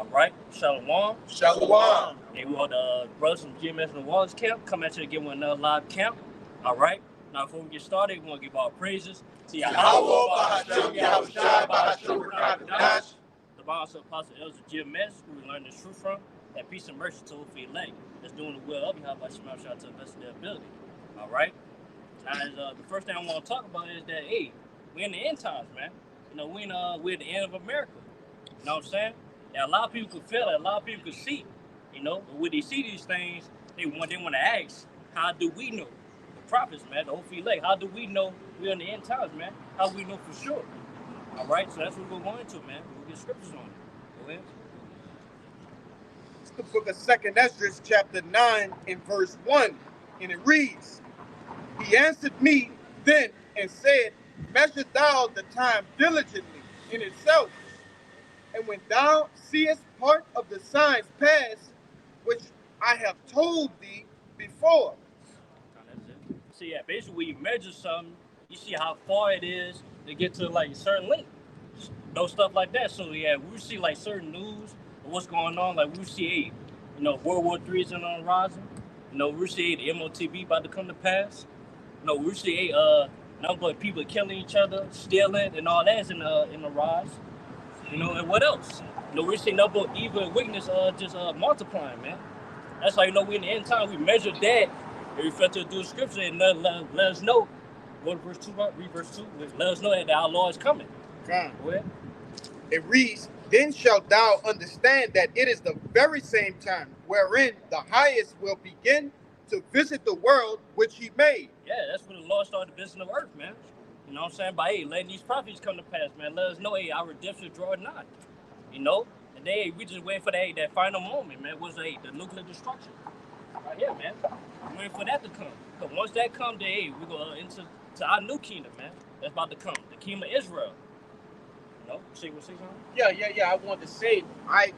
All right, Shalom. Shalom. And we want the brothers from GMS and the Wallace camp come at you to give one another live camp. All right. Now, before we get started, we want to give our praises to Yahweh, the boss of Apostle Elder GMS, who we learned the truth from, that peace and mercy to the elect that's doing the will of Yahweh Shema Shah to the best of their ability. All right. Now, the first thing I want to talk about is that, hey, we're in the end times, man. You know, we're at the end of America. You know what I'm saying? And a lot of people could feel it. A lot of people could see. You know, but when they see these things, they want to ask, how do we know? The prophets, man, the whole elect, how do we know we're in the end times, man? How do we know for sure? All right, so that's what we're going into, man. We'll get scriptures on it. Go ahead. It's the book of 2nd Ezra, chapter 9, and verse 1, and it reads, He answered me then and said, Measure thou the time diligently in itself, and when thou seest part of the signs pass, which I have told thee before. So yeah, basically when you measure something, you see how far it is to get to like a certain length. No stuff like that. So yeah, we see like certain news of what's going on. Like we see, World War III is on the horizon. We see the MOTB about to come to pass. We see number of people killing each other, stealing, and all that's in the rise. And what else? We see number of evil and wickedness just multiplying, man. That's how we're in the end time. We measure that and we refer to the scripture and let us know. Go to verse 2, read verse 2. Let us know that our Lord is coming. Go ahead. It reads, Then shalt thou understand that it is the very same time wherein the highest will begin to visit the world which he made. Yeah, that's when the Lord started visiting the earth, man. You know what I'm saying? By letting these prophets come to pass, man. Let us know, our redemption draw nigh. And then we just waiting for that final moment, man. What's the nuclear destruction? Right here, man. We're waiting for that to come. Because once that comes, then we go into our new kingdom, man. That's about to come. The kingdom of Israel. Say something? Yeah. I want to say,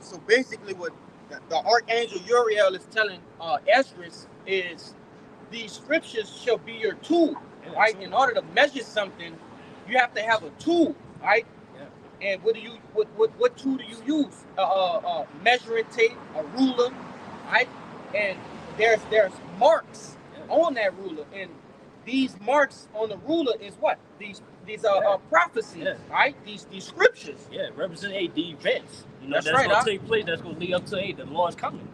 so basically what the Archangel Uriel is telling Ezra is these scriptures shall be your tool, right? True. In order to measure something, you have to have a tool, right? Yeah. And what tool do you use? Measuring tape, a ruler, right? And there's marks on that ruler, and these marks on the ruler is what? These prophecies, right? These scriptures. Yeah, represent the events. That's right, gonna take place. That's gonna lead up to the Lord's coming.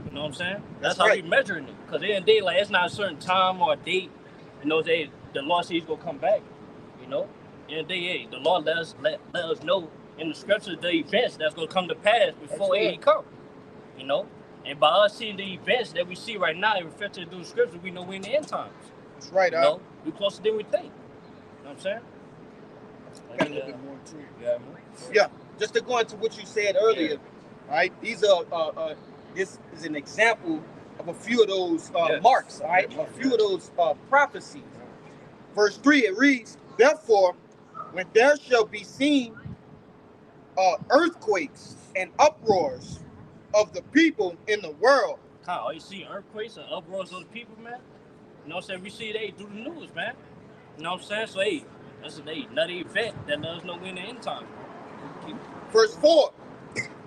You know what I'm saying? That's how we measuring it. Because at the end of the day, like it's not a certain time or a date. The Lord says he's gonna come back. At the end of the day, the Lord let us know in the scriptures the events that's gonna come to pass before he comes. And by us seeing the events that we see right now, it refers to the scriptures, we know we're in the end times. That's right, We're closer than we think. You know what I'm saying? Got a little bit more too. Yeah. Just to go into what you said earlier, right? These are this is an example of a few of those marks, right? A few of those prophecies. Verse 3, it reads, Therefore, when there shall be seen earthquakes and uproars of the people in the world. You see earthquakes and uproars of the people, man? You know what I'm saying? We see they do the news, man. You know what I'm saying? So, that's another event that let us know we're in the end time. Verse 4,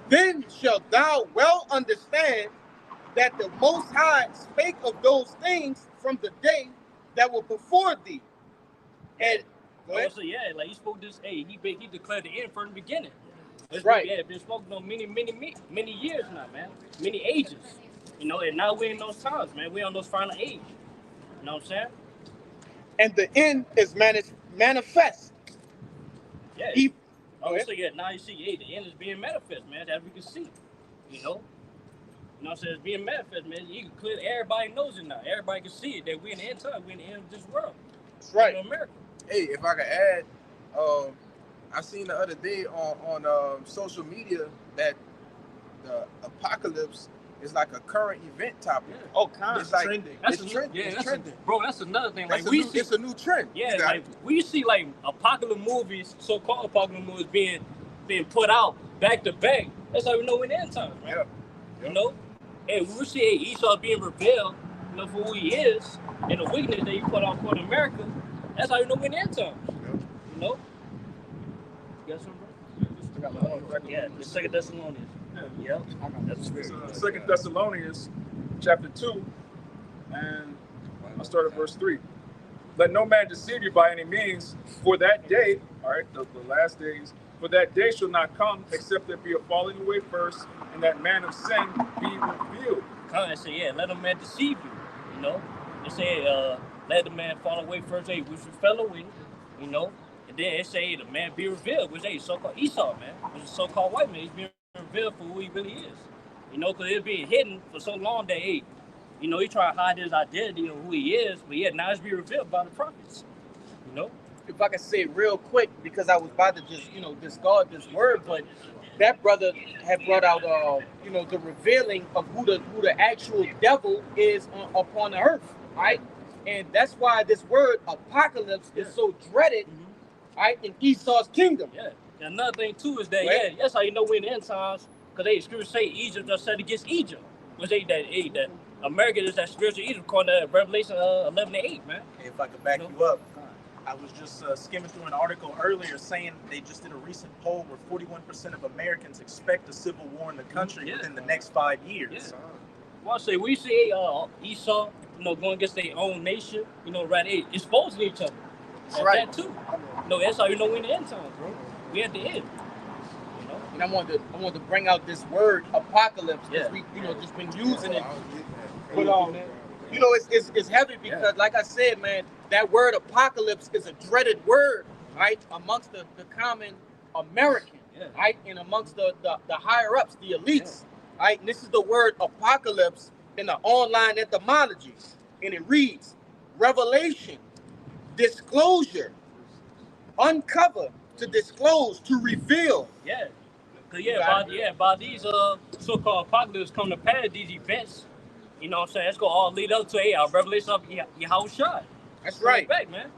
Then shalt thou well understand that the Most High spake of those things from the day that were before thee. And so like he spoke this, he declared the end from the beginning. That's right. Yeah, been spoken on many years now, man. Many ages. And now we're in those times, man. We're on those final age. You know what I'm saying? And the end is manifest. Yeah. Now you see, the end is being manifest, man, that we can see. You know what I'm saying? It's being manifest, man. You can clear, everybody knows it now. Everybody can see it, that we're in the end time. We're in the end of this world. That's right. In America. Hey, if I could add, I seen the other day on social media that the apocalypse is like a current event topic. Yeah. Oh, kind of like trending. It's trending. Yeah, it's trending. Bro, that's another thing. It's a new trend. Yeah, like we see like apocalypse movies, so-called apocalypse movies being put out back to back. That's how we know we're in the end times, right? Yeah. And we see Esau being revealed, for who he is, and the weakness that he put out for America. That's how you know we're in the end times. Yeah. You got something, bro? Yeah, the 2 Thessalonians. Yep. That's It's, good. 2 Thessalonians chapter 2, and I'll start at verse 3. Let no man deceive you by any means, for that day, all right, the last days, for that day shall not come except there be a falling away first, and that man of sin be revealed. Come and say, yeah, let a man deceive you. You know, they say, let the man fall away first, which we fell away. You know, and then it say the man be revealed, which is so-called Esau, man, which is so-called white man. He's being revealed for who he really is. You know, because it's being hidden for so long that you know, he try to hide his identity of who he is, but yeah, now it's being revealed by the prophets. You know. If I can say it real quick, because I was about to just, discard this word, but that brother had brought out, the revealing of who the actual devil is upon the earth, right? And that's why this word apocalypse is so dreaded, right, in Esau's kingdom. Yeah. And another thing too is that Right. that's how you know we're in the end times, because they scriptures say Egypt are set against Egypt, which that America is that spiritual Egypt, according to Revelation 11:8, man. If I could back you up, I was just skimming through an article earlier saying they just did a recent poll where 41% of Americans expect a civil war in the country within the next 5 years. Yeah. Well, I say we see Esau, going against their own nation, right? Exposing each other. That's right. That too. That's how you know we're in the end times, bro. We at the end. And I wanted to bring out this word apocalypse because we just been using it. But it's heavy because, like I said, man, that word apocalypse is a dreaded word, right, amongst the common American, right, and amongst the higher ups, the elites, right. And this is the word apocalypse in the online etymology, and it reads: revelation, disclosure, uncover, to disclose, to reveal. Yeah. By these so-called apocalypse come to pass, these events, you know what I'm saying, it's gonna all lead up to a revelation of Yahushua. That's right. Back, man.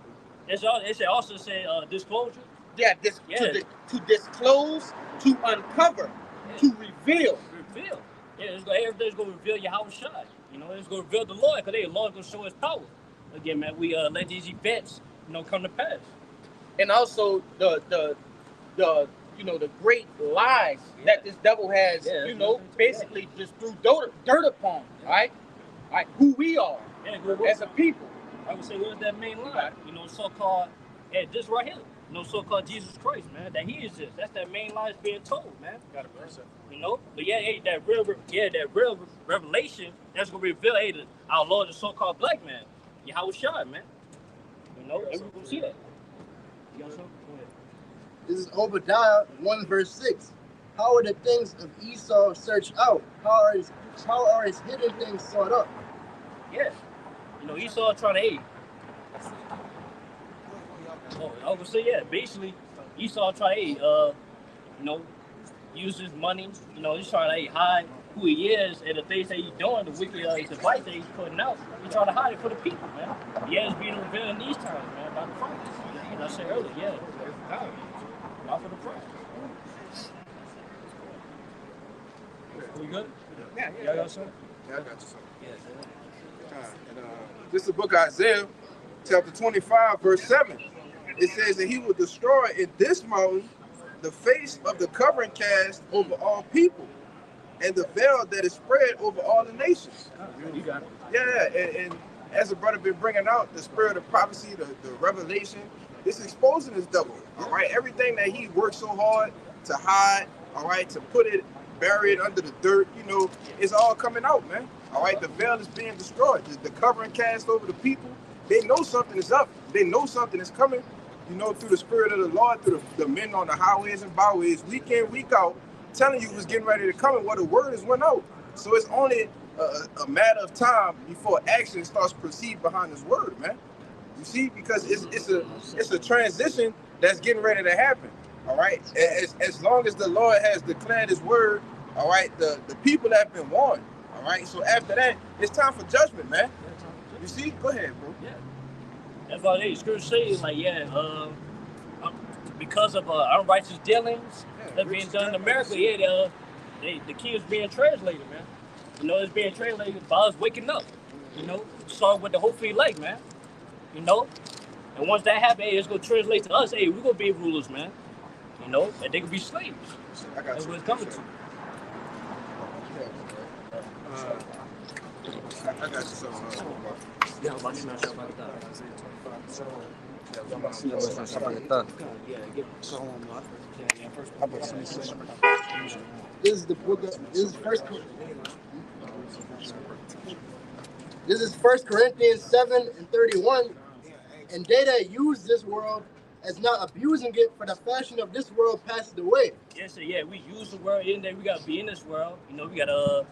It also say disclosure. Yeah, to disclose, to uncover, to reveal. Reveal. Yeah, everything's gonna reveal Yahushua. It's gonna reveal the Lord, because the Lord gonna show his power. Again, man, we let these events, come to pass. And also the great lies that this devil has, basically just threw dirt upon, right? Like who we are as a people. I would say, what's that main lie? So-called, this right here, so-called Jesus Christ, man, that he exists. That's that main lie that's being told, man. Got a verse. But that real revelation that's gonna reveal, our Lord, the so-called black man, Yahushua, man. And we're gonna see that. You got something? Go ahead. This is Obadiah 1 verse 6. How are the things of Esau searched out? How are his hidden things sought up? Yeah. Esau trying to I would say, basically, Esau trying to use his money. He's trying to hide who he is and the things that he's doing, the wicked device that he's putting out. He's trying to hide it for the people, man. It's being revealed in these times, man, by the prophets. As I said earlier, not for the prophets. We good? Yeah. Y'all got something? Yeah, I got you something. Yeah. This is the book of Isaiah, chapter 25, verse 7. It says that he will destroy in this mountain the face of the covering cast over all people, and the veil that is spread over all the nations. You got it. Yeah, and as the brother been bringing out, the spirit of prophecy, the revelation, it's exposing this devil, all right? Everything that he worked so hard to hide, all right, to put it, bury it under the dirt, it's all coming out, man. All right, the veil is being destroyed. The covering cast over the people, they know something is up. They know something is coming, through the spirit of the Lord, through the men on the highways and byways, week in, week out, telling you what's getting ready to come and what the word is went out. So it's only a matter of time before action starts to proceed behind this word, man. You see, because it's a transition that's getting ready to happen. All right, as long as the Lord has declared his word, all right, the people have been warned. All right, so after that, it's time for judgment, man. You see? Go ahead, bro. Yeah. That's why they scripture say, because of unrighteous dealings that's being done in America, the key is being translated, man. It's being translated by us waking up. Start with the hope for elect, man. And once that happens, it's gonna translate to us. We're gonna be rulers, man. And they can be slaves. That's what it's coming to. I got you some. This is the book of this is First Corinthians 7:31, and they that use this world as not abusing it, for the fashion of this world passes away. Yeah, so yeah, we use the world in there. We gotta be in this world. You know, we gotta,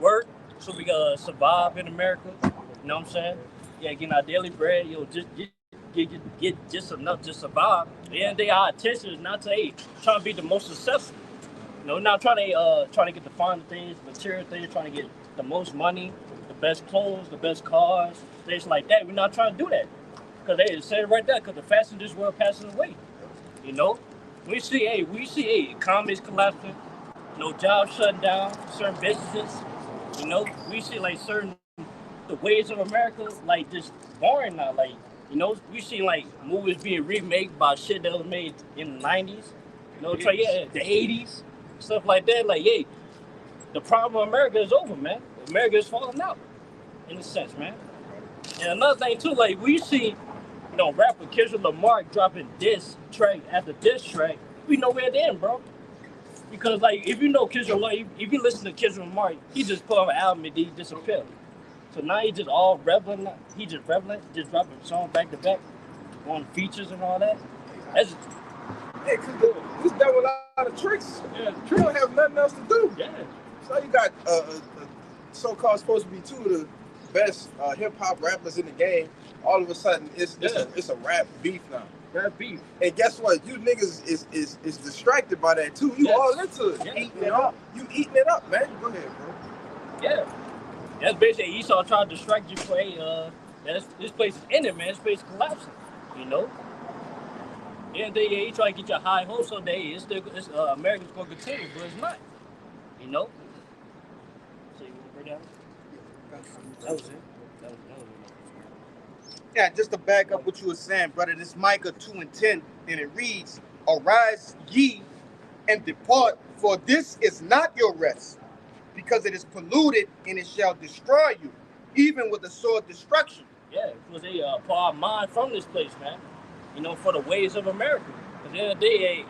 work so we gotta survive in America. You know what I'm saying? Yeah, getting our daily bread. Just get just enough to survive. At the end of the day, our attention is not to trying to be the most successful. Not trying to get the finer things, material things, trying to get the most money, the best clothes, the best cars, things like that. We're not trying to do that. Because they said it right there, because the fashion of this world passing away. We see economies collapsing, no jobs shutting down, certain businesses. We see like certain the ways of America like just boring now. Like, we see like movies being remade by shit that was made in the 90s. The 80s, stuff like that. Like, yeah, the problem of America is over, man. America is falling out, in a sense, man. And another thing too, like we see, rapper Kendrick Lamar dropping diss track after diss track, we know where it end, bro. Because like if you know Kendrick Lamar, if you listen to Kendrick Lamar, he just put on an album and he disappeared. So now he just all reveling, just dropping songs back to back on features and all that. That's because he's done with a lot of tricks. Yeah, you don't have nothing else to do. Yeah. So you got so-called supposed to be two of the best hip hop rappers in the game. All of a sudden, it's a rap beef now. Rap beef. And guess what? You niggas is distracted by that too. You all into it. Yeah. Eating it up. You eating it up, man. Go ahead, bro. Yeah. That's basically Esau trying to distract you for this place is ending, man. This place is collapsing. And he try to get your high hopes so America's gonna continue, but it's not. So you want to bring down? That was it. Yeah, just to back up what you were saying, brother, this Micah 2:10, and it reads, "Arise ye and depart, for this is not your rest, because it is polluted, and it shall destroy you, even with the sword destruction." Yeah, because they pull our mind from this place, man. For the ways of America. At the end of the day,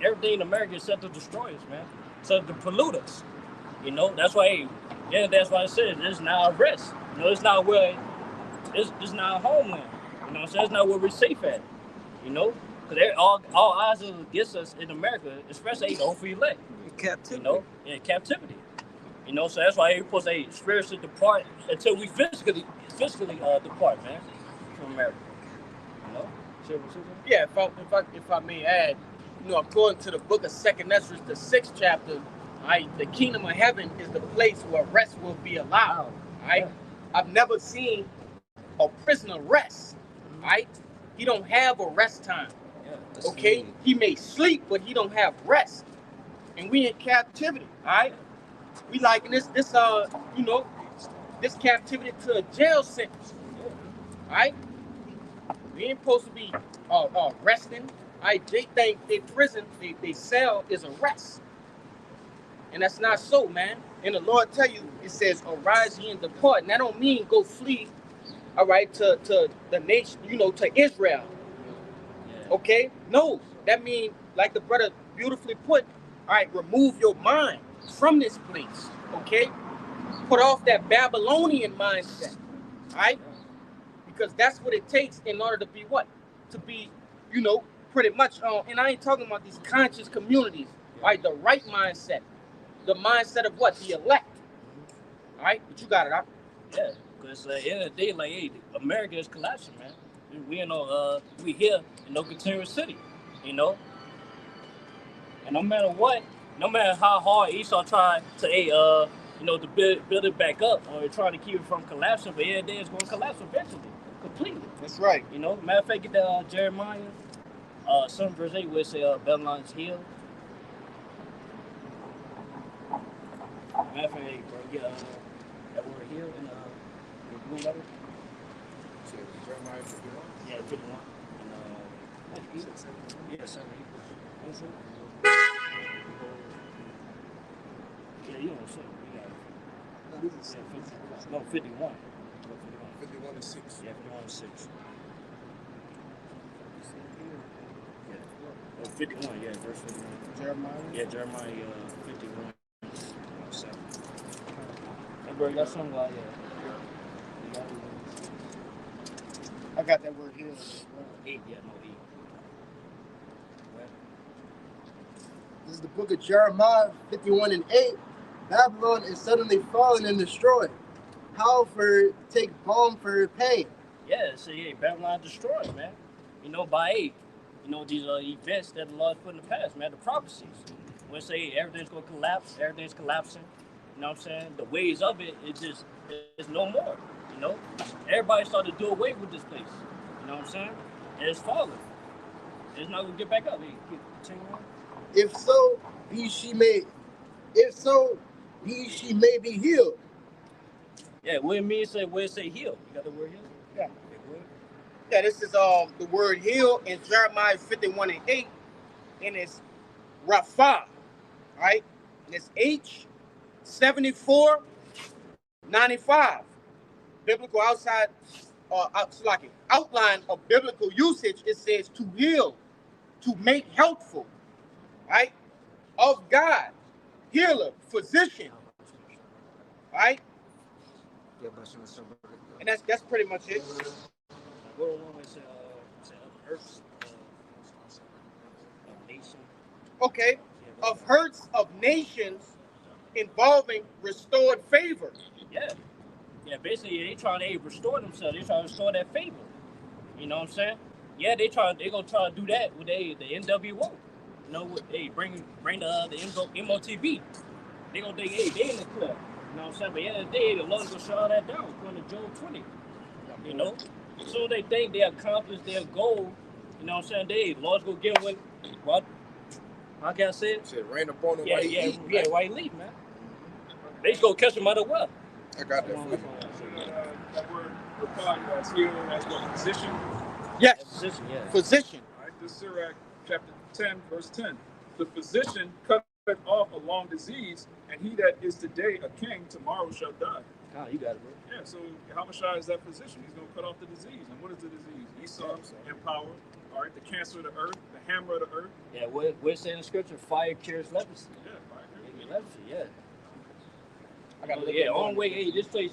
everything in America is set to destroy us, man. Set to pollute us. That's why. That's why I said it's not a rest. It's not where. It's not a homeland. So it's not where we're safe at. Because all eyes are against us in America, especially those for elect. Captivity. Captivity. So that's why we're supposed to spiritually depart until we physically depart, man, from America. Yeah, if I may add, according to the book of 2nd Ezra, the 6th chapter, the kingdom of heaven is the place where rest will be allowed. Yeah. I've never seen a prisoner rest. He don't have a rest time. Yeah, okay, he may sleep, but he don't have rest. And we in captivity. We liken this captivity to a jail sentence. We ain't supposed to be resting. They think their prison, they cell is a rest. And that's not so, man. And the Lord tell you, it says, arise ye and depart. And that don't mean go flee, to the nation, to Israel. Okay? No. That means, like the brother beautifully put, remove your mind from this place. Okay? Put off that Babylonian mindset. Because that's what it takes in order to be what? To be, pretty much, and I ain't talking about these conscious communities, the right mindset. The mindset of what? The elect. But you got it, Yeah, because at the end of the day, like, America is collapsing, man. We here in no continuous city, And no matter what, no matter how hard Esau tried to, to build it back up or trying to keep it from collapsing, but every day it's going to collapse eventually, completely. That's right. Matter of fact, get the Jeremiah, 7 verse 8, where it say Babylon's healed. Matter of fact, bro, get that word healed in the blue letter. Jeremiah 51. Yeah, 51. And 7 equals. Yeah, see. We got No, this is yeah, 50, no 51. 51 and 6. Yeah, 51 and 6. Yeah. Oh, 51, yeah, verse 51. Jeremiah. Yeah, Jeremiah 51. 7. Hey, bro, you got something like yeah. I got that word here. 8, yeah, no 8. What? This is the book of Jeremiah 51 and 8. Babylon is suddenly fallen and destroyed. How for take balm for her pain. Yeah, so yeah, Babylon destroyed, man. You know, by 8. You know, these events that the Lord put in the past, man, the prophecies. When they say everything's going to collapse, everything's collapsing. You know what I'm saying? The ways of it, it's no more. You know? Everybody started to do away with this place. You know what I'm saying? And it's falling. It's not going to get back up. Continue on. If so, be she may be healed. Yeah, what it means say where it say heal. You got the word heal? Yeah. Good. Yeah, this is the word heal in Jeremiah 51 and 8, and it's Rapha, right? And it's H7495. Biblical outline of biblical usage, it says to heal, to make helpful, right? Of God, healer, physician, right? And that's pretty much it. What the one say hurts of nation. Okay, of hurts of nations involving restored favor. Yeah. Yeah, basically they trying to restore themselves. They trying to restore that favor. You know what I'm saying? Yeah, they gonna try to do that with the NWO. You know what? Hey, bring the MOTB. They gonna think, hey, they in the club. You know what I'm saying? But yeah, the day the Lord's gonna shut all that down according to Job 20. You know? So they think they accomplished their goal. You know what I'm saying? The Lord's gonna give them what? How can I say it? Said rain upon them Yeah, while he eat. yeah, white leaf, man. They just gonna catch them out of well. I got that for you. That word required as healer as what physician. Yes, Physician, yeah. physician. All right, this is Sirach chapter 10, verse 10. The physician cutteth off a long disease, and he that is today a king, tomorrow shall die. God, you got it, bro. Yeah, so Hamashai is that physician. He's going to cut off the disease. And what is the disease? Esau and power. All right, the cancer of the earth, the hammer of the earth. Yeah, we're saying in scripture, fire cures leprosy. Yeah, fire. Leprosy, yeah. I got only way, hey, this place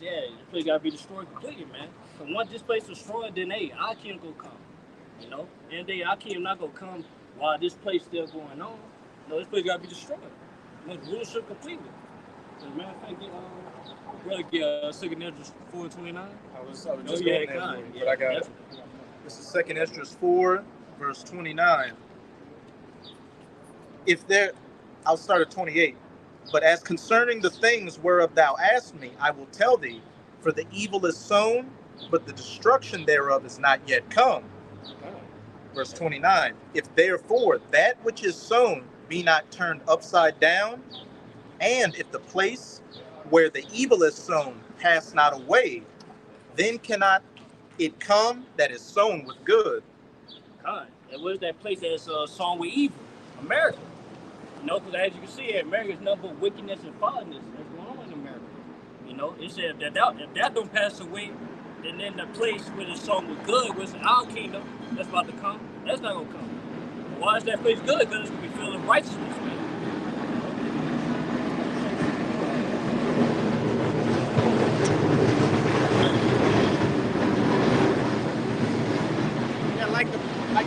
gotta be destroyed completely, man. So once this place destroyed, then hey, our king gonna come. You know? And then our king not gonna come while this place still going on. No, this place gotta be destroyed. With rulership completely. As a matter of fact, brother get Second Esdras 4:29. I was just Yeah, going there, God. but I got it. This is 2 Esdras 4, verse 29. I'll start at 28. But as concerning the things whereof thou asked me, I will tell thee, for the evil is sown, but the destruction thereof is not yet come. Verse 29. If therefore that which is sown be not turned upside down, and if the place where the evil is sown pass not away, then cannot it come that is sown with good. God, and what is that place that's sown with evil? America. You know, because as you can see, America is nothing but wickedness and foulness that's going on in America. You know, it said that if that don't pass away, then the place where the sown with good, which is our kingdom, that's about to come, that's not gonna come. Why is that place good? Because it's gonna be filled with righteousness, man. Yeah, like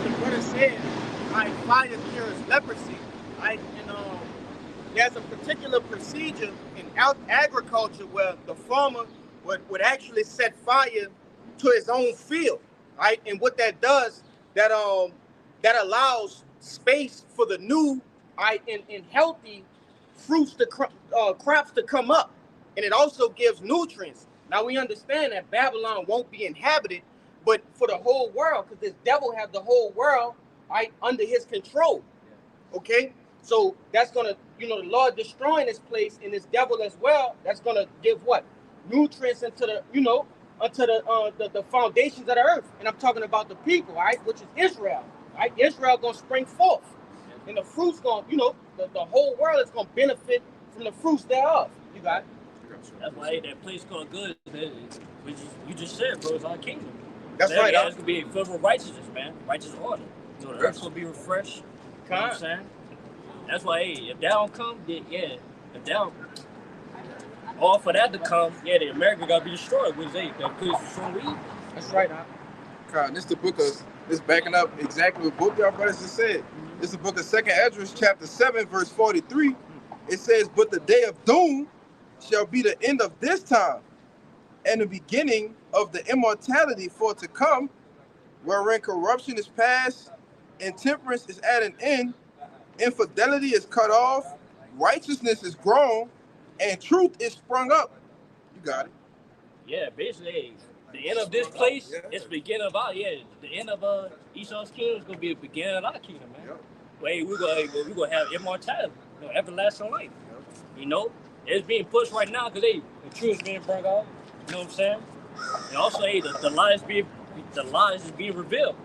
the brother said, fire cures leprosy. Right? And there's a particular procedure in agriculture where the farmer would actually set fire to his own field, right? And what that does, that allows space for the new, right, and healthy fruits crops to come up, and it also gives nutrients. Now we understand that Babylon won't be inhabited, but for the whole world, because this devil has the whole world, right, under his control. Okay, so that's gonna, the Lord destroying this place and this devil as well. That's gonna give what? Nutrients into the, unto the foundations of the earth. And I'm talking about the people, right, which is Israel. Right, Israel gonna spring forth, and the fruits gonna, the whole world is gonna benefit from the fruits thereof. You got it. That's why that place called good. Which you just said, bro, it's our kingdom. That's right. Yeah, it's gonna be filled with righteousness, man. Righteous order. You know, the earth's gonna be refreshed. You know what I'm saying? That's why, hey, if that don't come, then yeah, if that don't, all for that to come, yeah, the America gotta be destroyed. Which they that place was strong weed. That's right, huh? God, this the book of this backing up exactly what both y'all brothers just said. This is the book of 2nd Esdras, chapter 7, verse 43. It says, "But the day of doom shall be the end of this time, and the beginning of the immortality for to come, wherein corruption is past, intemperance is at an end, infidelity is cut off, righteousness is grown, and truth is sprung up." You got it. Yeah, basically, hey, the end of this place is the beginning of our the end of Esau's kingdom is gonna be the beginning of our kingdom, man. Yep. Wait, we're gonna have immortality, you know, everlasting life. You know, it's being pushed right now because the truth is being brought out. You know what I'm saying? And also, hey, the lies is being revealed.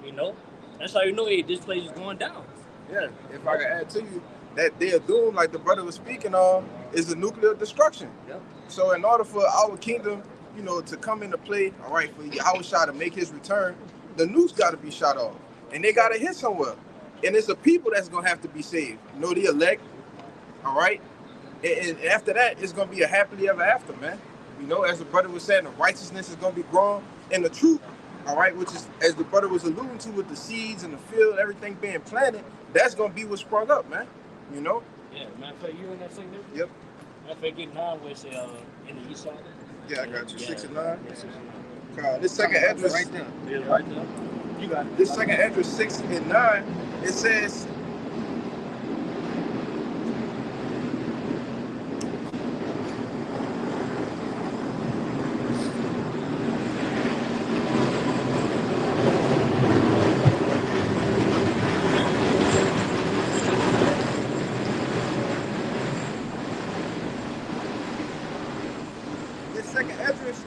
You know, that's how you know, hey, this place is going down. Yeah, if I can add to you, that day of doom, like the brother was speaking on, is the nuclear destruction. Yep. So in order for our kingdom, you know, to come into play, all right, for Yahushua to make his return, the nukes got to be shot off. And they got to hit somewhere. And it's the people that's going to have to be saved. You know, the elect, all right? And after that, it's going to be a happily ever after, man. You know, as the brother was saying, the righteousness is going to be grown. And the truth, all right, which is, as the brother was alluding to with the seeds and the field, everything being planted, that's going to be what sprung up, man. You know? Yeah, matter of fact, you in that thing there? Yep. Matter of fact, getting on with in the east side. Yeah, I got you. Yeah. 6 and 9. Yeah, 6 and 9. This second address, right there. Yeah, right there. You got it. this second address 6 and 9, it says,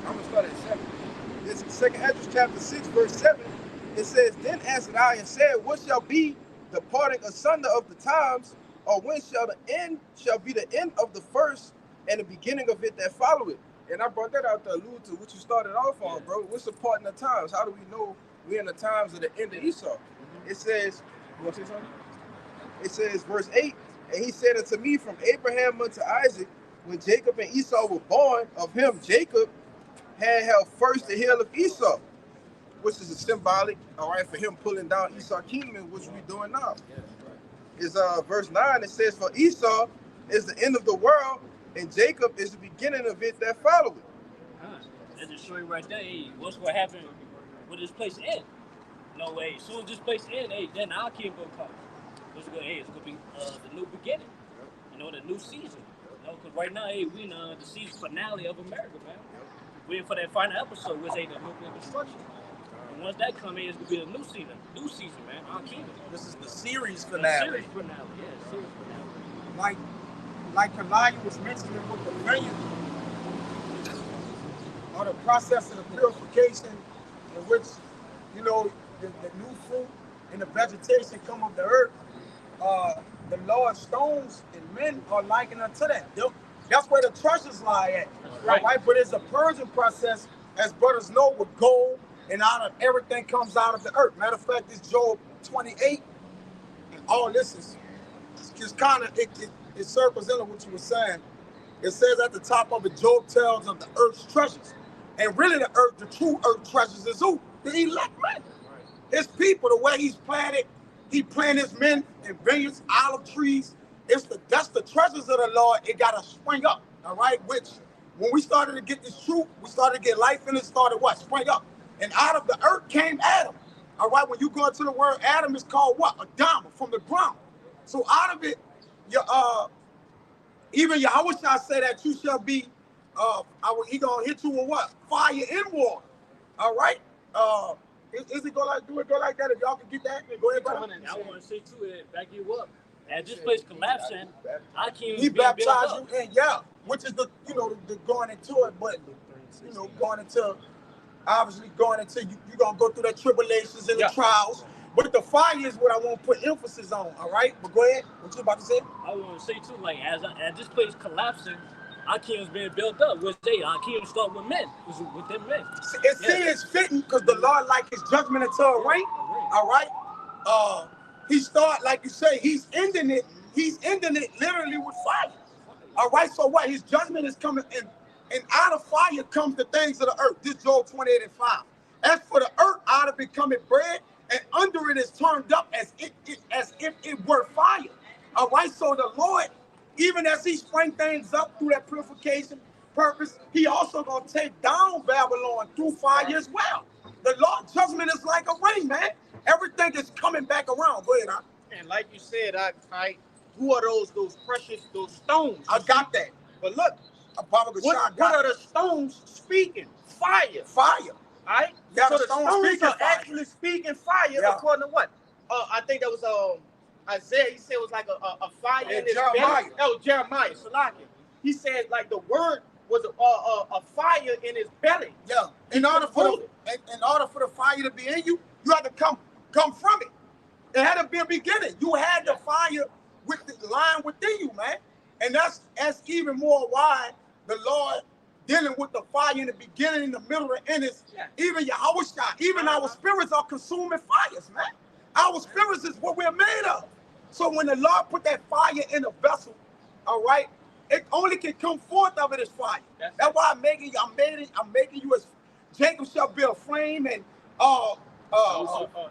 I'm gonna start at 7. This second Esdras chapter 6, verse 7. It says, "Then answered I and said, What shall be the parting asunder of the times, or when shall be the end of the first, and the beginning of it that follow it?" And I brought that out to allude to what you started off on, bro. What's the parting of times? How do we know we're in the times of the end of Esau? It says, you want to say something? It says, verse 8, "And he said unto me, From Abraham unto Isaac, when Jacob and Esau were born, of him Jacob had held first the hill of Esau," which is a symbolic, all right, for him pulling down Esau's kingdom, which we're doing now. Is verse 9, it says, "For Esau is the end of the world, and Jacob is the beginning of it that follow it." That just show you right there, hey, what's gonna happen with this place end. No way. As soon as this place end, hey, then our kingdom gonna come. It's gonna be the new beginning. You know, the new season. You know, because right now, hey, we in the season finale of America, man. Waiting for that final episode, which ain't the nuclear destruction. And once that comes in, it's gonna be a new season, man. Our kingdom. This is the series The finale. series finale, yeah, series finale. Like Kalaya was mentioning with the vineyard, or the process of the purification in which, you know, the new fruit and the vegetation come of the earth, the Lord's stones and men are likened unto that. That's where the treasures lie at, right? But it's a purging process, as brothers know, with gold, and out of everything comes out of the earth. Matter of fact, this Job 28, and all this is just kind of, it circles into what you were saying. It says at the top of it, Job tells of the earth's treasures. And really the true earth treasures is who? The elect men. His people, the way he's planted, he planted his men in vineyards, olive trees. That's the treasures of the Lord. It got to spring up, all right? Which, when we started to get this truth, we started to get life in it, started what? Spring up. And out of the earth came Adam, all right? When you go into the word Adam, it's called what? Adama, from the ground. So out of it, even Yahushua say that you shall be, he gonna hit you with what? Fire and water, all right? Is it go like, do it go like that? If y'all can get that, then go ahead, brother. I want to say too, back you up. As this place collapsing, I can't He baptized you in, which is the going into it, but obviously going into you're gonna go through the tribulations and the trials. But the fire is what I want to put emphasis on, all right? But go ahead, what you about to say? I want to say too, like as this place collapsing, our kingdom's being built up. Which our kingdom start with men. It was with them men. It's fitting because the Lord like his judgment into a reign. All right. He start, like you say, he's ending it literally with fire. All right. So what? His judgment is coming in, and out of fire comes the things of the earth. This Job 28:5. As for the earth, out of it cometh bread, and under it is turned up as if it were fire. All right. So the Lord, even as he sprang things up through that purification purpose, he also gonna take down Babylon through fire as well. The Lord's judgment is like a rain, man. Everything is coming back around. Go ahead, huh? And like you said, who are those stones? I got that. But look, what are the stones speaking? Fire. Fire. All right? Yeah, so the stones speaking are fire. actually speaking fire, according to what? I think that was Isaiah. He said it was like a fire in his Jeremiah. belly. Oh, Jeremiah. Salaki. He said like the word was a fire in his belly. Yeah. In order for the fire to be in you, you had to come from it. It had to be a beginning. You had the fire with the line within you, man. And that's even more why the Lord dealing with the fire in the beginning, in the middle, and end is even Yahweh Shai, even our spirits are consuming fires, man. Our spirits is what we're made of. So when the Lord put that fire in a vessel, all right, it only can come forth of it as fire. That's why I'm making you as Jacob shall be a flame, and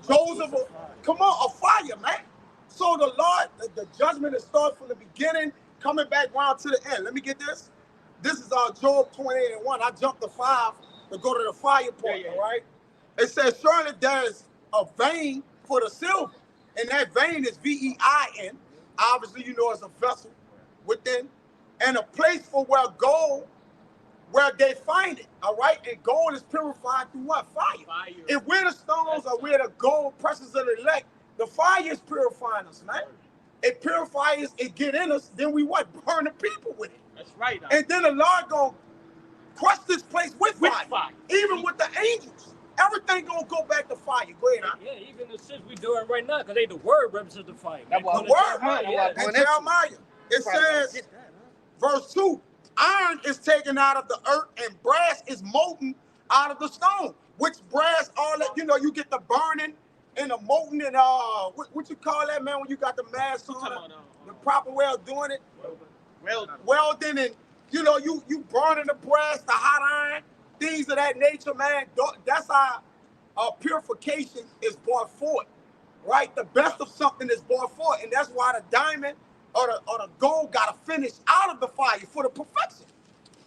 Joseph, come on, a fire, man. So the Lord, the judgment is started from the beginning, coming back round to the end. Let me get this. This is Job 28:1. I jumped to 5 to go to the fire point, all right? It says, surely there is a vein for the silver, and that vein is vein. Obviously, you know, it's a vessel within, and a place for where they find it, all right? And gold is purified through what? Fire. If we're the stones or we're the gold precious of the elect, the fire is purifying us, man. It purifies, it get in us, then we what? Burn the people with it. That's right. And then the Lord gonna crush this place with fire. Even with the angels. Everything gonna go back to fire. Go ahead, huh? Yeah, even the shit we doing right now, because the word represents the fire. The word. In Jeremiah, it says, verse 2, iron is taken out of the earth and brass is molten out of the stone. Which brass, all that, you know, you get the burning and the molten and what you call that, man, when you got the mask on, the proper way of doing it? Welding, and you know, you burning the brass, the hot iron, things of that nature, man. That's how purification is brought forth, right? The best of something is brought forth, and that's why the diamond or the gold got to finish out of the fire for the perfection.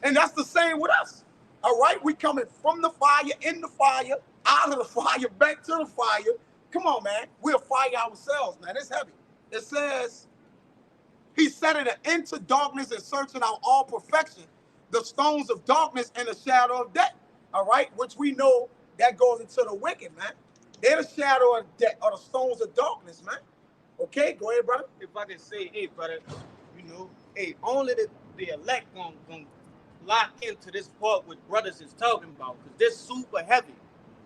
And that's the same with us, all right? We coming from the fire, in the fire, out of the fire, back to the fire. Come on, man. We'll fire ourselves, man. It's heavy. It says, he set it into darkness and searching out all perfection, the stones of darkness and the shadow of death. All right, which we know that goes into the wicked, man. They're the shadow of death or the stones of darkness, man. Okay, go ahead, brother. If I can say, hey, brother, you know, hey, only the elect gonna lock into this part what brothers is talking about, because this super heavy.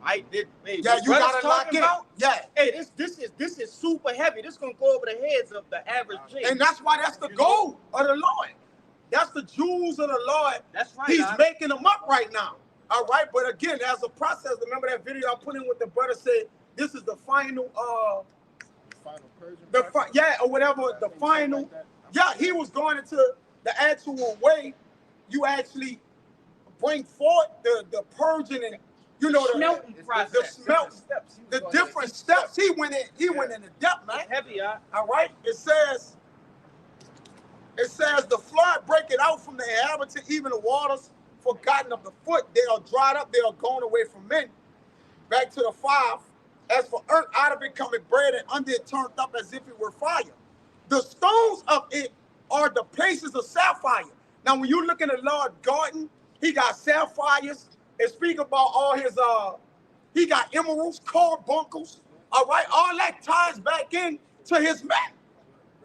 Hey, you gotta lock in. Yeah. Hey, this is super heavy. This gonna go over the heads of the average J. And that's why that's the goal of the Lord. That's the jewels of the Lord. That's right. He's making them up right now. All right, but again, as a process, remember that video I put in with the brother said this is the final Persian, or whatever, the final. Like yeah, he was going into the actual way you actually bring forth the purging and, you know, the different steps. He went in the depth, man. It's heavy, all right. It says the flood break it out from the inhabitant, even the waters forgotten of the foot. They are dried up, they are gone away from men. Back to the 5. As for earth, out of it cometh bread, and under it turned up as if it were fire. The stones of it are the places of sapphire. Now, when you look in the Lord's garden, he got sapphires. And speak about all his, he got emeralds, carbuncles, all right? All that ties back in to his man,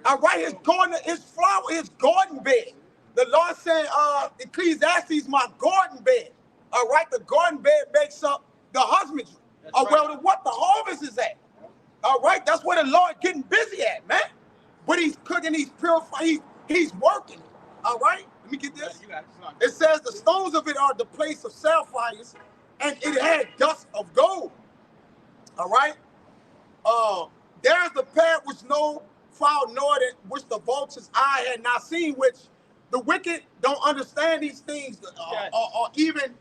all right? His garden, his flower, his garden bed. The Lord said, Ecclesiastes, my garden bed, all right? The garden bed makes up the husbandry, well, what the harvest is at, all right? That's where the Lord getting busy at, man. But he's cooking, he's purifying, he's working. All right, let me get this. It says the stones of it are the place of sapphires, and it had dust of gold. All right. There's the path which no fowl nor that which the vulture's eye had not seen, which the wicked don't understand these things, or even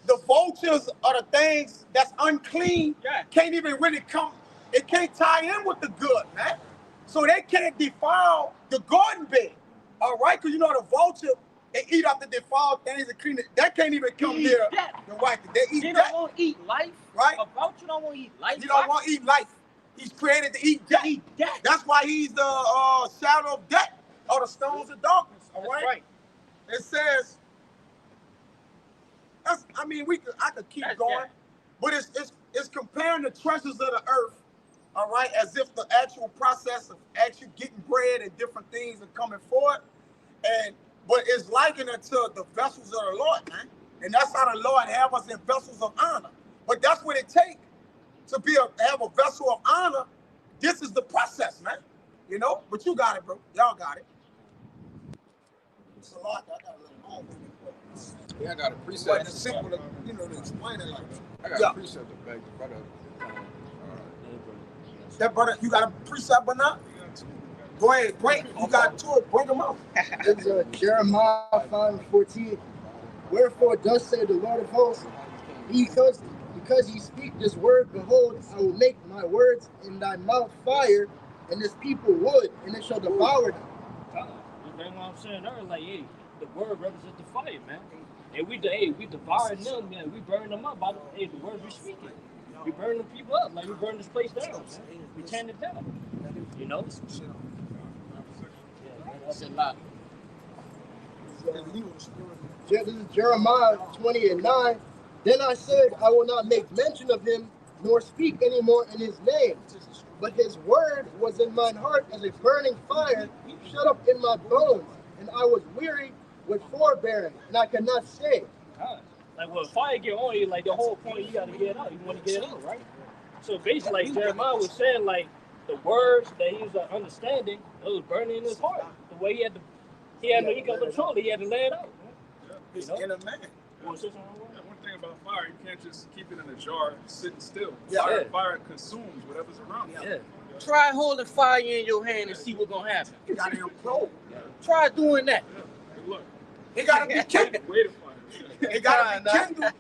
the vultures are the things that's unclean. Can't even really come. It can't tie in with the good, man. So they can't defile the garden bed. All right, because you know the vulture, they eat up the defiled things and clean it. That can't even come near the white. They eat They that. don't want to eat life. Right? A vulture don't want to eat life. He don't want to eat life. He's created to eat death. That's why he's the shadow of death, or the stones of darkness. All right? It says, I mean, I could keep going, but it's comparing the treasures of the earth, all right, as if the actual process of actually getting bread and different things are coming forward, but it's likened to the vessels of the Lord, man, and that's how the Lord have us in vessels of honor. But that's what it takes to have a vessel of honor. This is the process, man. You know, but you got it, bro. Y'all got it. It's a lot. I got a little long. Yeah, I got a precept. It's simple to, to explain it like that. I got a precept to back the brother. That brother, you got a precept or not? Go ahead, you got two, bring them out. It's Jeremiah 5:14. Wherefore thus saith the Lord of hosts, because ye speak this word, behold, I will make my words in thy mouth fire, and this people wood, and it shall devour them. That's what I'm saying earlier. Like, hey, the word represents the fire, man. And we devouring them, man. We burn them up by the words we speaking. We burn the people up, like we burn this place down, man. We tear it down. You know? Yeah, that's a lot. This is Jeremiah 20:9. Then I said, I will not make mention of him, nor speak any more in his name. But his word was in mine heart as a burning fire, shut up in my bones. And I was weary with forbearing, and I could not stay. Like when fire get on you, like the whole point, you gotta get it out. You want to get it out, right? So basically, like Jeremiah was saying, like the words that he was understanding, it was burning in his heart. The way he had no control, he had to lay it out. He's in a man. One thing about fire, you can't just keep it in a jar sitting still. Yeah. Fire consumes whatever's around you. Yeah. Try holding fire in your hand and see what's gonna happen. You got to implode. Try doing that. Good luck. It got to be kindled. Wait a fire. It got to be kindled.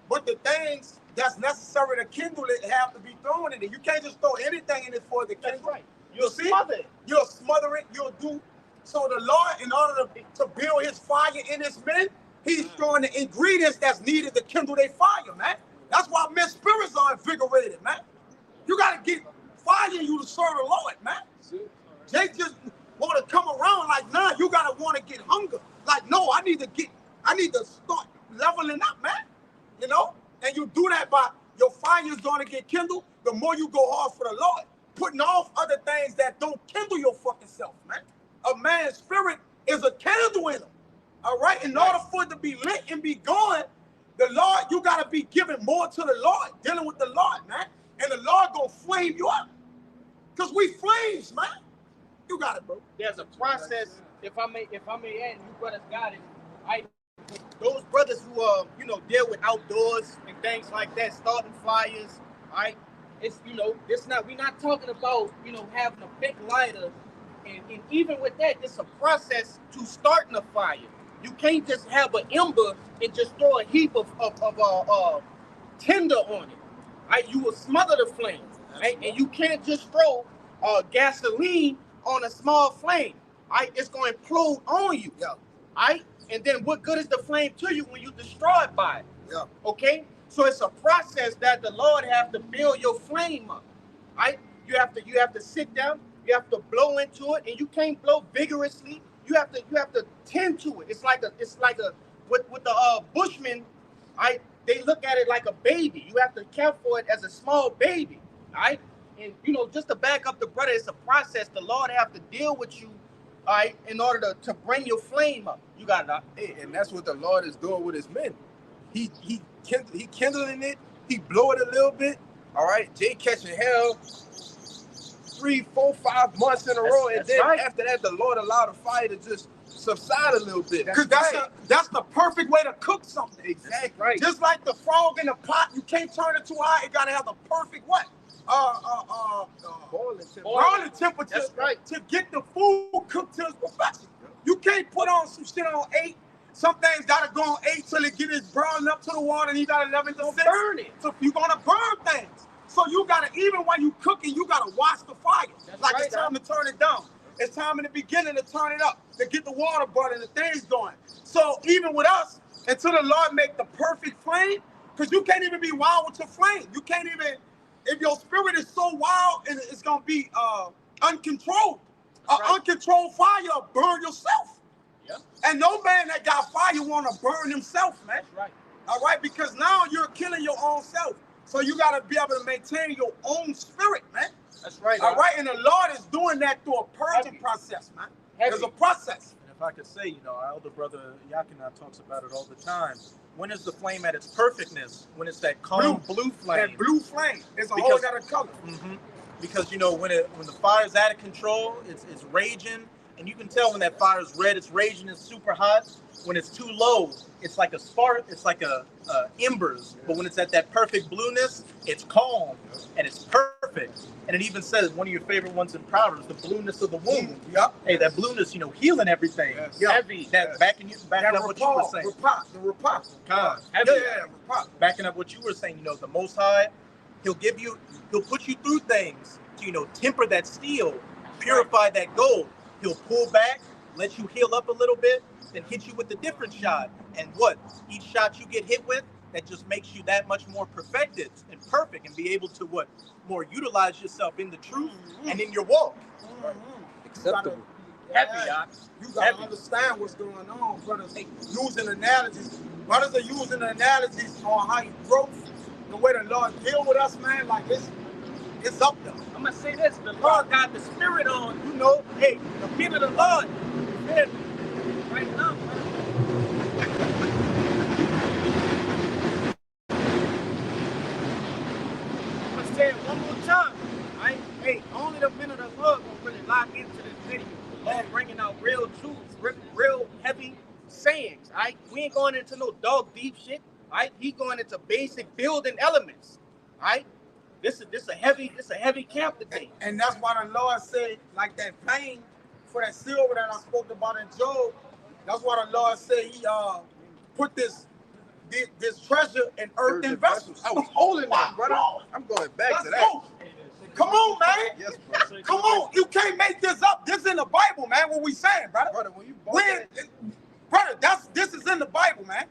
But the things that's necessary to kindle it have to be thrown in it. You can't just throw anything in it for the kindle. That's right. You'll smother it. You'll smother it. You'll do. So the Lord, in order to build his fire in his men, he's throwing the ingredients that's needed to kindle their fire, man. That's why men's spirits are invigorated, man. You got to get fire in you to serve the Lord, man. They just want to come around like, nah, you got to want to get hunger. Like, no, I need to start leveling up, man. You know? And you do that by your fire is going to get kindled. The more you go hard for the Lord, putting off other things that don't kindle your fucking self, man. A man's spirit is a candle in him. All right? In order for it to be lit and be going, the Lord, you got to be giving more to the Lord, dealing with the Lord, man. And the Lord going to flame you up. Because we flames, man. You got it, bro. There's a process. If I may add, you brothers got it. Those brothers who deal with outdoors and things like that, starting fires, right? It's we're not talking about having a big lighter, and even with that, it's a process to starting a fire. You can't just have an ember and just throw a heap of tinder on it, right? You will smother the flame, right? And you can't just throw gasoline on a small flame, right? It's going to implode on you, right? And then what good is the flame to you when you destroyed by it? Yeah. Okay? So it's a process that the Lord have to build your flame up, right? You have to sit down, you have to blow into it, and you can't blow vigorously. You have to tend to it. It's like a with the Bushmen, right? They look at it like a baby. You have to care for it as a small baby, right? And just to back up the brother, it's a process. The Lord have to deal with you, all right, in order to bring your flame up. You got it. Hey, and that's what the Lord is doing with his men. He kindling it. He blow it a little bit. All right, Jay catching hell 3, 4, 5 months in a row, and then after that, the Lord allowed the fire to just subside a little bit. Because that's the perfect way to cook something. Exactly. Right. Just like the frog in the pot, you can't turn it too high. It gotta have the perfect what? Boiling temperature. That's right. To get the food cooked to its perfection. You can't put on some shit on 8. Some things gotta go on 8 till it get it browned up to the water, and you got 11 to 6. Burn it. So you're gonna burn things. So you gotta, even when you cooking, you gotta watch the fire. That's like right, it's time to turn it down. It's time in the beginning to turn it up, to get the water burning, the things going. So even with us, until the Lord make the perfect flame, because you can't even be wild with your flame. You can't even, if your spirit is so wild, it's gonna be uncontrolled. Uncontrolled fire will burn yourself. Yep. And no man that got fire want to burn himself, man. That's right. All right, because now you're killing your own self. So you got to be able to maintain your own spirit, man. That's right. All right, and the Lord is doing that through a purging process, man. There's a process. And if I could say, our elder brother Yakina talks about it all the time. When is the flame at its perfectness? When it's that calm blue flame. That blue flame is a whole other color. Mm-hmm. Because when the fire's out of control, it's raging, and you can tell when that fire is red, it's raging, it's super hot. When it's too low, it's like a spark, it's like a embers. But when it's at that perfect blueness, it's calm and it's perfect. And it even says one of your favorite ones in Proverbs, the blueness of the womb. Yep. Hey, that blueness, healing everything. Yes. Yep. Heavy. That backing up what you were saying. The repot. Heavy. Repot. Backing up what you were saying, the Most High, he'll put you through things to, temper that steel, purify that gold. He'll pull back, let you heal up a little bit, then hit you with a different shot. And each shot you get hit with, that just makes you that much more perfected and perfect, and be able to more utilize yourself in the truth and in your walk. Acceptable. Heavy, you gotta understand what's going on, brothers. Using analogies. Brothers are using analogies on how you grow, the way the Lord deal with us, man. Like it's up there. I'm gonna say this: the Lord got the spirit on. Hey, the fear of the Lord. Man, right now. I'm gonna say it one more time. Right? Hey, only the men of the Lord gonna really lock into this video. The Lord bringing out real truths, real heavy sayings. Right? We ain't going into no dog deep shit. Right? He going into basic building elements. Right? This is a heavy camp today. And that's why the Lord said, like that pain for that silver that I spoke about in Job. That's why the Lord said He put this treasure in earthen vessels. I was holding that, brother. I'm going back to that. Go. Come on, man. Yes, brother. Come on. You can't make this up. This is in the Bible, man. What we saying, brother? Brother, when you bought Brother, this is in the Bible, man.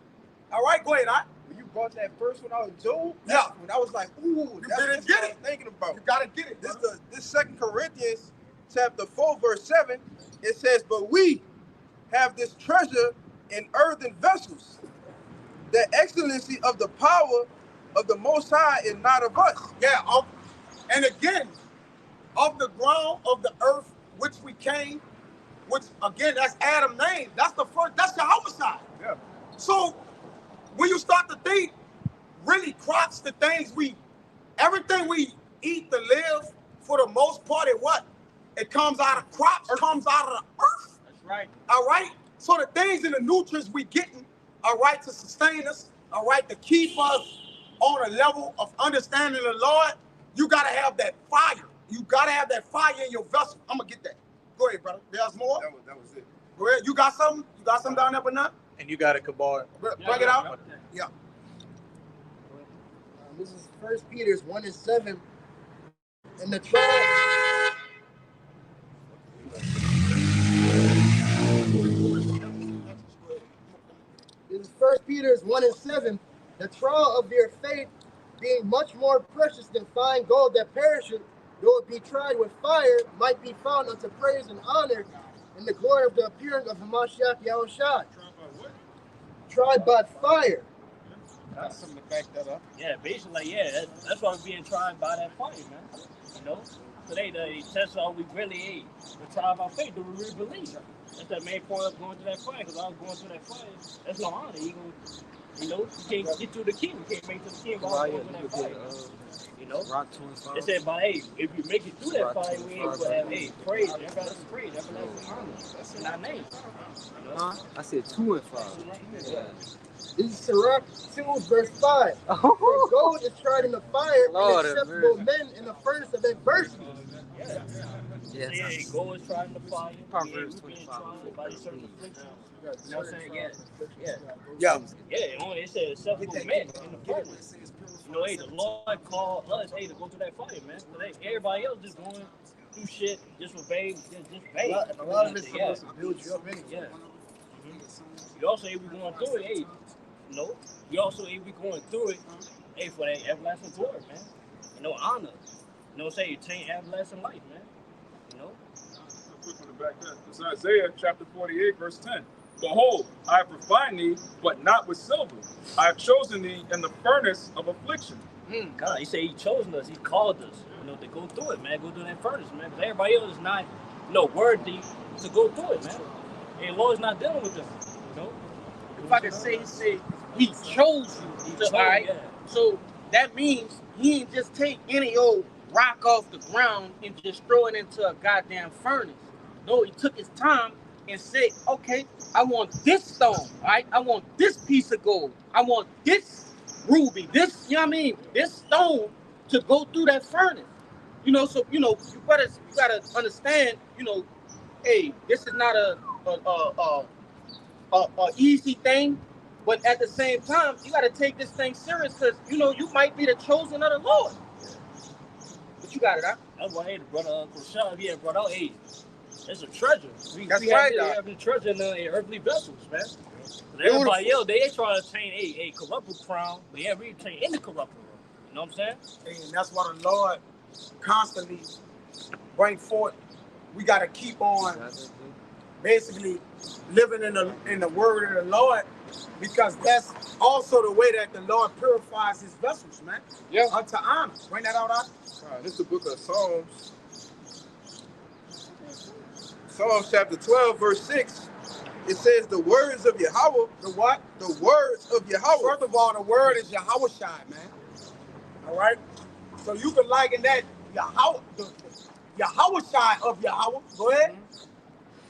All right, go ahead. When you brought that first one out of Job, Yeah. when I was like, ooh, that's what I was thinking about. You gotta get it. This 2 Corinthians chapter 4, verse 7, it says, but we have this treasure in earthen vessels. The excellency of the power of the Most High is not of us. Yeah. And again, of the ground of the earth which we came, which again, that's Adam's name. That's the first. That's the homicide. Yeah. So when you start to think, really crops, the things everything we eat to live, for the most part, it comes out of crops, comes out of the earth. That's right. All right. So the things and the nutrients we getting, all right, to sustain us, all right, to keep us on a level of understanding the Lord, you gotta have that fire. You gotta have that fire in your vessel. I'm gonna get that. Go ahead, brother. There's more. That was it. Go ahead. You got something? You got something down there, but not? And you got it, Kabar. Bring it out. Yeah. This is 1 Peter 1:7. And the trial. This is 1 Peter 1:7. The trial of your faith, being much more precious than fine gold that perisheth, though it be tried with fire, might be found unto praise and honor in the glory of the appearing of Hamashiach Yahushua. Tried by fire. That's something to back that up. Yeah, basically, that's why we're being tried by that fire, man. So they test all we really ate. The trial of our faith, do we really believe? That's the main point of going to that fire, because I was going through that fire. That's no honor. You can't get through the king. You can't make it to the king without going through that fire. You know? Rock 25. They said, but hey, if you make it through that fire, we ain't gonna have praise. Everybody praise. Everlasting honor. That's in our name. You know? Huh? I said 2 and 5. Yeah. This is Sirach 2, verse 5. For gold is tried in the fire, Lord, and acceptable men in the furnace of adversity. Yeah. Yes. So, yeah, go is trying to fire. Proverbs We being 25. tried by certain afflictions. You know what I'm saying? Yeah. Yeah. Yeah, it said acceptable men in the furnace. You know, hey, the Lord called us, hey, to go through that fire, man. So everybody else just going through shit, just obey, just vague. A lot of it's supposed to build you up anyway. Yeah. You also, if we going through it, hey, you know, we also, if we going through it, hey, for that everlasting glory, man. You know, honor. You know what I'm saying? You attain everlasting life, man. You know? Quick one to back that. It's Isaiah chapter 48, verse 10. Behold, I have refined thee, but not with silver. I have chosen thee in the furnace of affliction. God, he said he chosen us, he called us, you know, to go through it, man. Go through that furnace, man. Because everybody else is not, you know, worthy to go through it, man. And the Lord's not dealing with them, you know. If I could say, he chose you. All right. Yeah. So that means he ain't just take any old rock off the ground and just throw it into a goddamn furnace. No, he took his time and said, okay, I want this stone, all right? I want this piece of gold. I want this ruby, this, you know what I mean? This stone to go through that furnace. You know, so, you know, you gotta understand, you know, hey, this is not a easy thing, but at the same time, you gotta take this thing serious because, you know, you might be the chosen of the Lord. But you got it, huh? That's why, hey, the brother Rashad, he had brought out, hey, it's a treasure. We That's have right, have the treasure in the earthly vessels, man. Everybody else, they try to attain a corruptible crown, but yeah, we attain incorruptible. You know what I'm saying? And that's why the Lord constantly bring forth. We got to keep on basically living in the word of the Lord, because that's also the way that the Lord purifies his vessels, man. Yeah. Unto honor. Bring that out. This is the book of Psalms. Psalms chapter 12, verse 6. It says the words of Yahweh. The what? The words of Yahweh. First of all, the word is Yahweh Shai, man. All right? So you can liken that Yahweh, the Yahweh Shai of Yahweh. Go ahead.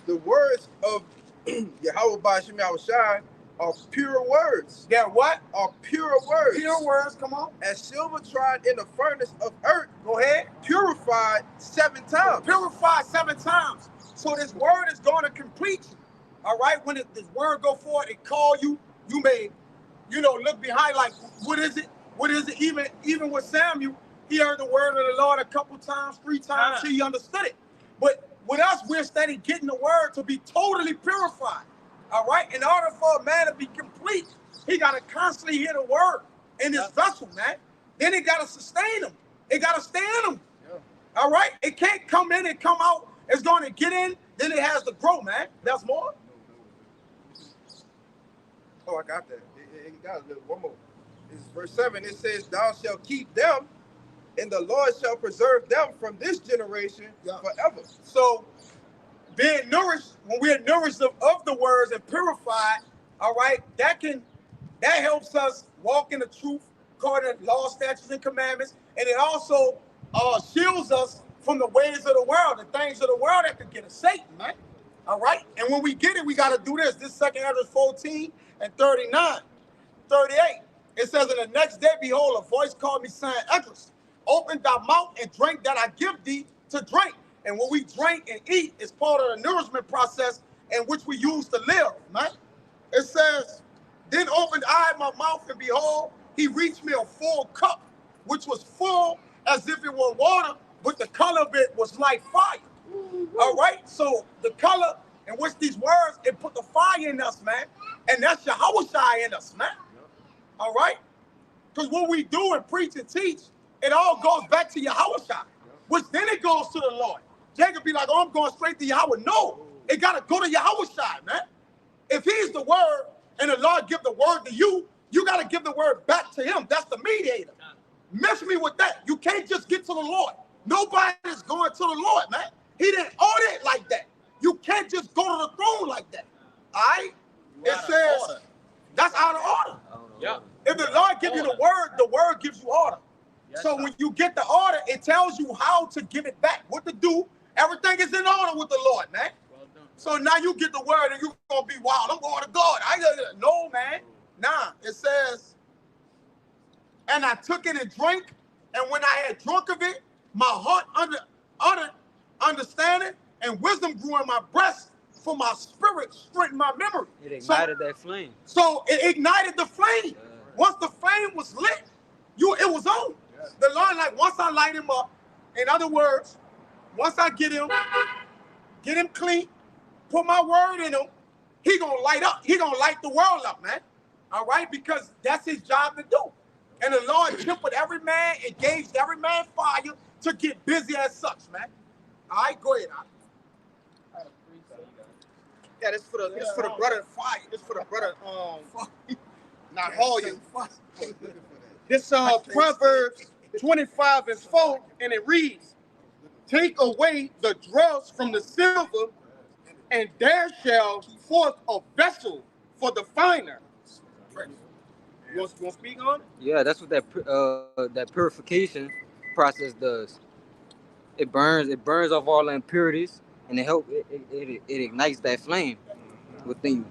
The words of Yahweh by Shem Shai are pure words. They're what? Are pure words. Pure words, come on. As silver tried in the furnace of earth. Go ahead. Purified 7 times. Purified 7 times. So this word is going to complete you. All right? When this word go forward and call you, you may, you know, look behind like, what is it? What is it? Even with Samuel, he heard the word of the Lord a couple times, 3 times, till he understood it. But with us, we're steady getting the word to be totally purified. All right? In order for a man to be complete, he got to constantly hear the word in his vessel, man. Then it got to sustain him. It got to stay in him. Yeah. All right? It can't come in and come out. It's going to get in, then it has to grow, man. That's more. Oh, I got that. It got a little one more. It's verse 7. It says, thou shalt keep them, and the Lord shall preserve them from this generation forever. So, being nourished, when we're nourished of the words and purified, all right, that helps us walk in the truth, according to law, statutes, and commandments, and it also shields us from the ways of the world, the things of the world that could get us Satan, man. All right? And when we get it, we got to do this. This 2 Ezra 14 and 39, 38. It says, in the next day, behold, a voice called me, saying, Ezra, open thy mouth and drink that I give thee to drink. And when we drink and eat, it's part of the nourishment process in which we use to live, man. It says, then opened I my mouth, and behold, he reached me a full cup, which was full as if it were water, but the color of it was like fire. All right? So the color in which these words, it put the fire in us, man. And that's Yahweh Shai in us, man. All right? Because what we do and preach and teach, it all goes back to Yahweh Shai, which then it goes to the Lord. Jacob be like, oh, I'm going straight to Yahweh. No, it got to go to Yahweh Shai, man. If he's the word and the Lord give the word to you, you got to give the word back to him. That's the mediator. Mess me with that. You can't just get to the Lord. Nobody's going to the Lord, man. He didn't order it like that. You can't just go to the throne like that. All right? It says, that's out of order. Yeah. If the Lord gives you the word gives you order. Yes, So sir. when you get the order, it tells you how to give it back, what to do. Everything is in order with the Lord, man. Well done. So now you get the word and you're going to be wild. I'm going to God. No, man. Nah, it says, and I took it and drank, and when I had drunk of it, my heart understanding and wisdom grew in my breast, for my spirit strengthened my memory. It ignited that flame. So it ignited the flame. Once the flame was lit, it was on. The Lord, like, once I light him up, in other words, once I get him clean, put my word in him, he gonna light up. He gonna light the world up, man. All right, because that's his job to do. And the Lord tempered every man, engaged every man fire to get busy as such, man. All right, go ahead. Yeah, this for the brother fire. This for the brother not Hoya. This Proverbs 25 and 4, and it reads, take away the dross from the silver, and there shall forth a vessel for the finer. You want to speak on it? Yeah, that's what that purification process does. It burns off all the impurities, and it ignites that flame within you.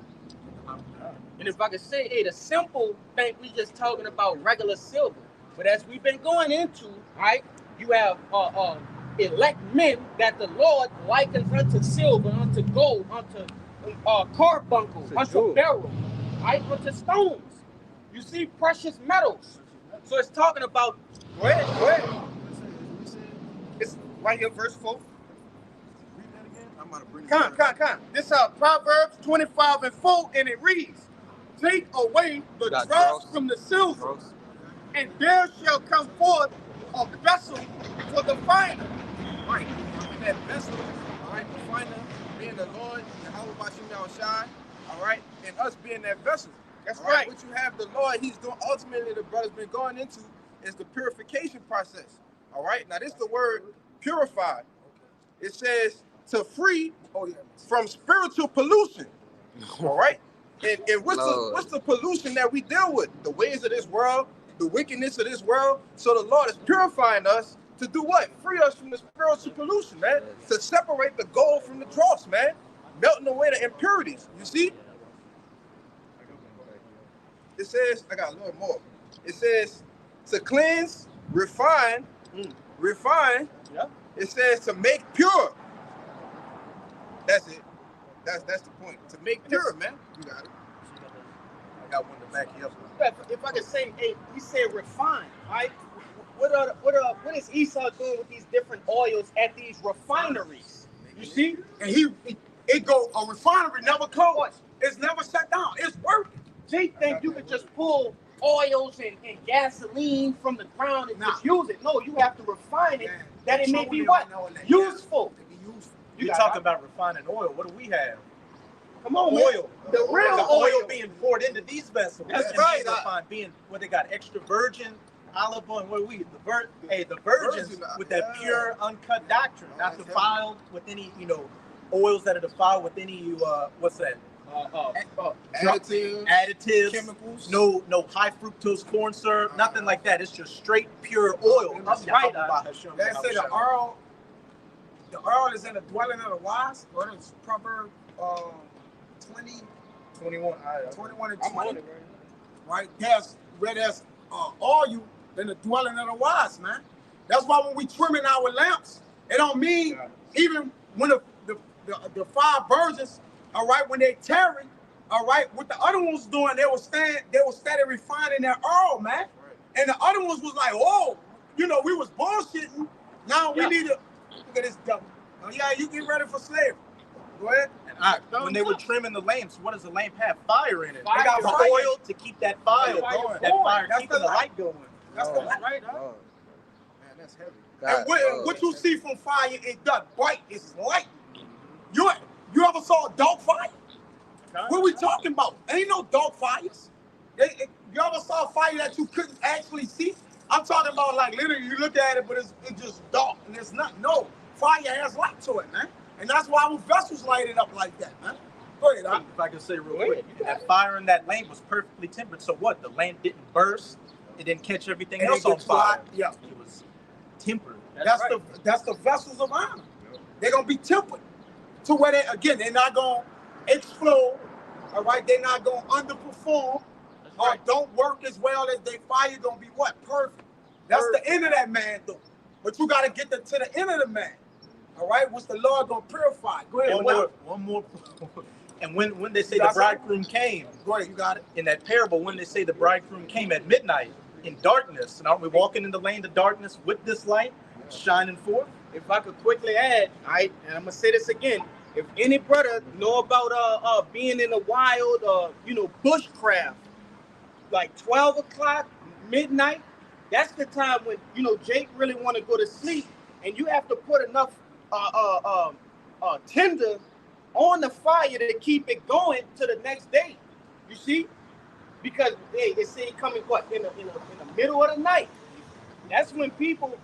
And if I could say, hey, the simple thing, we just talking about regular silver. But as we've been going into, right, you have elect men that the Lord likens unto silver, unto gold, unto carbuncle, unto beryl, right, unto stones. You see precious metals. So it's talking about, go ahead. It's right here, verse 4. Read that again. I'm about to bring it. Come. This Proverbs 25 and 4, and it reads, take away the dross from the silver, and there shall come forth a vessel for the finer. Right. And that vessel, all right, the finer being the Lord, Yahweh Bashim Yahushai, all right, and us being that vessel. That's all right. What you have the Lord, he's doing, ultimately the brother's been going into is the purification process. All right. Now this is the word purified. It says to free from spiritual pollution. All right. And what's the pollution that we deal with? The ways of this world, the wickedness of this world. So the Lord is purifying us to do what? Free us from the spiritual pollution, man. To separate the gold from the dross, man. Melting away the impurities. You see? It says, I got a little more. It says to cleanse, refine. Yeah. It says to make pure. That's it. That's the point. To make pure, man. You got it. I got one to back you up. if I could say, hey, we say refine, right? What is Esau doing with these different oils at these refineries? You see? And a refinery never closed. It's never shut down. It's working. They think you could just pull oils and gasoline from the ground and just use it. No, you have to refine it that it may be what? Useful. You're talking about refining oil. What do we have? Come on, Oil. The real the oil being poured into these vessels. That's right. Being what they got, extra virgin, olive oil. What are we? The virgins with that pure, uncut doctrine, not defiled with any, oils that are defiled with any, what's that? Additives, chemicals. No high fructose corn syrup, nothing like that. It's just straight pure oil. That's right. They say the oil is in the dwelling of the wise. Or it's Proverbs 21 and 20. Right? There's where there's oil in the dwelling of the wise, man. That's why when we trimming our lamps, it don't mean even when the five virgins, all right, when they tarry, all right, what the other ones doing, they were steady refining their oil, man. And the other ones was like, oh, we was bullshitting. Now we need to look at this devil. Oh, yeah, you get ready for slavery. Go ahead. When they were trimming the lamps, what does the lamp have? Fire in it. Fire. They got Fire. oil to keep that fire going. That fire That's keeping the the light going. That's the right, huh? Man, that's heavy. And what you see from fire, it does bright, it's light. You ever saw a dog fire? What are we talking about? Ain't no dog fires. You ever saw a fire that you couldn't actually see? I'm talking about like literally you look at it, but it's just dark and it's not. No, fire has light to it, man. And that's why our vessels lighted up like that, man. Go ahead, If I can say real quick, that fire in that lamp was perfectly tempered. So what? The lamp didn't burst. it didn't catch everything And else they on get fire. tried. Yeah. It was tempered. That's the vessels of honor. They're gonna be tempered to where they again they're not gonna explode. All right, they're not gonna underperform or don't work as well as they fire. Gonna be what? Perfect. That's the end of that man though. But you gotta get to the end of the man. All right, what's the Lord gonna purify? Go ahead. One more. And when they say the bridegroom came, Go ahead, you got it. in that parable, when they say the bridegroom came at midnight in darkness, and aren't we walking in the lane of darkness with this light shining forth? If I could quickly add, all right, and I'm gonna say this again. If any brother know about being in the wild, bushcraft, like 12 o'clock, midnight, that's the time when Jake really want to go to sleep, and you have to put enough tinder on the fire to keep it going to the next day. You see, because they say it coming in the middle of the night. That's when people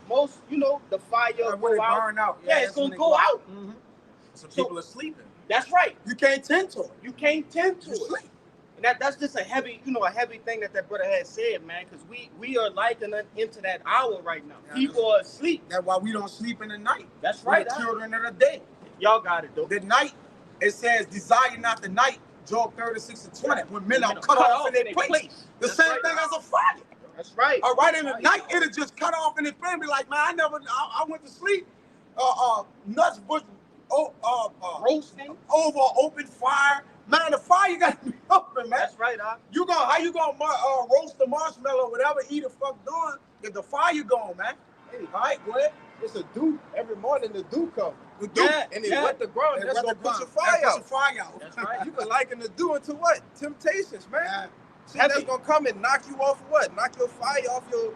the fire When it go out. burn out. Yeah, it's gonna go out. Mm-hmm. So people are sleeping. That's right. You can't tend to it. You can't tend to You it. sleep. And that's just a heavy thing that brother had said, man, because we are like into that hour right now. Yeah, People are asleep. That's why we don't sleep in the night. That's We're right. the children of the day. Y'all got it, though. The night, it says, desire not the night, Job 36:20, when men are cut off in their place. The That's same right. thing as a fire. That's right. All right, in the night, it'll just cut off in the flame. Be like, man, I went to sleep. Nuts bush, Roasting. over open fire. Man, the fire got to be open, man. That's right, How you gonna roast the marshmallow or whatever, eat a fuck doing if the fire gone, man? Hey, all right, go ahead. It's a dew. Every morning the dew comes. We do. Yeah. And it wet the ground. That's gonna put your fire out. That's right. You can liken the dew into what? Temptations, man. Yeah. See, that's gonna come and knock you off what? Knock your fire off the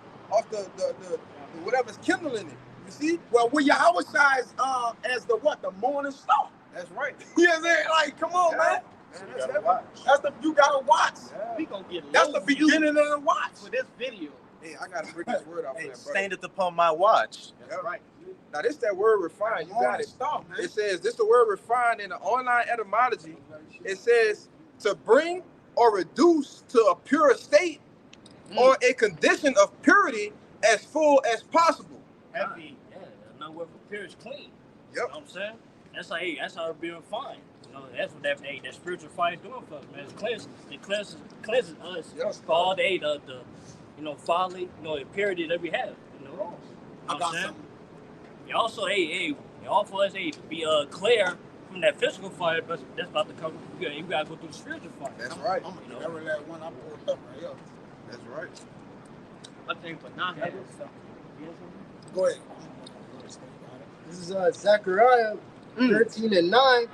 whatever's kindling it. You see? Well, we our size as the what? The morning star. That's right. You know what I'm saying? Like, come on, man. You gotta watch. We gonna get That's the beginning of the watch. for this video. Hey, I gotta break this word off Hey, that, brother. standeth upon my watch. That's right. Now this that word refined. You got Morning it. star, man. It says this the word refined in the online etymology. It says to bring or reduce to a pure state or a condition of purity as full as possible. Heavy. Yeah, another word for pure is clean. Yep. You know what I'm saying? That's how it being refined. That's what that spiritual fire is doing for us, man. It cleanses us Yes. for all the folly, impurity that we have. I got something. And also, all for us, to be clear from that physical fire that's about to come. You gotta go through the spiritual fire. That's right. I'm gonna get every last one I pulled up right here. That's right. I think, but not having Go ahead. This is Zechariah 13:9,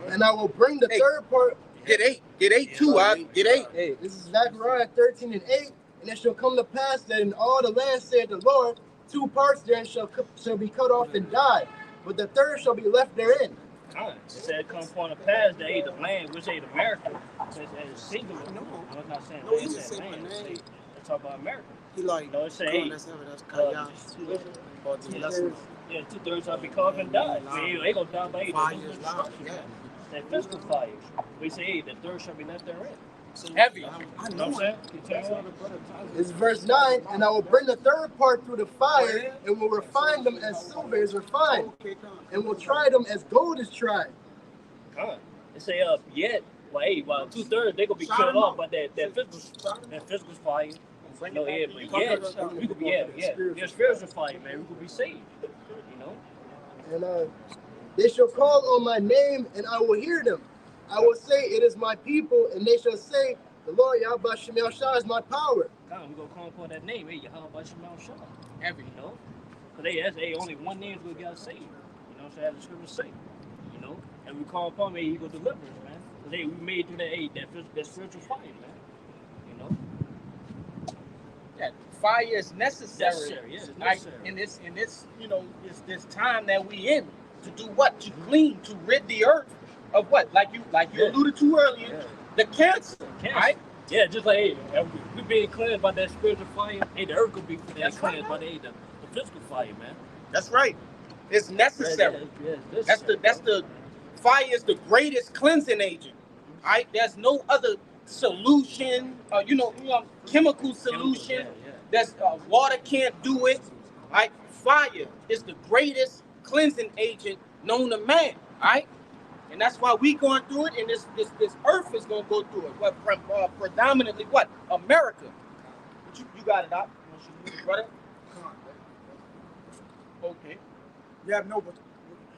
and I will bring the third part. Get eight too. Get 8. Hey, this is Zechariah 13:8, and it shall come to pass that in all the land, saith the Lord, 2 parts therein shall be cut off and die, but the third shall be left therein. It said come upon the past that the land, which ain't America, says as singular. No. I'm not saying No, land, he it just said said land. my name. They talk about America. He like, No, it say, that's Kaya. Or the lessons. Yeah, 2/3 of be caught and die. They gonna die by 5 years loud. Yeah. that physical fire. We say the third shall be left therein. Heavy. I You know know what I'm saying? it. Continue on. This is verse 9, and I will bring the third part through the fire, and will refine them as silver is refined, and will try them as gold is tried. They say yet, well 2/3 they gonna be Shot cut 'em off up. by that physical fire. But yet we could be spiritual fire, man. We could be saved. And they shall call on my name, and I will hear them. I will say, it is my people, and they shall say, the Lord Yahweh Shemel Shah is my power. God, we gonna call upon that name, Yahweh Shemel Shah. Heavy. But that's only one name we gotta say. As the scriptures say. And we call upon him, he gonna deliver us, man. Because we made through that spiritual fire, man. Yeah, fire is necessary. Necessary, yeah, it's necessary. In this time that we in, to do what? To clean, to rid the earth of what? Like you alluded to earlier, the cancer. Right? Yeah, just like we being cleansed by that spiritual fire. The earth could be cleansed by the physical fire, man. That's right. It's necessary. Yeah, That's the fire is the greatest cleansing agent. Right? There's no other solution, chemical solution That's water can't do it. Right? Fire is the greatest cleansing agent known to man. Right? And that's why we going through it, and this earth is gonna go through it. What predominantly what? America. But you got it out, brother. Okay. Yeah, no, but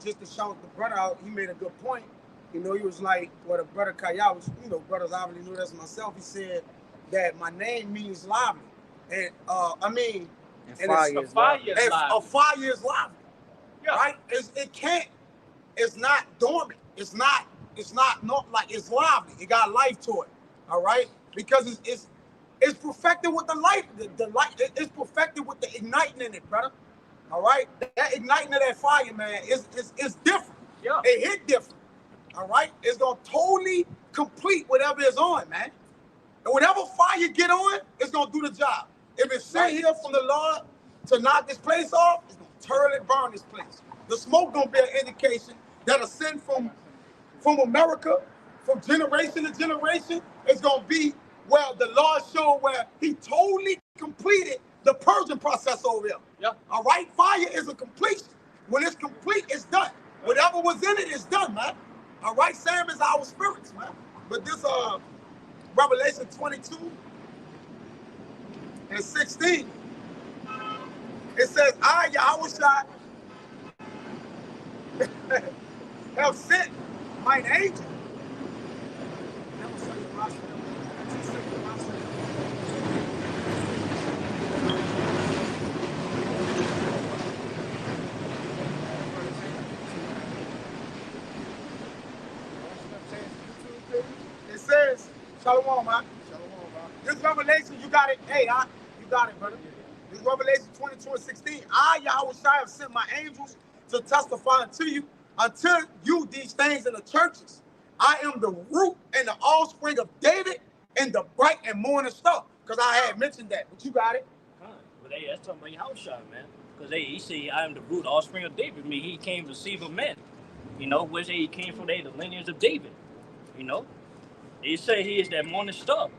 just to shout the brother out, he made a good point. You know, he was like, well, the brother Kaya was, you know, brothers obviously knew this myself. He said that my name means lively. And I mean, And and fire it's is fire lively. is and lively. a fire is lively. Yeah. Right? It's not dormant. It's not like it's lively. It got life to it. All right? Because it's perfected with the light. The light it's perfected with the igniting in it, brother. All right? That igniting of that fire, man, is different. Yeah. It hit different. All right? It's gonna totally complete whatever is on, man. And whatever fire get on, it's gonna do the job. If it's sent here from the Lord to knock this place off, it's gonna thoroughly burn this place. The smoke gonna be an indication that a sin from America, from generation to generation, is gonna be where the Lord showed where He totally completed the purging process over here. Yeah. All right, fire is a completion. When it's complete, it's done. Whatever was in it is done, man. All right, same as our spirits, man. But this Revelation 22 and 16, it says, I, Yahushua, have sent mine angel. It says, Shalom, man. This Revelation, you got it. Hey, you got it, brother. This Revelation 22 and 16. I, Yahushua, have sent my angels to testify unto you, until you these things in the churches. I am the root and the offspring of David and the bright and morning star. Because I had mentioned that, but you got it. But hey, that's talking about Yahushua, man. Because he said, I am the root, offspring of David. I mean, he came to save a man. You know, which he came from the lineage of David. You know, he said he is that morning star.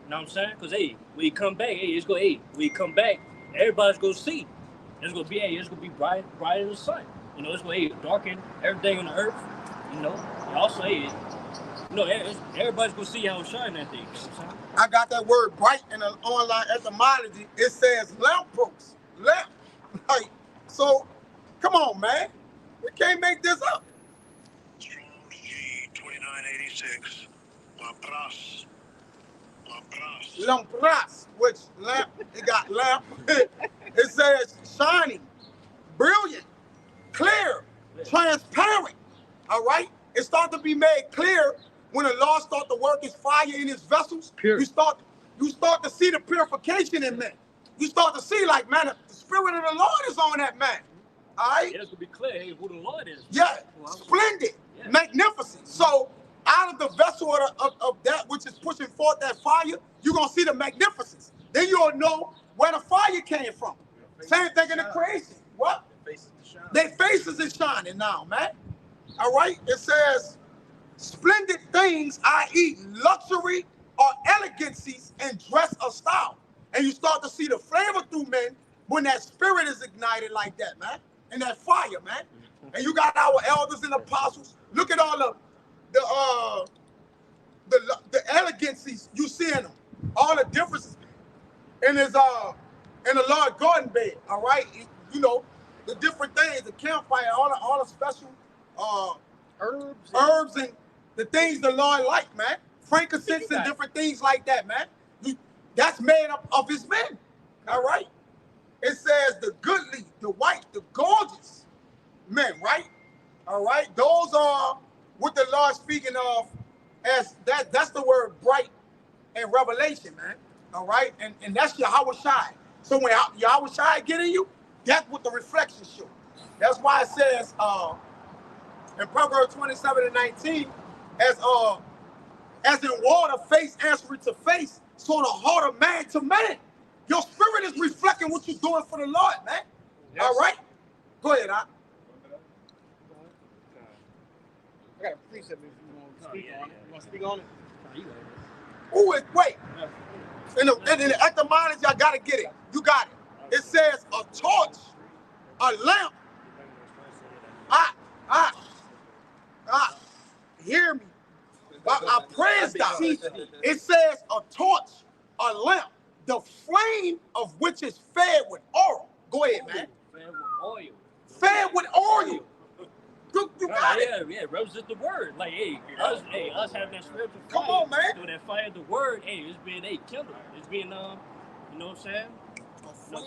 You know what I'm saying? Because hey, when he come back, when he come back, everybody's gonna see. It's gonna be bright as the sun. You know, it's gonna darken everything on the earth. You know, and also everybody's gonna see how it shine that day. You know what I'm saying? I got that word bright in an online etymology. It says lamppost. Lamp. Like, so, come on, man. We can't make this up. Strong's G 2986. Lampras. Lampras, which lamp, it got lamp. It says shining, brilliant, clear, transparent. All right? It starts to be made clear when the Lord starts to work his fire in his vessels. Pure. You start to see the purification in men. You start to see, like, man, the spirit of the Lord is on that man. All right? Yeah, it's gonna be clear, hey, who the Lord is. Yeah, splendid, magnificent. So out of the vessel of that which is pushing forth that fire, you're going to see the magnificence. Then you'll know where the fire came from. Same thing in the creation. What? Their faces is shining now, man. All right? It says, splendid things, i.e. luxury or elegancies and dress or style. And you start to see the flavor through men when that spirit is ignited like that, man. And that fire, man. And you got our elders and apostles. Look at all the elegancies you see in them. All the differences in his in the Lord garden bed, all right? You know, the different things, the campfire, all the special herbs and the things the Lord like, man. Frankincense and different things like that, man. That's made up of his men. All right? It says the goodly, the white, the gorgeous men, right? All right? Those are what the Lord speaking of as that's the word bright in Revelation, man. All right? And that's Yahushua. So when Yahushua get in you, that's what the reflection show. That's why it says in Proverbs 27 and 19, as in water, face answering to face, so the heart of man to man. Your spirit is reflecting what you're doing for the Lord, man. Yes. All right? Go ahead, Doc. I got a precept if you want to speak on it. You want to speak on it? Wait. In the etymology, I gotta get it. You got it. It says a torch, a lamp. Ah, hear me. I praise God. It says a torch, a lamp, the flame of which is fed with oil. Go ahead, man. Fed with oil. Fed with oil. You got it. Yeah, represent the word. Like, us having that spiritual fire. Come on, man. So that fire of the word, it's being kindled. It's being, you know what I'm saying?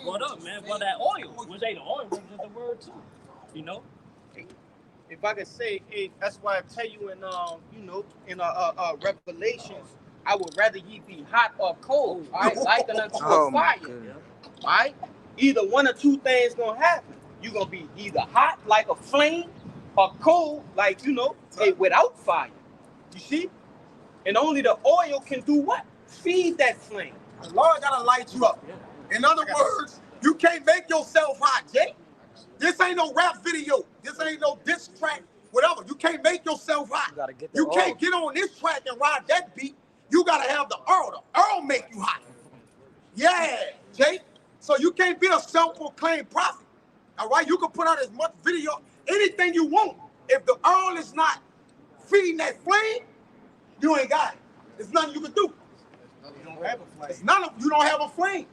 What up, man? Well, that oil. Which the oil represent the word too. You know? If I could say, that's why I tell you in, in Revelations, I would rather ye be hot or cold, all right? Likened unto a fire, all right? Either one or two things gonna happen. You're gonna be either hot like a flame or cold like, without fire. You see? And only the oil can do what? Feed that flame. The Lord gotta light you up. In other words, you can't make yourself hot, Jay. This ain't no rap video. This ain't no diss track, whatever. You can't make yourself hot. You can't get on this track and ride that beat. You gotta have the Earl. The Earl make you hot. Yeah, Jay. So you can't be a self-proclaimed prophet. All right? You can put out as much video, anything you want. If the Earl is not feeding that flame, you ain't got it. There's nothing you can do. You don't have a flame. It's you don't have a flame.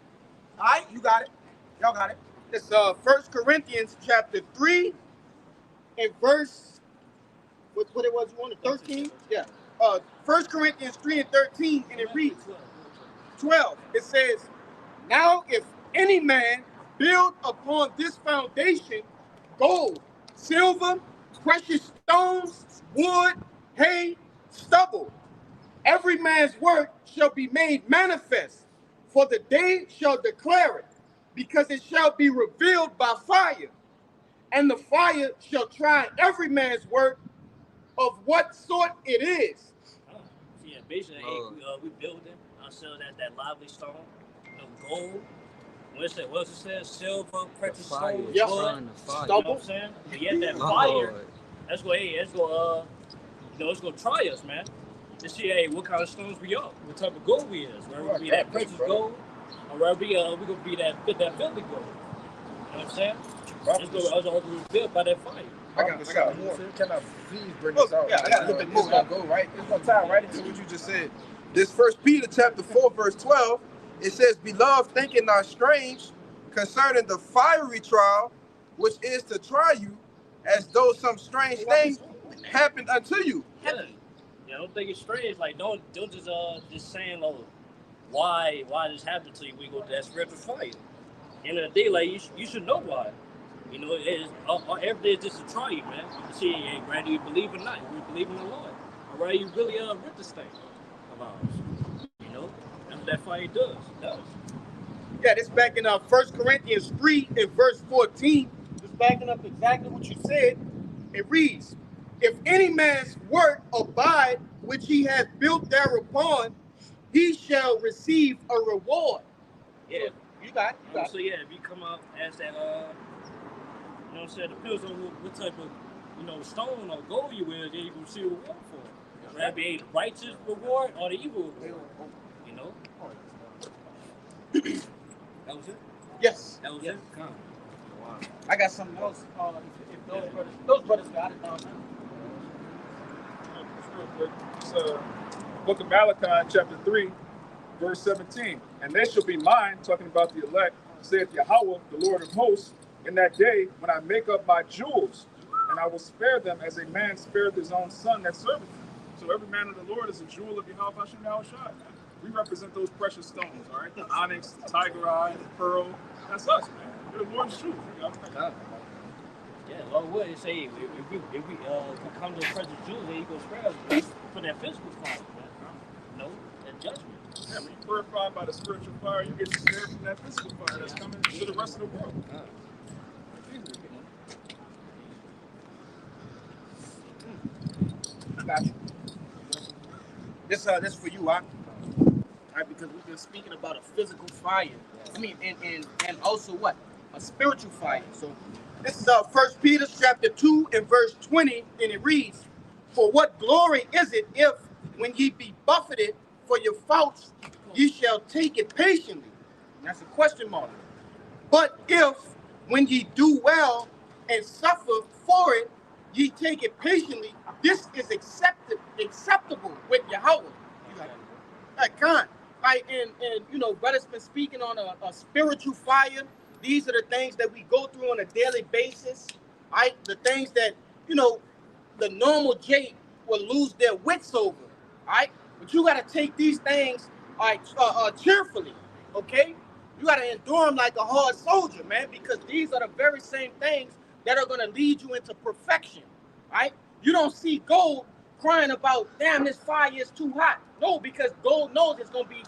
All right? You got it. Y'all got it. It's 1 Corinthians chapter 3 and verse, what it was, you wanted, 13? Yeah. 1 Corinthians 3 and 13, and it reads, 12. It says, now if any man build upon this foundation gold, silver, precious stones, wood, hay, stubble, every man's work shall be made manifest, for the day shall declare it, because it shall be revealed by fire, and the fire shall try every man's work of what sort it is. Yeah, basically, we building ourselves at that lively stone, gold. What's it says? Silver, precious stones, wood, stubble. You know what I'm saying? But yet that fire, it's gonna try us, man. To see, what kind of stones we are, what type of gold we is. Whether we be that precious gold, or whether we gonna be that filthy gold. You know what I'm saying? It's gonna be built by that fire. I got more. Can I please bring this out? Yeah, I got a little bit more. It's gonna go right. It's gonna tie right into what you just said. This 1 Peter chapter 4 verse 12. It says, "Beloved, thinking not strange concerning the fiery trial, which is to try you, as though some strange thing happened unto you." Yeah, don't think it's strange. Like, don't just saying, why this happened to you? We go to that spiritual fire. End of the day, like you should know why. You know, everything is just to try you, man. You see, whether you believe or not, you believe in the Lord, or whether you really with this thing of ours. You know, that's what that fire does. It does. Yeah, this back in 1 Corinthians 3 and verse 14. Just backing up exactly what you said. It reads, if any man's work abide which he hath built thereupon, he shall receive a reward. Yeah. You got it. So yeah, if you come up as that, you know what I'm saying, depends on what type of, stone or gold you is, then you can see a reward for it. Whether it be the righteous reward or the evil reward. You know? That was it? Yes. That was it? Come. Wow. I got something else. If those brothers got it down now. Real quick. It's Book of Malachi, chapter 3, verse 17. And they shall be mine, talking about the elect, saith Yahweh, the Lord of hosts, in that day when I make up my jewels, and I will spare them as a man spareth his own son that serveth him. So every man of the Lord is a jewel of Yahweh Hashem Yahushua. We represent those precious stones, all right? The onyx, the tiger eye, the pearl. That's us, man. We're the Lord's jewels. Yeah, Lord would say if we come to the presence of Jews, then you go spare us for that physical fire, man. No, that judgment. Yeah, when you're purified by the spiritual fire, you get spared from that physical fire that's coming to the rest of the world. Got you. This for you, huh? All right, because we've been speaking about a physical fire. I mean, and also what? A spiritual fire. So this is 1 Peter chapter 2 and verse 20, and it reads, for what glory is it if, when ye be buffeted for your faults, ye shall take it patiently. And that's a question mark. But if, when ye do well and suffer for it, ye take it patiently, this is acceptable with Yahweh. You got it. Like, con. Right, and you know, brother's been speaking on a spiritual fire. These are the things that we go through on a daily basis. Right, the things that, you know, the normal Jake will lose their wits over. Right, but you got to take these things, all right, cheerfully. Okay, you got to endure them like a hard soldier, man, because these are the very same things that are going to lead you into perfection. Right, you don't see gold crying about, damn, this fire is too hot. No, because gold knows it's going to be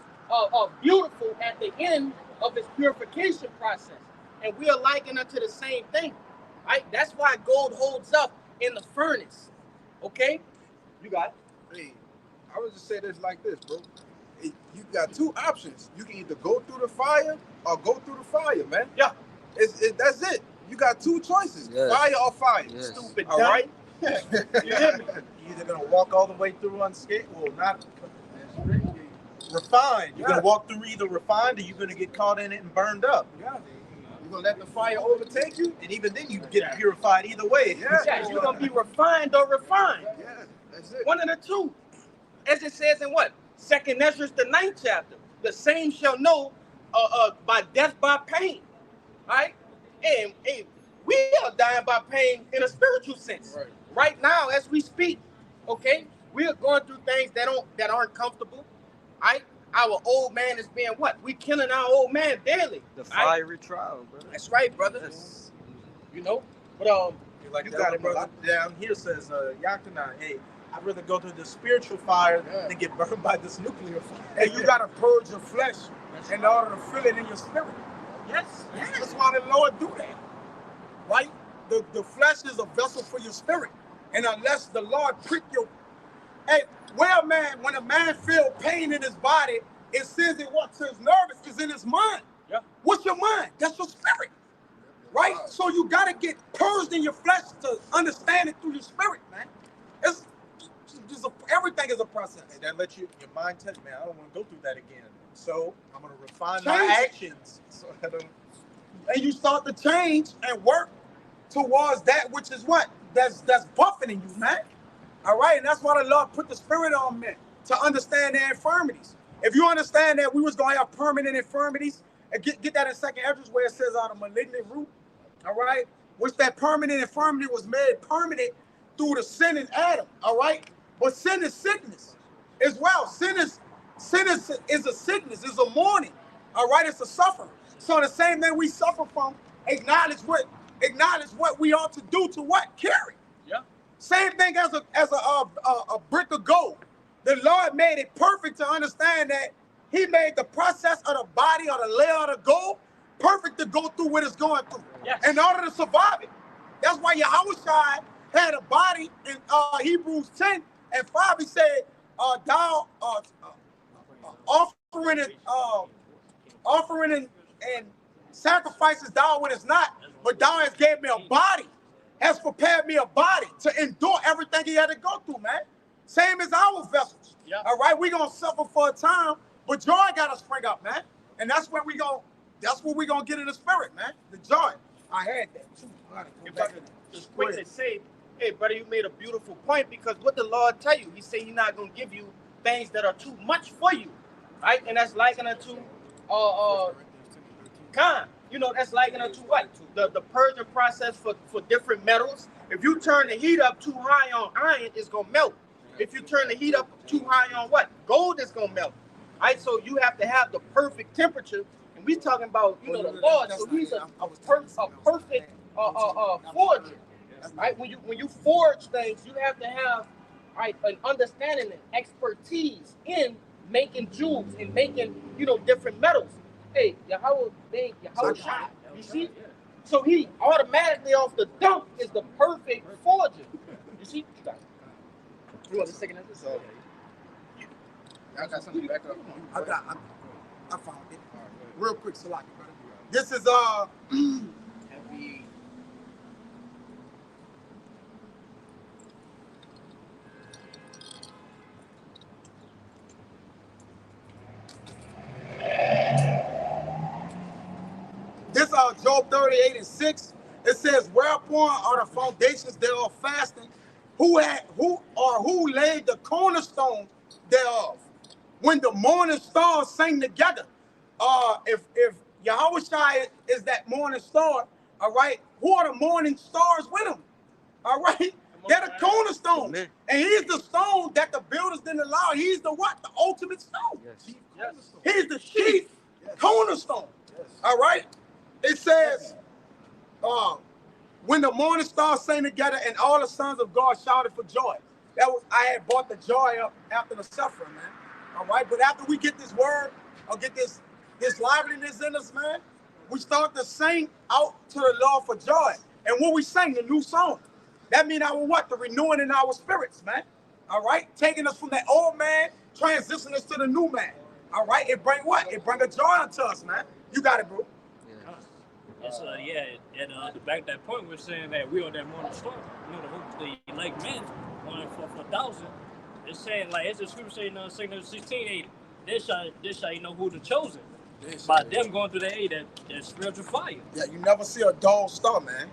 beautiful at the end of its purification process. And we are likened unto the same thing. Right? That's why gold holds up in the furnace. Okay? You got it. Hey, I would just say this like this, bro. You got two options. You can either go through the fire or go through the fire, man. Yeah. That's it. You got two choices, fire or fire. Yes. Stupid All dumb. right? You hear me? You're either gonna walk all the way through unscathed, well, not refined. You're gonna walk through either refined or you're gonna get caught in it and burned up. Yeah. You're gonna let the fire overtake you? And even then, you get purified either way. Yeah, you're going to be refined or refined. Yeah, that's it. One of the two. As it says in what? 2nd Ezra, the 9th chapter. The same shall know by death by pain. Right? And we are dying by pain in a spiritual sense. Right now, as we speak, okay, we are going through things that aren't comfortable. Right? Our old man is being what? We killing our old man daily. The fiery trial, brother. That's right, brother. Yes. You know? But Like you that got other it, brother. down here says, Yakana, hey, I'd rather go through the spiritual fire than get burned by this nuclear fire. And you got to purge your flesh in order to fill it in your spirit. Yes. That's why the Lord do that. Right? The flesh is a vessel for your spirit. And unless the Lord prick your... Hey, when a man feel pain in his body, it says it what to his nervous is in his mind. Yeah. What's your mind? That's your spirit. Right? So you got to get purged in your flesh to understand it through your spirit, man. Everything is a process. And that lets your mind tell you, man, I don't want to go through that again. So I'm going to refine Change my it. actions. So I don't... And you start to change and work towards that which is what? That's buffeting you, man. All right? And that's why the Lord put the spirit on men, to understand their infirmities. If you understand that we was going to have permanent infirmities, and get that in 2nd Ezra where it says the malignant root, all right? Which that permanent infirmity was made permanent through the sin in Adam, all right? But sin is sickness as well. Sin is a sickness, it's a mourning, all right? It's a suffering. So the same thing we suffer from, acknowledge what we ought to do to what? Carry. Yeah. Same thing as a brick of gold. The Lord made it perfect to understand that he made the process of the body or the layer of the gold perfect to go through what it's going through. Yes. In order to survive it. That's why Yahushua had a body in Hebrews 10 and 5. He said, thou offering and sacrifices thou when it's not, but thou hast gave me a body, has prepared me a body to endure everything he had to go through, man. Same as our vessels. Yeah. All right, we gonna suffer for a time, but joy gotta spring up, man. And that's what we gonna get in the spirit, man. The joy. I had that too. If I could just quickly say, hey, brother, you made a beautiful point, because what the Lord tell you, he said he's not going to give you things that are too much for you, right? And that's likened unto you know, that's likened unto what? The purging process for different metals. If you turn the heat up too high on iron, it's going to melt. If you turn the heat up too high on what? Gold is going to melt. Right? So you have to have the perfect temperature. And we talking about, you know, the Lord. So he's a perfect forger. Right? When you forge things, you have to have, right, an understanding and expertise in making jewels and making, you know, different metals. Hey, Yahweh shot. You see? So he automatically off the dump is the perfect forger. You see? You want to second this? So I got something back up. I found it. Real quick, Salaki, brother. This is Job 38:6, it says, "Whereupon are the foundations thereof fasting? Who laid the cornerstone thereof? When the morning stars sang together." If Yahushua is that morning star, all right, who are the morning stars with him? All right, they're the cornerstone, Amen. and he's the stone that the builders didn't allow. He's the what? The ultimate stone. Yes. He's the chief cornerstone. All right. It says, when the morning stars sang together and all the sons of God shouted for joy. I had brought the joy up after the suffering, man. All right. But after we get this word, or get this liveliness in us, man, we start to sing out to the Lord for joy. And when we sing the new song, that means our what? The renewing in our spirits, man. All right. Taking us from that old man, transitioning us to the new man. All right. It bring what? It bring a joy unto us, man. You got it, bro. It's and to back that point, we're saying that we are that morning star. You know, the elect men wanted for 1,000. It's saying, like, as the scripture saying, 16:8, this shall you know who the chosen. By them going through that spiritual fire. Yeah, you never see a dull star, man.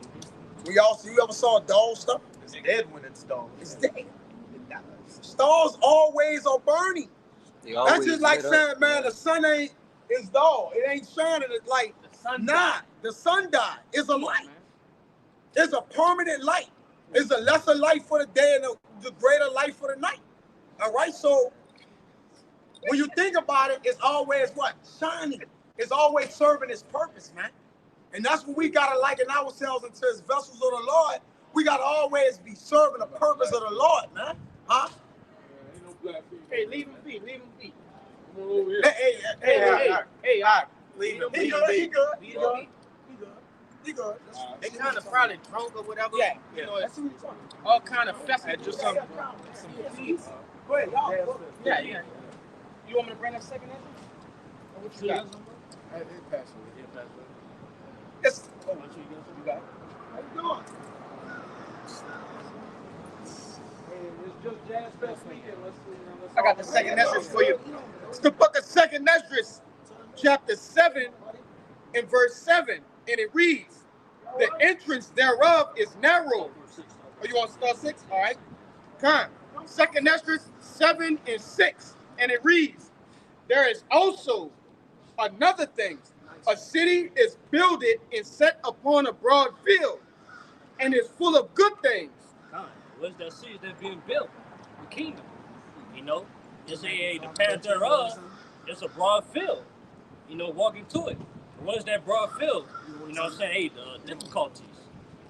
You ever saw a dull star? It's dead when it's dull. It's dead. Stars always are burning. That's just like saying, man, the sun is dull. It ain't shining. It's like, the sun died. It's a light. It's a permanent light. It's a lesser light for the day and the greater light for the night. All right, so when you think about it, it's always what? Shining. It's always serving its purpose, man. And that's what we gotta liken ourselves into as vessels of the Lord. We gotta always be serving the purpose of the Lord, man. Huh? Hey, leave him be. Leave him be. Hey, Leave him be. He good. They kind of probably drunk or whatever. Yeah. You know, it's all kind of festive. Just some please. Go ahead, y'all. Yeah. You want me to bring that second answer? Or what you got? It's, You got it? how you doing? I got the second Esdras for you. It's the book of Second Esdras, chapter 7 and verse 7. And it reads, "The entrance thereof is narrow." Oh, you want to start 6? All right. Come. Second Esdras 7 and 6. And it reads, "There is also another thing. A city is builded and set upon a broad field, and is full of good things." What's that city that's being built? The kingdom. You know, it's the path thereof. It's a broad field. You know, walking to it. What is that broad field? You know what I'm saying? Hey, the difficulties.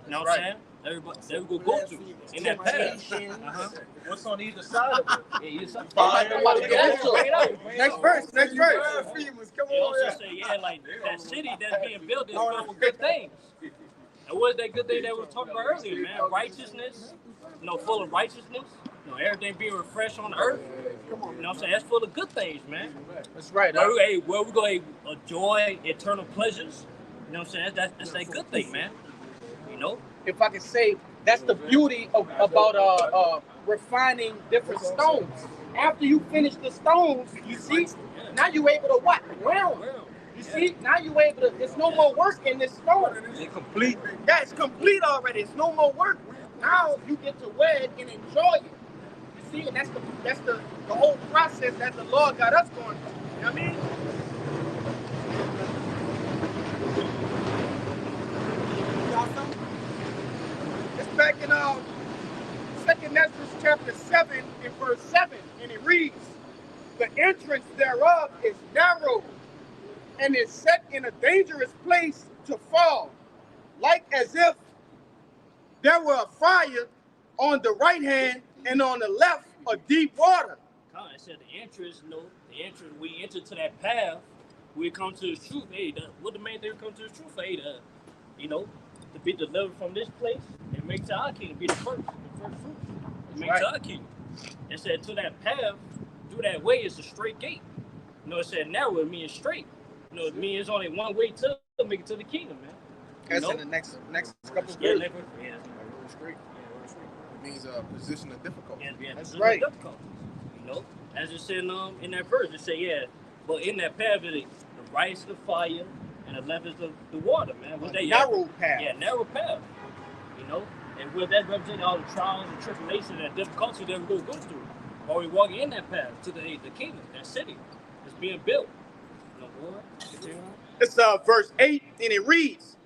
You know what I'm saying? Everybody, they will go to in that path. What's on either side of it? Yeah, you said. Next verse. You know, so say, yeah, like that city that's being built is filled with good things. And what is that good thing that we were talking about earlier, man? Righteousness, you know, full of righteousness. You know, everything being refreshed on the earth. You know what I'm saying? That's full of good things, man. That's right. Where we go, a joy, eternal pleasures. You know what I'm saying? That's that good thing, man. You know? If I could say, that's the beauty about refining different stones. After you finish the stones, you see, now you're able to what? Realm. You see, now you're able to, there's no more work in this stone. It's complete. Yeah, it's complete already. It's no more work. Now you get to wear it and enjoy it. You see, and that's the whole process that the Lord got us going through. You know what I mean? It's back in Second Esdras chapter 7 and verse 7, and it reads, "The entrance thereof is narrow, and is set in a dangerous place to fall, like as if there were a fire on the right hand, and on the left a deep water." I said the entrance, we enter to that path, we come to the truth. Hey, what the main thing we come to the truth? Hey, you know, to be delivered from this place and make to our kingdom, be the first fruit. And make to our kingdom. It said to that path, through that way is a straight gate. You know, it said narrow, it means straight. You know, it means it's only one way to make it to the kingdom, man. That's in the next couple of Yeah, verses. Straight. It means a position of difficulty. Yeah, That's right. Difficult. You know, as it said in that verse, it said, yeah, but in that path, the rise of the fire, and the left is the water, man. What they narrow path. Yeah, narrow path. You know, and with that represent all the trials and tribulations and difficulties that we're going to go through while we're walking in that path to the kingdom, that city that's being built. You know, boy, continue on. It's verse 8, and it reads,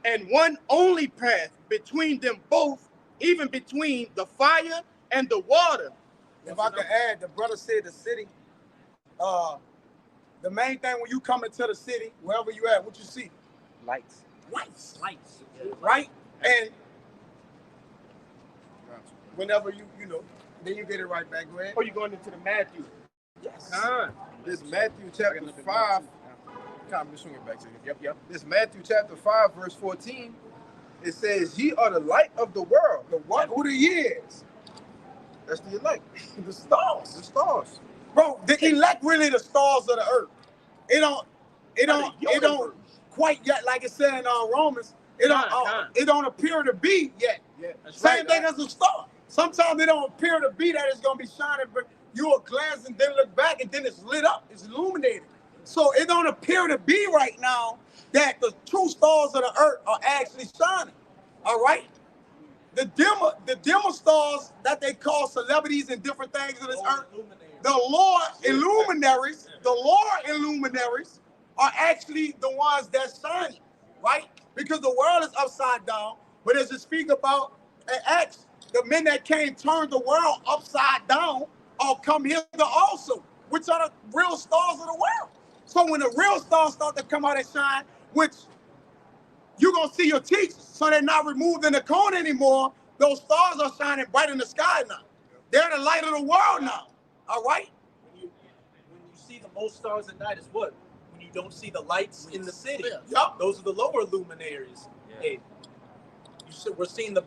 and one only path between them both, even between the fire and the water. If I could add, the brother said the city. The main thing when you come into the city, wherever you at, what you see? Lights. Lights. Lights. Right? And whenever you know, then you get it right back. Go ahead. Or you going into the Matthew? Yes. This Matthew chapter 5. I'm just swinging back to you. Yep. This Matthew chapter 5, verse 14. It says, "Ye are the light of the world." The what? Who the years? That's the elect. The stars. The stars. Bro, the elect really the stars of the earth. It don't quite yet, like it said in Romans. It don't appear to be yet. Yeah. Same thing as a star. Sometimes it don't appear to be that it's gonna be shining, but you will glance and then look back and then it's lit up, it's illuminated. So it don't appear to be right now that the true stars of the earth are actually shining. All right. The dimmer stars that they call celebrities and different things of this earth, the Lord illuminaries are actually the ones that shine, right? Because the world is upside down. But as it speak about Acts, the men that came turned the world upside down all come hither also, which are the real stars of the world. So when the real stars start to come out and shine, which you're going to see your teachers, so they're not removed in the cone anymore, those stars are shining bright in the sky now. They're the light of the world now, all right? When you see the most stars at night is what? When you don't see the lights in the city. Yep. Those are the lower luminaries. Yeah. Hey, we're seeing the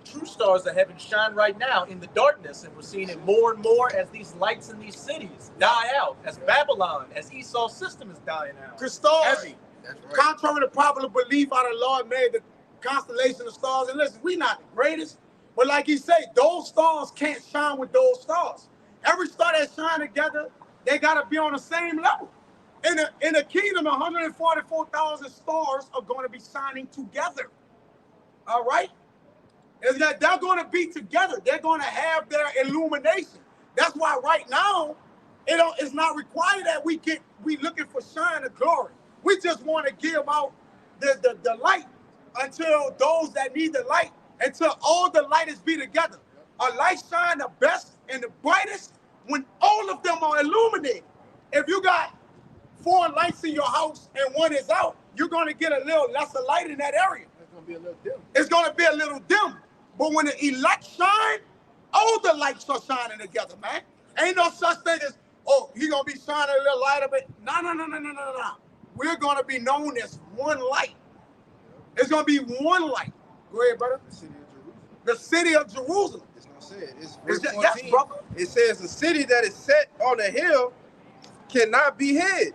true stars of heaven shine right now in the darkness, and we're seeing it more and more as these lights in these cities die out, as Babylon, as Esau's system is dying out. Because stars, Right. contrary to popular belief, how the Lord made the constellation of stars. And listen, we not the greatest, but like he said, those stars can't shine with those stars. Every star that shine together, they got to be on the same level. In the kingdom, 144,000 stars are going to be shining together. All right? Is that they're going to be together. They're going to have their illumination. That's why right now, it's not required that we looking for shine of glory. We just want to give out the light until those that need the light, until all the lighters be together. A light shine the best and the brightest when all of them are illuminated. If you got 4 lights in your house and one is out, you're going to get a little lesser light in that area. It's going to be a little dim. It's going to be a little dim. But when the elect shine, all the lights are shining together, man. Ain't no such thing as, oh, he going to be shining a little lighter, but no. We're going to be known as one light. It's going to be one light. Go ahead, brother. The city of Jerusalem. The city of Jerusalem. It's not said. It's verse It's 14. yes, brother. It says the city that is set on a hill cannot be hid.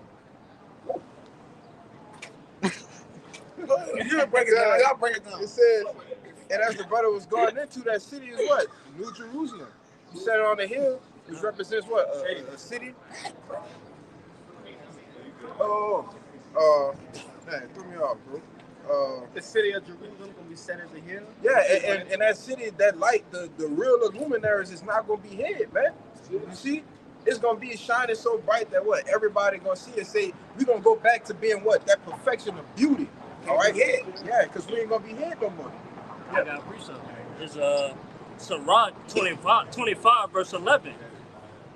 You break it down. Y'all break it down. It says, and as the brother was going into, that city is what? New Jerusalem. You set it on a hill, which represents what? A city. Man, threw me off, bro. The city of Jerusalem going to be set as a hill. Yeah, and that city, that light, the real luminaries is not going to be hid, man. You see? It's going to be shining so bright that what? Everybody going to see it, say, we're going to go back to being what? That perfection of beauty. All right? Yeah, because we ain't going to be hid no more. I got a precept. It's Sirach 25 verse 11.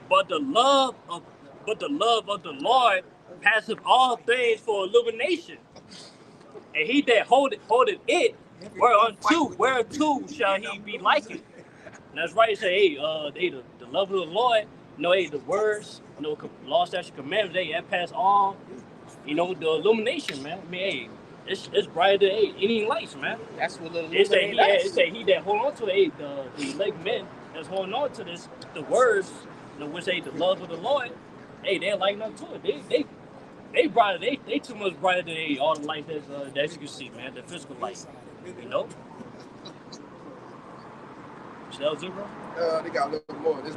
But the love of the Lord passeth all things for illumination. And he that holdeth it, whereunto shall he be likened. And that's right. He say, hey, the love of the Lord, hey, the words, law, statute, commandments, that pass all, the illumination, man. I mean, hey, it's brighter than any lights, man. That's what little It say he that hold on to the elect men that's holding on to this, the words, which say the love of the Lord, hey, they're lighting up to it. They brighter. They too much brighter than all the lights that you can see, man. The physical light, So that was it, bro? They got a little more. This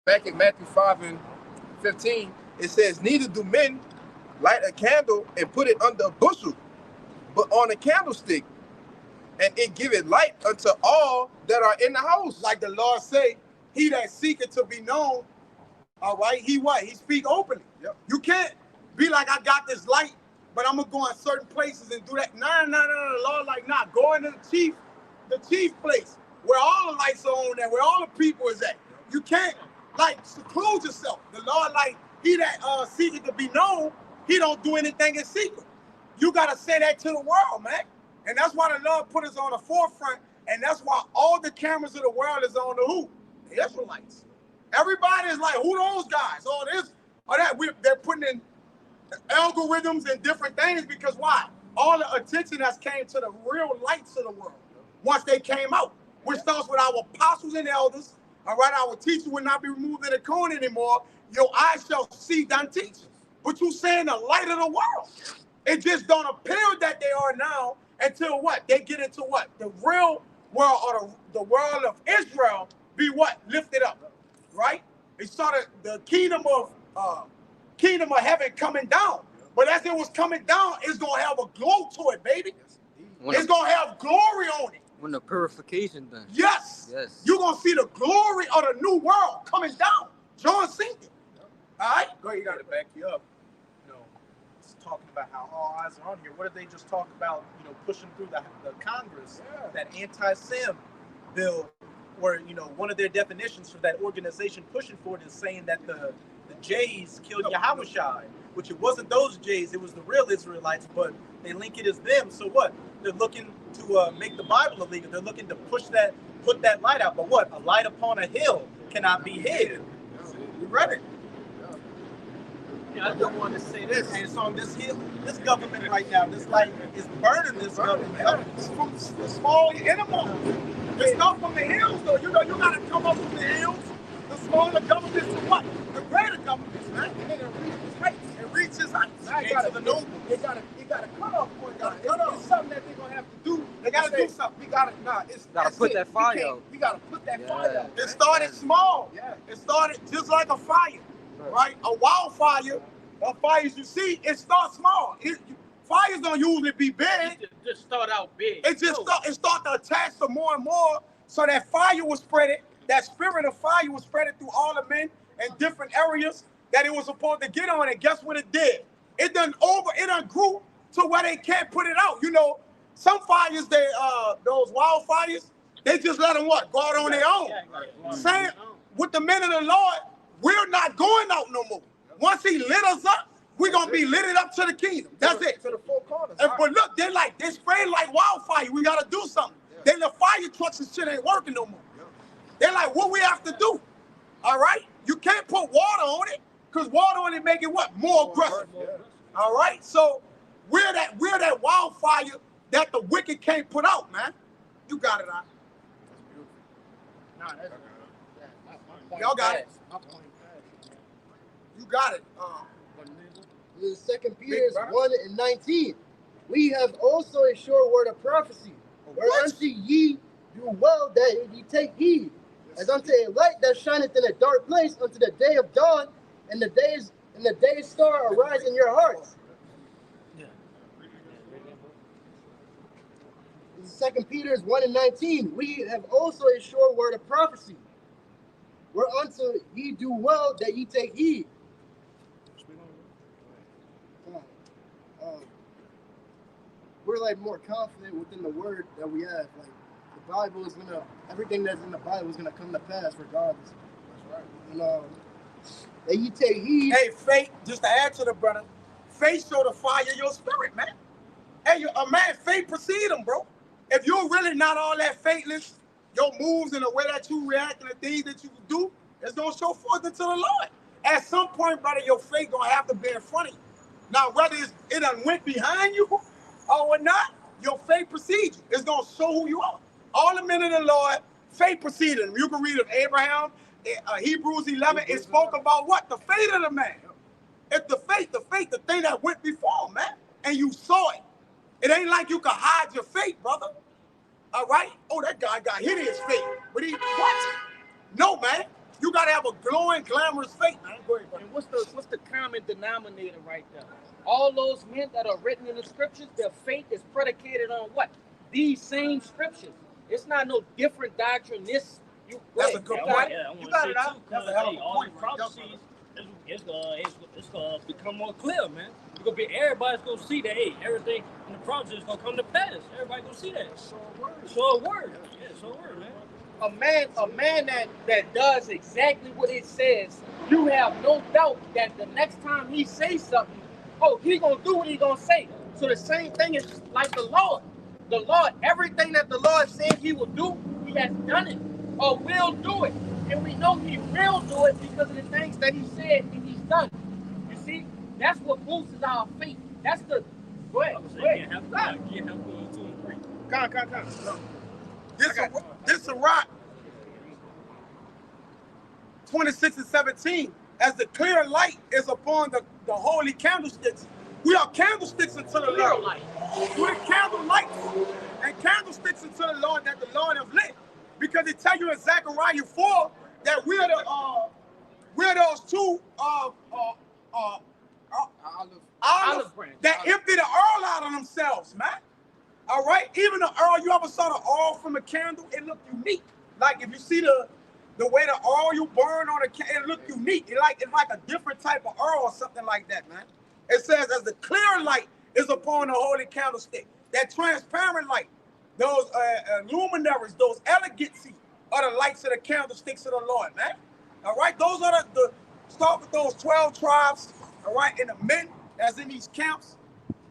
back in Matthew 5 and 15, it says, neither do men light a candle and put it under a bushel, but on a candlestick, and it giveth light unto all that are in the house. Like the Lord say, he that seeketh to be known, all right, he what? He speak openly. Yep. You can't be like, I got this light, but I'm gonna go in certain places and do that. No. The Lord like, nah, go into the chief place where all the lights are on there, where all the people is at. You can't like seclude yourself. The Lord like, he that seeketh to be known, he don't do anything in secret. You gotta say that to the world, man. And that's why the Lord put us on the forefront, and that's why all the cameras of the world is on the who? The Israelites. Everybody is like, who those guys? All this, or that. They're putting in algorithms and different things because why? All the attention that's came to the real lights of the world once they came out, which starts with our apostles and elders. All right, our teacher will not be removed in the cone anymore. Your eyes shall see than teach. But you saying the light of the world. It just don't appear that they are now until what? They get into what? The real world, or the world of Israel be what? Lifted up, right? It started the kingdom of heaven coming down. But as it was coming down, it's going to have a glow to it, baby. It's going to have glory on it. When the purification done. Yes. You're going to see the glory of the new world coming down. John seen it. All right? Go ahead, you got to back you up. You know, it's talking about how all eyes are on here. What did they just talk about, you know, pushing through the Congress, that anti-SIM bill, where, you know, one of their definitions for that organization pushing for it is saying that the Jays killed Yahushua, which it wasn't those Jays, it was the real Israelites, but they link it as them. So what? They're looking to make the Bible illegal. They're looking to put that light out. But what? A light upon a hill cannot be hid. You read it. Yeah, I don't want to say this. And it's on this hill, this government right now. This light is burning this government. It's from the small animal. It's not from the hills, though. You know, you got to come up from the hills. The smaller governments to what? The greater governments, man. And it reaches heights. It reaches heights. Now you got the noble. You got a cutoff point. It's something that they're gonna have to do. They gotta do something. We gotta put that fire out. We gotta put that fire out. It started small. Yeah. It started just like a fire, right? A wildfire. Fires you see, it starts small. Fires don't usually be big. It just start out big. It just start to attach to more and more, so that fire was spread. That spirit of fire was spread through all the men in different areas that it was supposed to get on. And guess what it did? It done grew to where they can't put it out. You know, some fires, those wildfires, they just let them go out on their own. Saying with the men of the Lord, we're not going out no more. Once he lit us up, we're gonna be lit up to the kingdom. That's it. To the four corners. But look, they sprayed like wildfire. We gotta do something. Then the fire trucks and shit ain't working no more. They're like, what we have to do? All right? You can't put water on it, because water on it make it what? More aggressive. All right? So we're that wildfire that the wicked can't put out, man. You got it, y'all got it. You got it. In 2 Peter 1:19, we have also a sure word of prophecy, whereunto ye do well that ye take heed, as unto a light that shineth in a dark place, unto the day of dawn, and the day's star arise in your hearts. In 2 Peter 1:19, we have also a sure word of prophecy, whereunto ye do well that ye take heed. We're like more confident within the word that we have. Like the Bible is everything that's in the Bible is gonna come to pass regardless. That's right. And you take heed. Hey, faith, just to add to the brother, faith show the fire in your spirit, man. Hey, faith precede them, bro. If you're really not all that faithless, your moves and the way that you react and the things that you do, it's gonna show forth into the Lord. At some point, brother, your faith gonna have to be in front of you. Now, whether it done went behind you or not, your faith precedes you. It's going to show who you are. All the men of the Lord, faith preceded them. You can read of Abraham, Hebrews 11, it spoke about what? The faith of the man. It's the faith, the thing that went before, man. And you saw it. It ain't like you can hide your faith, brother. All right? Oh, that guy got hit in his faith. But what? No, man. You gotta have a glowing, glamorous faith, man. Go ahead, brother. And what's the common denominator right there? All those men that are written in the scriptures, their faith is predicated on what? These same scriptures. It's not no different doctrine. That's a good point. Yeah, I want You to got say it out. too, That's because a hell of a all point, these bro. prophecies, it's gonna become more clear, man. It's gonna be everybody's gonna see that. Hey, everything in the prophecy is gonna come to pass. Everybody gonna see that. So a word. Yeah, so a word, man. A man that does exactly what it says, you have no doubt that the next time he says something, he gonna do what he gonna say. So the same thing is like the Lord. The Lord, everything that the Lord said he will do, he has done it or will do it. And we know he will do it because of the things that he said and he's done. You see, that's what boosts our faith. That's the go ahead. Go ahead. Can't help me 2 and 3. Come. This a rock. 26 and 17. As the clear light is upon the holy candlesticks. We are candlesticks unto the Clear Lord. light. We're candle lights and candlesticks unto the Lord that the Lord has lit. Because it tells you in Zechariah 4 that we're those two olive branch. that empty the oil out of themselves, man. All right, even the oil, you ever saw the oil from a candle? It looked unique. Like if you see the way the oil you burn on a candle, it looked unique. It's like a different type of oil or something like that, man. It says, as the clear light is upon the holy candlestick, that transparent light, those luminaries, those elegancy are the lights of the candlesticks of the Lord, man. All right, those are the start with those 12 tribes, all right, and the men that's in these camps.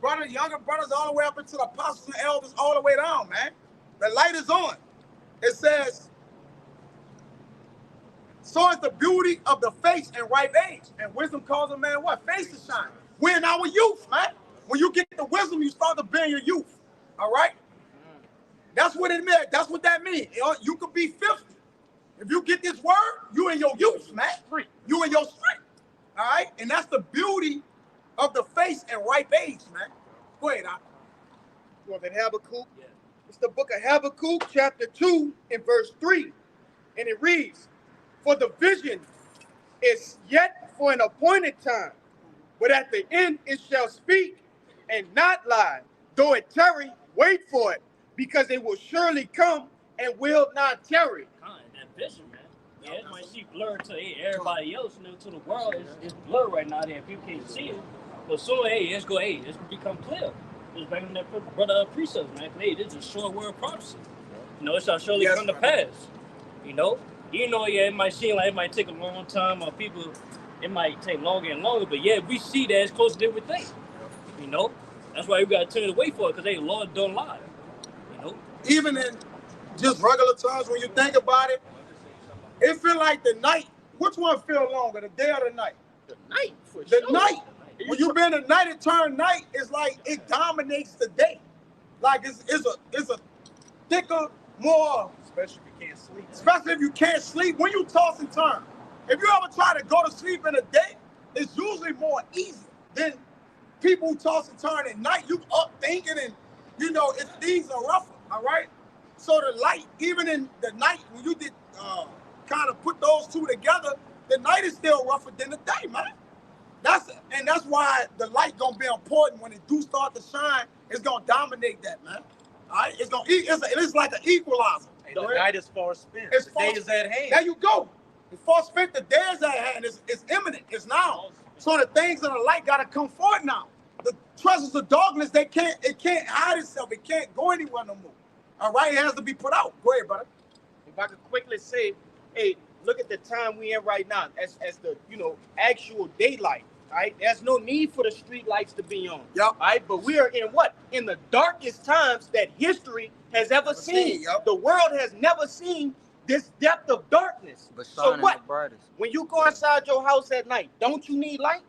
Brothers, younger brothers, all the way up into the apostles and elders, all the way down, man. The light is on. It says, so is the beauty of the face in ripe age. And wisdom calls a man what? Face to shine. We're in our youth, man. When you get the wisdom, you start to be in your youth. All right? That's what it meant. That's what that means. You could be 50. If you get this word, you in your youth, man. You in your strength. All right? And that's the beauty of the face and ripe age, man. Go ahead, Doc. You want that Habakkuk? Yeah. It's the book of Habakkuk, chapter 2, and verse 3. And it reads, for the vision is yet for an appointed time, but at the end it shall speak and not lie. Though it tarry, wait for it, because it will surely come and will not tarry. That vision, man. Yeah, it might see blurred to everybody else, to the world. It's blurred right now, and people can't see it. But soon, it's gonna become clear. Just bringing that brother precepts, man. Hey, this is a short word prophecy. It shall surely come to pass. It might seem like it might take a long time, or people, it might take longer and longer. But yeah, we see that it's closer than we think. That's why we gotta turn it away for it, because Lord don't lie. Even in just regular times, when you think about it, it feel like the night. Which one feel longer, the day or the night? The night, for the sure. Night. When you been at night, it turn night. It's like it dominates the day. Like it's a thicker, more. Especially if you can't sleep. Especially if you can't sleep. When you toss and turn. If you ever try to go to sleep in the day, it's usually more easy than people who toss and turn at night. You up thinking and things are rougher. All right. So the light, even in the night, when you did kind of put those two together, the night is still rougher than the day, man. That's why the light gonna be important. When it do start to shine, it's gonna dominate that, man. All right, it's like an equalizer. Hey, the night is far spent. The day is at hand. There you go. It's far spent. The day is at hand. It's imminent. It's now. So the things of the light gotta come forth now. The treasures of darkness, it can't hide itself. It can't go anywhere no more. All right, it has to be put out. Go ahead, brother. If I could quickly say, hey, look at the time we in right now as the actual daylight. Right? There's no need for the street lights to be on. Yep. Right? But we are in what? In the darkest times that history has ever seen. Yep. The world has never seen this depth of darkness. But so what? brightest. When you go inside your house at night, don't you need light?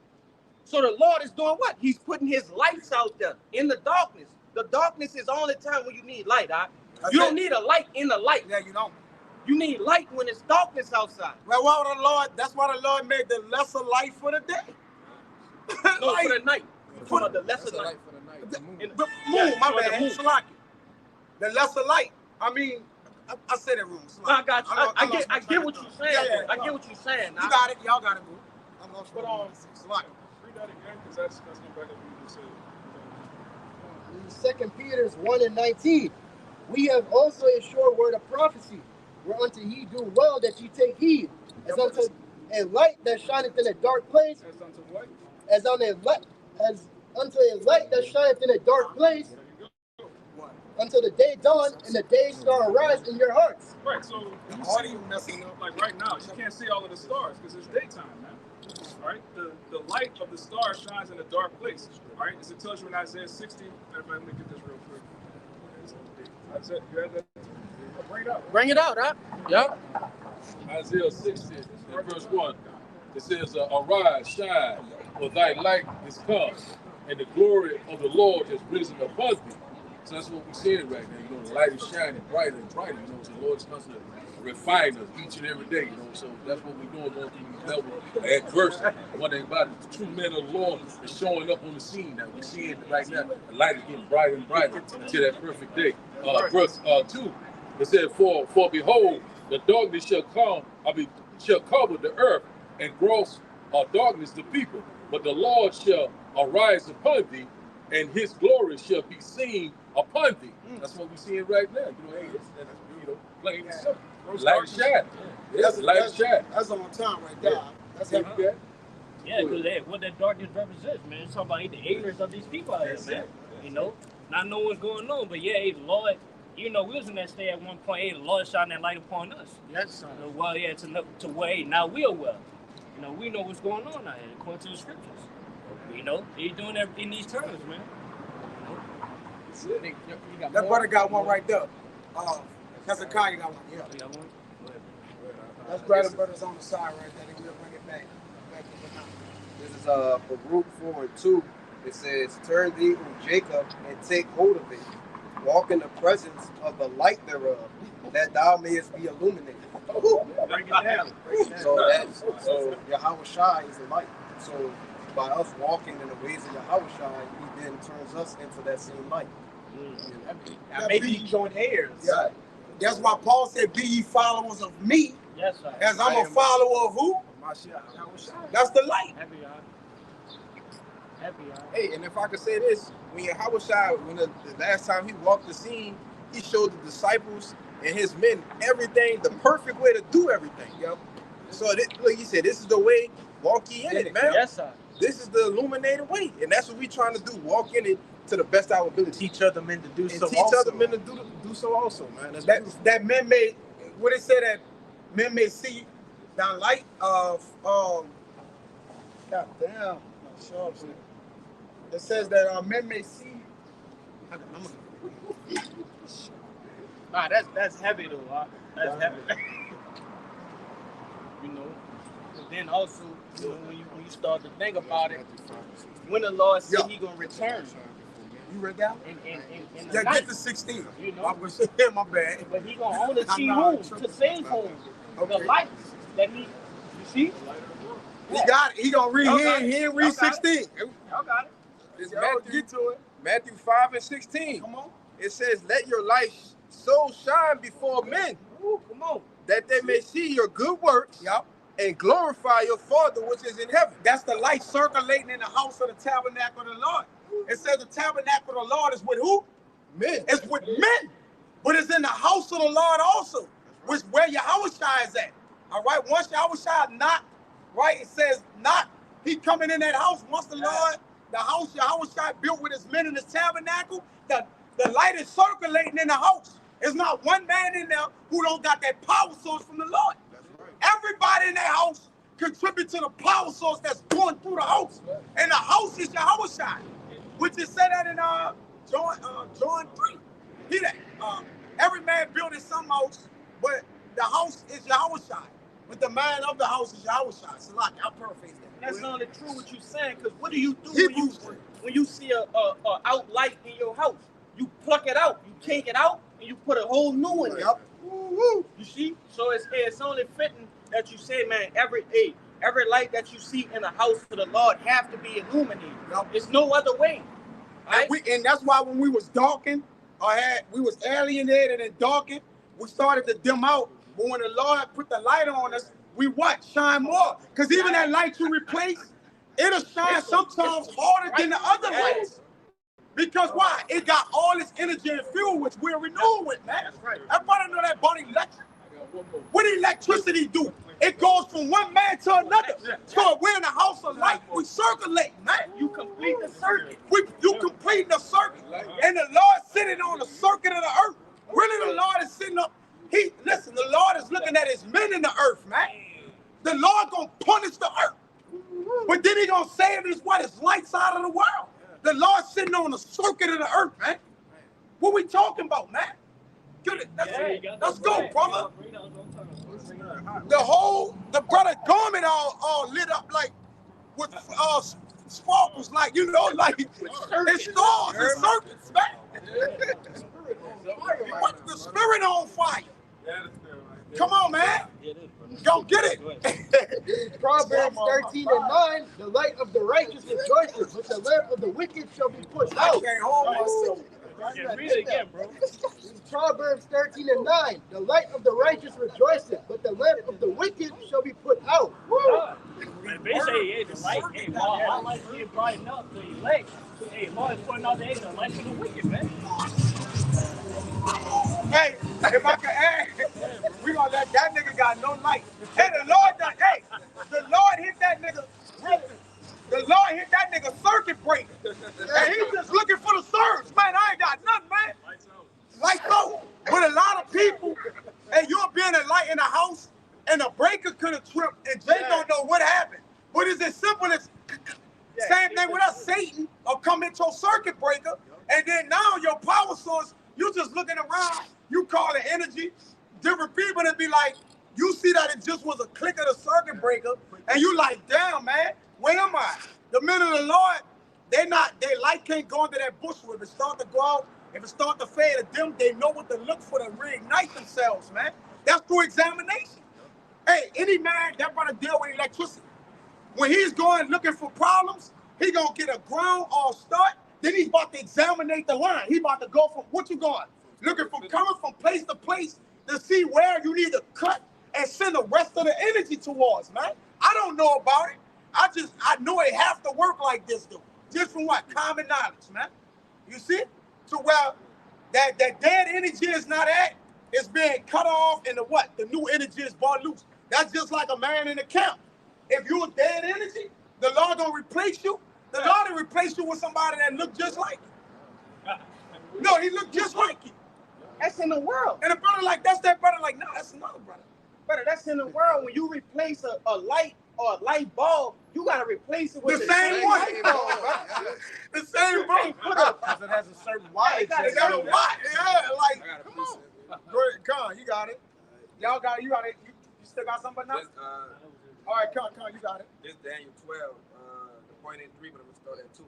So the Lord is doing what? He's putting his lights out there in the darkness. The darkness is the only time when you need light. Right? You don't need a light in the light. Yeah, you don't. You need light when it's darkness outside. Well, that's why the Lord made the lesser light for the day. No, for the night. For the lesser light. The moon, my bad. The lesser light. I mean, I said it wrong. So I got you. I lost my get train what of you're thought. saying. Yeah. I get what you're saying. You got it. Y'all got it, boo. I lost But, my train. Read that again, because that's going back to what you just said. In 2 Peter 1:19, we have also a sure word of prophecy, whereunto ye do well that ye take heed, as unto a light that shineth in a dark place, As unto what? as unto a light that shineth in a dark place, until the day dawn and the day star arise in your hearts. Right, so you see, messing up, like right now, you can't see all of the stars because it's daytime, man. All right, the light of the stars shines in a dark place. All right, as it tells you in Isaiah 60. Let me get this real quick. Isaiah, you have that? Bring it up. Bring it out, huh? Yep. Isaiah 60 and verse 1. It says, arise, shine, for thy light is come, and the glory of the Lord is risen upon thee. So that's what we're seeing right now. You know, the light is shining brighter and brighter. You know, so the Lord is constantly refining us each and every day. You know, so that's what we're doing, going through these levels of adversity. One thing about it, the true men of the Lord is showing up on the scene now. We're seeing it right now. The light is getting brighter and brighter until that perfect day. Verse 2, it said, for behold, the darkness shall cover the earth, and gross darkness the people. But the Lord shall arise upon thee, and his glory shall be seen upon thee. That's what we're seeing right now. You know, hey, that's plain and simple. Light is shining. Yes, light is shining. That's on time right there. That's heavy. Okay. Yeah, because what that darkness represents, man. It's talking about the ignorance of these people out here, man. You know, not knowing what's going on, but yeah, hey, the Lord, you know, we was in that state at one point. Hey, the Lord shine that light upon us. Yes, sir. You know, well, yeah, to where hey, now we are well. You know, we know what's going on out here according to the scriptures. You know, he's doing that in these terms, man. That brother got one right there. Hezekiah got one. Yeah. You got one? That's brothers on the side right there. They will bring it back. This is Baruch 4:2. It says, turn thee, O Jacob, and take hold of it. Walk in the presence of the light thereof, that thou mayest be illuminated. Break it down. So Yahweh Shai is the light. So by us walking in the ways of Yahweh Shai, he then turns us into that same light. Now maybe you join heirs. Yeah. That's why Paul said, be ye followers of me, Yes, sir. as I'm a follower of who? That's the light. Happy, Hey, and if I could say this, when Yahweh Shai, when the last time he walked the scene, he showed the disciples and his men everything, the perfect way to do everything. Yo. So look, he said, this is the way, walk ye in it, man. Yes, sir. This is the illuminated way. And that's what we're trying to do, walk in it to the best of our ability. Teach other men to do and so. teach also. other men to do so also, man. That men may, what it said that men may see the light of, God damn, sure. It says that men may see. Nah, that's heavy though. That's heavy. You know. But then also, you know, when you start to think about it, when the Lord said He gonna return, You read that? in the Yeah, night, get to 16. you know. I was my bad. But He gonna only see know, whom to save whom. The light that He, you see. He got it. He gonna read Y'all got here. it. He didn't read Y'all got 16. Y'all got it. It's Get to it. Matthew 5:16. Come on. It says, let your light so shine before men, Ooh, come on. that they may see your good works, Yup. and glorify your Father which is in heaven. That's the light circulating in the house of the tabernacle of the Lord. It says the tabernacle of the Lord is with who? Men. It's with men. But it's in the house of the Lord also, which where Yahweh Shai is at. All right. Once Yahweh Shai not, right, it says not, he coming in that house. Once the Lord, the house Yahweh Shai built with his men in his tabernacle, the light is circulating in the house. There's not one man in there who don't got that power source from the Lord. That's right. Everybody in that house contribute to the power source that's going through the house. And the house is Yahweh Shai, which is said that in John 3. Hear that? Every man building some house, but the house is Yahweh Shai. But the man of the house is Yahweh Shai. So like, I'll paraphrase that. That's only true what you're saying, because what do you do Hebrews when you see a out light in your house? You pluck it out, you take it out, and you put a whole new one in. Yep. Woo-woo. You see? So it's only fitting that you say, man, every light that you see in the house of the Lord have to be illuminated. Yep. It's no other way. And, and that's why when we was darkened, we was alienated and darkened, we started to dim out. But when the Lord put the light on us, we what? Shine more. Because even that light you replace, it'll shine sometimes harder than the other lights. Because why? It got all this energy and fuel which we're renewing with, man. Everybody know that about electric. What did electricity do? It goes from one man to another. So we're in a house of light. We circulate, man. You complete the circuit. You complete the circuit. And the Lord sitting on the circuit of the earth. Really, the Lord is sitting up. Listen, the Lord is looking at his men in the earth, man. The Lord gonna punish the earth. But then he gonna save his light side of the world. The Lord sitting on the circuit of the earth, man. What we talking about, man? Let's go, brother. The brother garment all lit up like with sparkles, like like it's stars and circuits, man. The spirit on fire. Come on, man. Go get it. Proverbs 13:9, the light of the righteous rejoices, but the lamp of the wicked shall be put out. I can't hold myself. Read it again, bro. Proverbs 13:9, the light of the righteous rejoiceth, but the lamp of the wicked shall be put out. Man, they say, hey, the light, hey, Lord, I like to get brightened up to elect. Hey, Lord is pointing out the light of the wicked, man. Hey, if I can add, we gonna let that nigga got no light. Hey, the Lord hit that nigga. The Lord hit that nigga circuit breaker. And he's just looking for the surge. Man, I ain't got nothing, man. Lights out. But a lot of people, hey, you'll be in a light in a house and a breaker could have tripped and Jay don't know what happened. But it's as simple as same thing with us. Satan will come into a circuit breaker and then now your power source, you just looking around, you call it energy, different people that be like, you see that it just was a click of the circuit breaker, and you like, damn, man, where am I? The men of the Lord, their light can't go into that bush. If it start to go out, if it start to fade to dim, they know what to look for to reignite themselves, man. That's through examination. Hey, any man that want to deal with electricity, when he's going looking for problems, he gonna get a ground all start. Then he's about to examine the line. He about to go from what you going? Looking from coming from place to place to see where you need to cut and send the rest of the energy towards, man. I don't know about it. I know it have to work like this, though. Just from what? Common knowledge, man. You see? So where that dead energy is not at, it's being cut off and the new energy is brought loose. That's just like a man in the camp. If you're dead energy, the Lord don't replace you. The Lord will replace you with somebody that look just like you. No, he looked just like you. That's in the world. And a brother like, that's that brother like, no, that's another brother. Brother, that's in the world. When you replace a light or a light bulb, you got to replace it with the same one. The same bulb. Because it has a certain wattage. It got a watt. Yeah, like, come on. Go ahead, Con, you got it. Y'all got it. You got it. You still got something now? All right, Con, you got it. This Daniel 12, the point in 3, but I'm going to start at 2.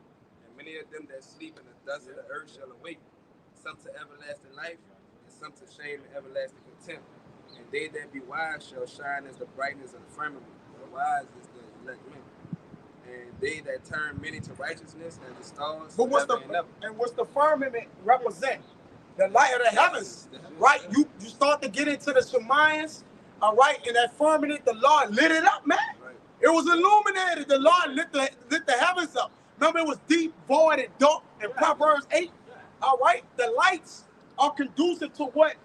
And many of them that sleep in the dust of the earth shall awake, some to everlasting life, and some to shame and everlasting contempt. And they that be wise shall shine as the brightness of the firmament. The wise is the elect men. And they that turn many to righteousness as the stars. But what's the firmament represent? The light of the heavens, right? You start to get into the Shemayans, all right? And that firmament, the Lord lit it up, man. Right. It was illuminated. The Lord lit the heavens up. Remember, it was deep, void, and dark in Proverbs 8. All right? The lights are conducive to what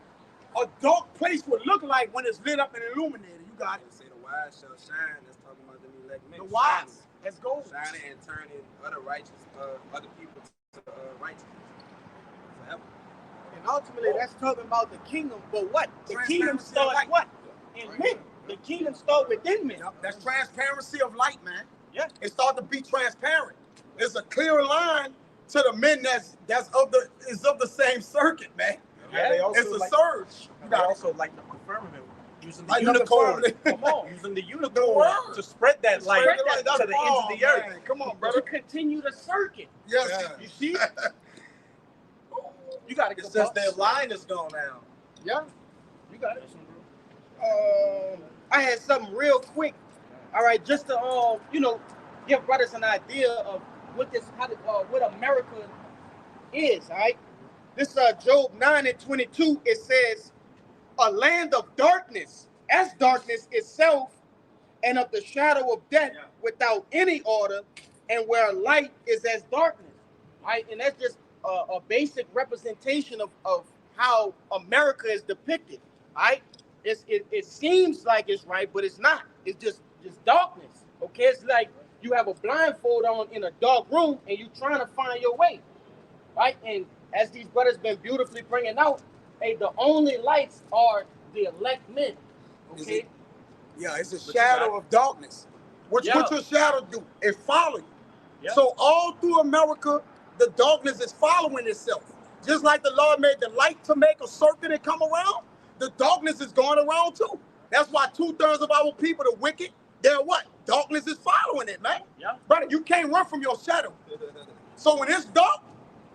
a dark place would look like when it's lit up and illuminated. You got it. Say the wise shall shine. That's talking about the elect men. The wise. Let's go. Shining and turning other people to righteousness forever. And ultimately, that's talking about the kingdom. But what? The kingdom starts what? In men. The kingdom starts within men. That's transparency of light, man. Yeah. It starts to be transparent. There's a clear line to the men that's of the same circuit, man. Yeah, it's a surge. You got also light up the firmament using the light unicorn. Come on, using the unicorn to spread that light to the ends of the earth. Man. Come on, brother. To continue the circuit. Yes. Yeah. You see? You got to. It says their line is gone now. Yeah. You got it. I had something real quick. All right, just to give brothers an idea of what America is. All right. This Job 9:22. It says, a land of darkness, as darkness itself, and of the shadow of death, without any order, and where light is as darkness. Right? And that's just a basic representation of how America is depicted. Right? It seems like it's right, but it's not. It's just darkness. Okay, it's like you have a blindfold on in a dark room and you're trying to find your way. Right? And as these brothers been beautifully bringing out, hey, the only lights are the elect men. Okay? It's a shadow of darkness. What your shadow do? It follow you. Yeah. So all through America, the darkness is following itself. Just like the Lord made the light to make a circuit and come around, the darkness is going around too. That's why 2/3 of our people, the wicked, they're what? Darkness is following it, man. Yeah. Brother, you can't run from your shadow. So when it's dark,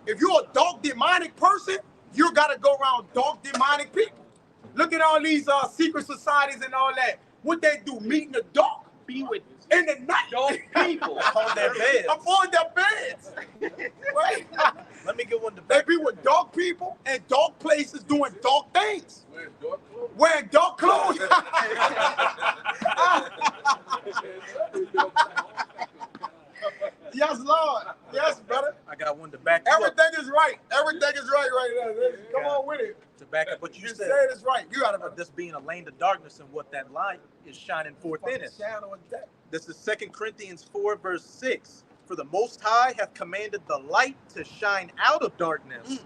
if you're a dark demonic person, you got to go around dark demonic people. Look at all these secret societies and all that. What they do, meet in the dark. Be with in the night. dark people on their beds. Upon their beds. Right? Let me get one to They be with dark people in dark places doing dark things. Wearing dark clothes. Yes, Lord. Yes, brother. I got one to back you up. Everything is right. Everything is right now. Come on with it. To back up what you You said. said it's right. You got This being a land of darkness and what that light is shining forth in it. shadow of death. This is 2 Corinthians 4, verse 6. For the Most High hath commanded the light to shine out of darkness,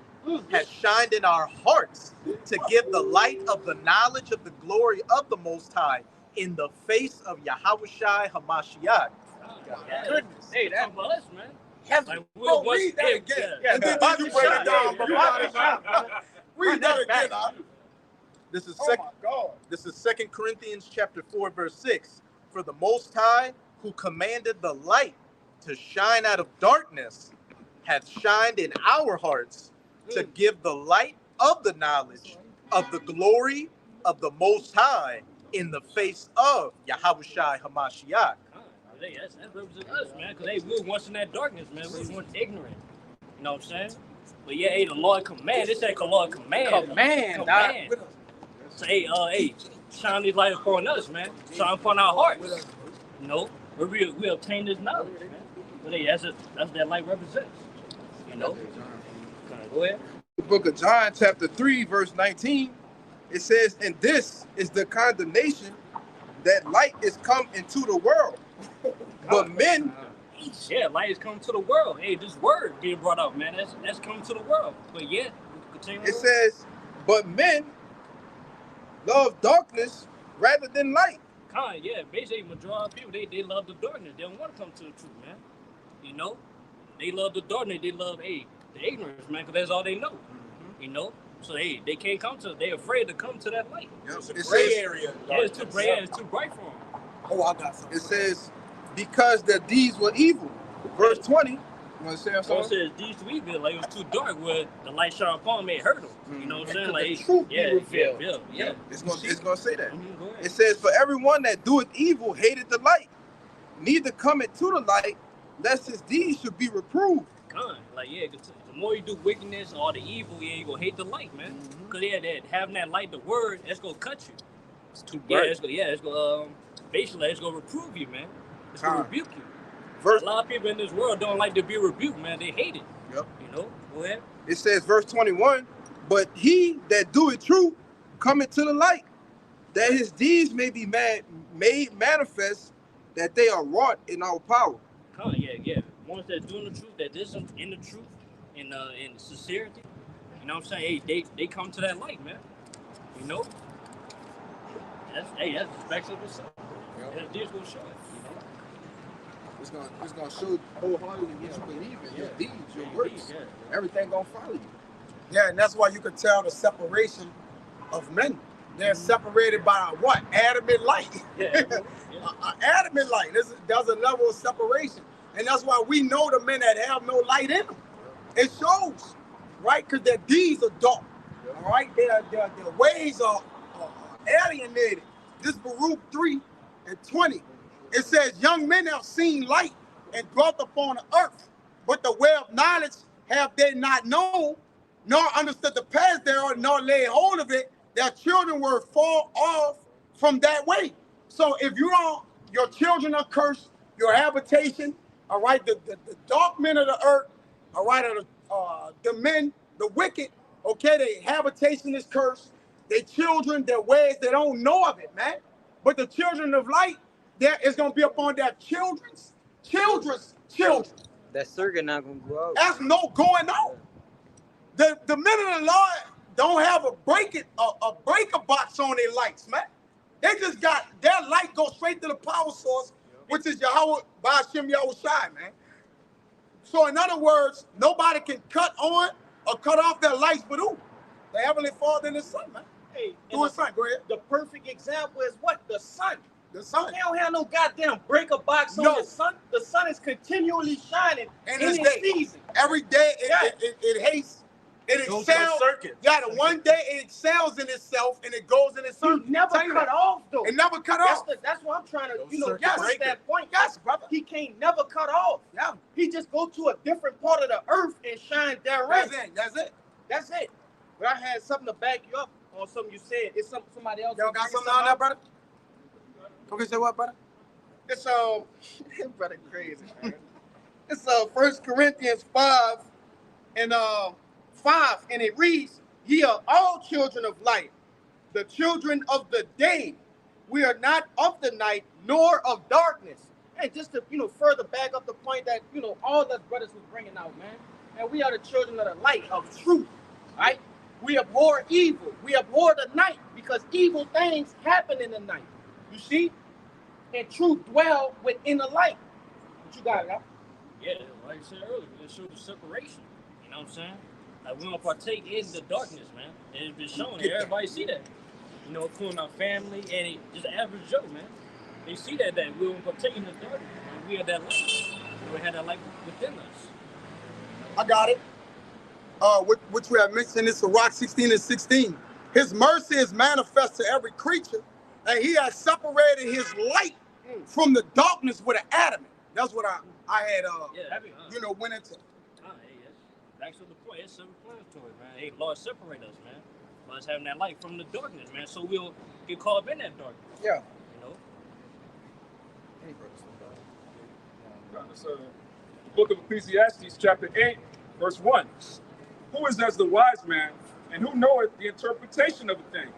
hath shined in our hearts to give the light of the knowledge of the glory of the Most High in the face of Yahushai HaMashiach. Goodness. Hey, that's for us, man. Like, Bro, read that again. And then you break it down. Read that again. This is Oh my God. This is 2 Corinthians chapter 4, verse 6. For the Most High, who commanded the light to shine out of darkness, hath shined in our hearts to give the light of the knowledge of the glory of the Most High in the face of Yahushai HaMashiach. Hey, that represents us, man, because we were once in that darkness, man. We were once ignorant. You know what I'm saying? But yeah, hey, the Lord command. This ain't the Lord command. Command. So, hey, shine this light upon us, man. Shine upon our hearts. You know, where we obtain this knowledge, man. But hey, that's that light represents. You know? Go ahead. The book of John, chapter 3, verse 19, it says, and this is the condemnation that light is come into the world. But men, yeah, light is coming to the world. Hey, this word being brought up, man, that's coming to the world. But yeah, continue. It says, but men love darkness rather than light. Yeah, basically, majority of people, they love the darkness. They don't want to come to the truth, man. You know, they love the darkness. They love, the ignorance, man, because that's all they know. You know, so they can't come to. They're afraid to come to that light. Yep. It's a gray area. Yeah, it's too gray. It's too bright for them. Oh, I got something. It says, because their deeds were evil. Verse 20. You want to say something? It says deeds were evil. Like, it was too dark where the light shone upon them. It hurt them. You know what I'm saying? Like, the truth be revealed. Yeah. It's gonna say that. Go ahead. It says, for everyone that doeth evil hated the light, neither cometh to the light, lest his deeds should be reproved. Like, yeah, the more you do wickedness or the evil, yeah, you gonna hate the light, man. Because having that light, the word, that's gonna cut you. It's too bright. It's gonna basically it's gonna reprove you, man. It's gonna rebuke you. Verse, a lot of people in this world don't like to be rebuked, man. They hate it. Yep. You know, go ahead. It says, verse 21, but he that doeth true cometh to the light, that his deeds may be made manifest, that they are wrought in our power. Yeah. Ones that doing the truth, that is in the truth, in sincerity. You know what I'm saying? Hey, they come to that light, man. You know? That's the specs of itself. That deeds gonna show it, you know? It's gonna show wholeheartedly what you believe in, your deeds, your works. Everything gonna follow you. Yeah, and that's why you can tell the separation of men. They're separated by what? Adamant light. Adamant light. There's a level of separation. And that's why we know the men that have no light in them. It shows, right? Because their deeds are dark. All right? Their ways are alienated. This Baruch 3:20. It says, young men have seen light and dwelt upon the earth, but the way of knowledge have they not known, nor understood the path thereof, nor laid hold of it, their children will fall off from that way. So if you don't, your children are cursed, your habitation, all right, the dark men of the earth, all right, are the men, the wicked, okay, their habitation is cursed, their children, their ways, they don't know of it, man. But the children of light, there is going to be upon their children's children. That circuit not gonna go out. That's no going out. The men of the Lord don't have a breaker box on their lights, man. They just got their light go straight to the power source, which is Yahweh Ba'ashem Yahushai, man. So in other words, nobody can cut on or cut off their lights but who? The Heavenly Father and the Son, man. Hey, Do his son, go ahead. the perfect example is what? The sun. The Son. They don't have no goddamn breaker box on No. the sun. The sun is continually shining And in it's its day. season. Every day Yeah. it hates, it Goes to a excels. circuit. Yeah, the one day it excels in itself and it goes in its He circle. never Tell you cut that. off though. It never cut That's off. that's what I'm trying to, Those push circuit breaker. that point. Yes, brother. He can't never cut off. Yeah. He just go to a different part of the earth and shine therein. That's it. That's it. That's it. But I had something to back you up on something you said. It's somebody else. Y'all got something on that, brother? Go get your what, brother? It's brother crazy, man. It's 1 Corinthians 5 and 5, and it reads, "Ye are all children of light, the children of the day. We are not of the night nor of darkness." And just to further back up the point that all the brothers was bringing out, man. And we are the children of the light of truth, right? We abhor evil. We abhor the night because evil things happen in the night. You see, and truth dwell within the light. What you got, y'all? Yeah, like I said earlier, it showed the separation. You know what I'm saying? Like we don't partake in the darkness, man. And it's been shown. Everybody see that. Including our family and just average Joe, man. They see that we don't partake in the darkness. Man. We are that light. We have that light within us. I got it. Which we have mentioned in Sirach 16 and 16. His mercy is manifest to every creature, and he has separated his light from the darkness with an adamant. That's what I had went into. Back to the point, it's self-explanatory, man. Hey, Lord, separate us, man. By us having that light from the darkness, man, so we'll get caught up in that darkness. Yeah. It's the book of Ecclesiastes, chapter 8, verse 1. Who is as the wise man, and who knoweth the interpretation of a thing?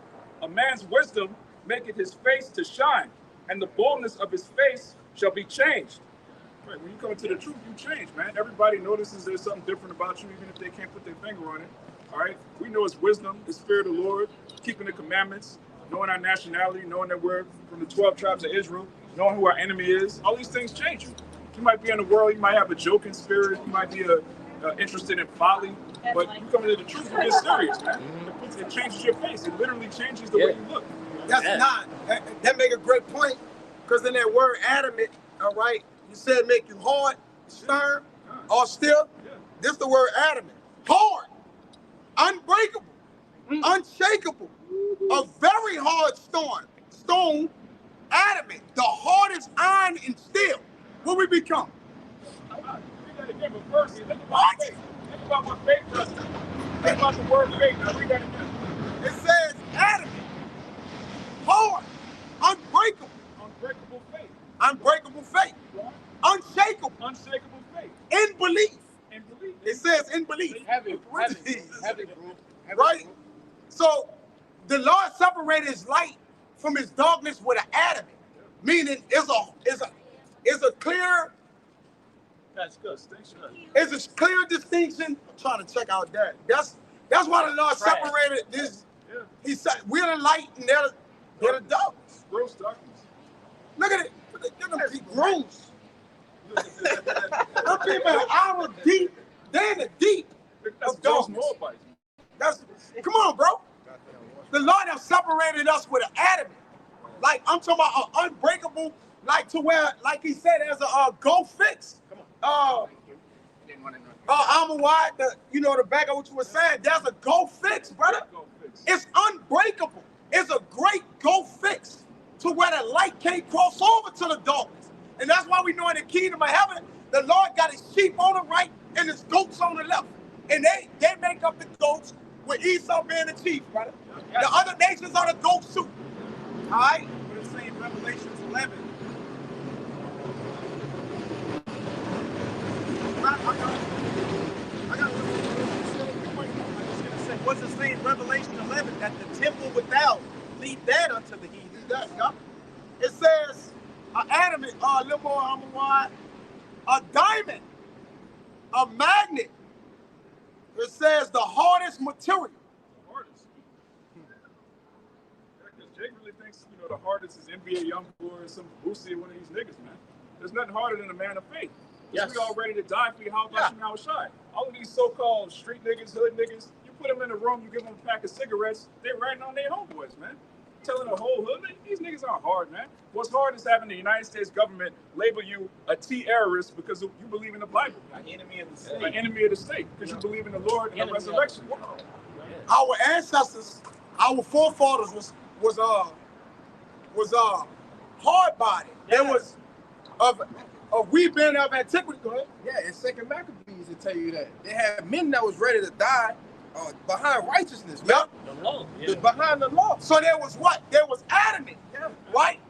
A man's wisdom maketh his face to shine, and the boldness of his face shall be changed. Right, when you come into the truth, you change, man. Everybody notices there's something different about you, even if they can't put their finger on it. All right? We know it's wisdom, the spirit of the Lord, keeping the commandments, knowing our nationality, knowing that we're from the 12 tribes of Israel, knowing who our enemy is. All these things change you. You might be in the world, you might have a joking spirit, you might be interested in folly, but you come into the truth, you get serious, man. It changes your face. It literally changes the way you look. That's not. That make a great point, because in that word adamant, all right, you said make you hard, stern, or still. This the word adamant. Hard, unbreakable, unshakable, a very hard stone, adamant, the hardest iron and steel. What we become? Think about what faith does. Think about the word faith. Now read that again. It says adamant, hard, unbreakable. Unbreakable faith. Unbreakable faith. Unshakable. Unshakable faith. In belief. In belief. It says in belief. Heaven, right? So the Lord separated his light from his darkness with an adamant, meaning it's a clear. That's good. It's a clear distinction. I'm trying to check out that. That's why the Lord separated this. Yeah. He said we're the light and they're the darkness. Gross darkness. Look at it. Get them people gross. Them people are hour deep. They're in the deep of darkness. Come on, bro. The Lord has separated us with an adamant. Like I'm talking about an unbreakable, like to where, like he said, there's a go fix. I'm wide, the back of what you were saying, there's a go fix, brother. It's unbreakable. It's a great go fix to where the light can't cross over to the darkness. And that's why we know in the kingdom of heaven, the Lord got his sheep on the right and his goats on the left. And they make up the goats with Esau being the chief, brother. The other nations are the goat soup. All right? But it's saying Revelations 11. I got what's it saying? Revelation 11 that the temple without leave that unto the heathen. It says an adamant, a little more wide, a diamond, a magnet. It says the hardest material. Hardest. Because Jake really thinks, the hardest is NBA Youngboy or some Boosie or one of these niggas, man. There's nothing harder than a man of faith. Yes. We all ready to die for you. How about you now shine? All of these so-called street niggas, hood niggas, you put them in a room, you give them a pack of cigarettes, they're ratting on their homeboys, man. Telling the whole hood, man, these niggas aren't hard, man. What's hard is having the United States government label you a terrorist because you believe in the Bible. An enemy of the state. An enemy of the state because you believe in the Lord and the resurrection. Our ancestors, our forefathers was hard-bodied. There was we been of antiquity. Go ahead. Yeah, in Second Maccabees it tell you that they had men that was ready to die behind righteousness. Yep. The law. Behind the law. So there was what? There was adamant. Yeah. Right?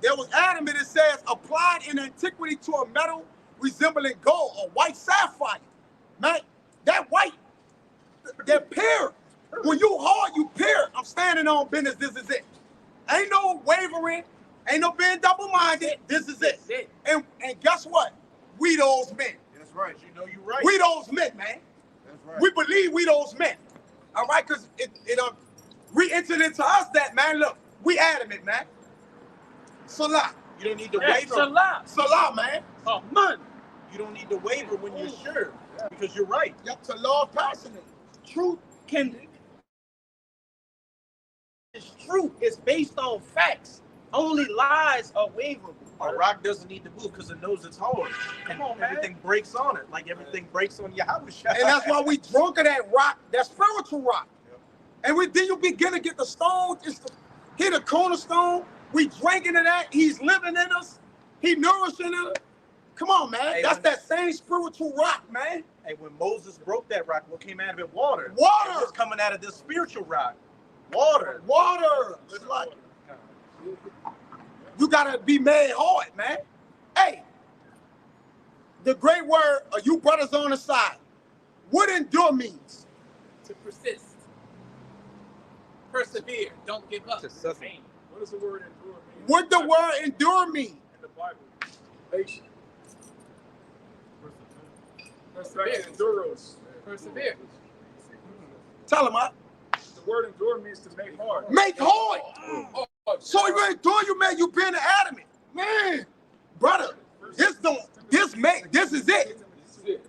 There was adamant. It says applied in antiquity to a metal resembling gold, a white sapphire. Man, that white, that pure. When you hard, you pure. I'm standing on business. This is it. Ain't no wavering. Ain't no being double-minded. This is it. And guess what? We those men. That's right. You know you right. We those men, man. That's right. We believe we those men. All right? Because it re-entered into us that, man, look, we adamant, man. Salah. You don't need to waver. Salah, man. Oh, man. You don't need to waver when you're sure. Because you're right. Yep, to love passionate. Truth can... It's true. It's based on facts. Only lies are waverable. A rock doesn't need to move because it knows it's hard. Come on, man. Everything breaks on it, like everything breaks on Yahweh. And that's why we drunk of that rock, that spiritual rock. Yep. And then you begin to get the stone, hit a cornerstone. We drinking of that. He's living in us. He nourishing us. Come on, man. Hey, that's that same spiritual rock, man. Hey, when Moses broke that rock, what came out of it? Water. Water. It was coming out of this spiritual rock. Water. Water. It's like, you gotta be made hard, man. Hey, the great word, you brothers on the side. What endure means? To persist. Persevere. Don't give up. What does the word endure mean? What the word endure mean? In the Bible. Patience. Enduros. Persevere. Tell him, the word endure means to make hard. Make hard. So you endure, you man, you being adamant. Man, brother, this is it.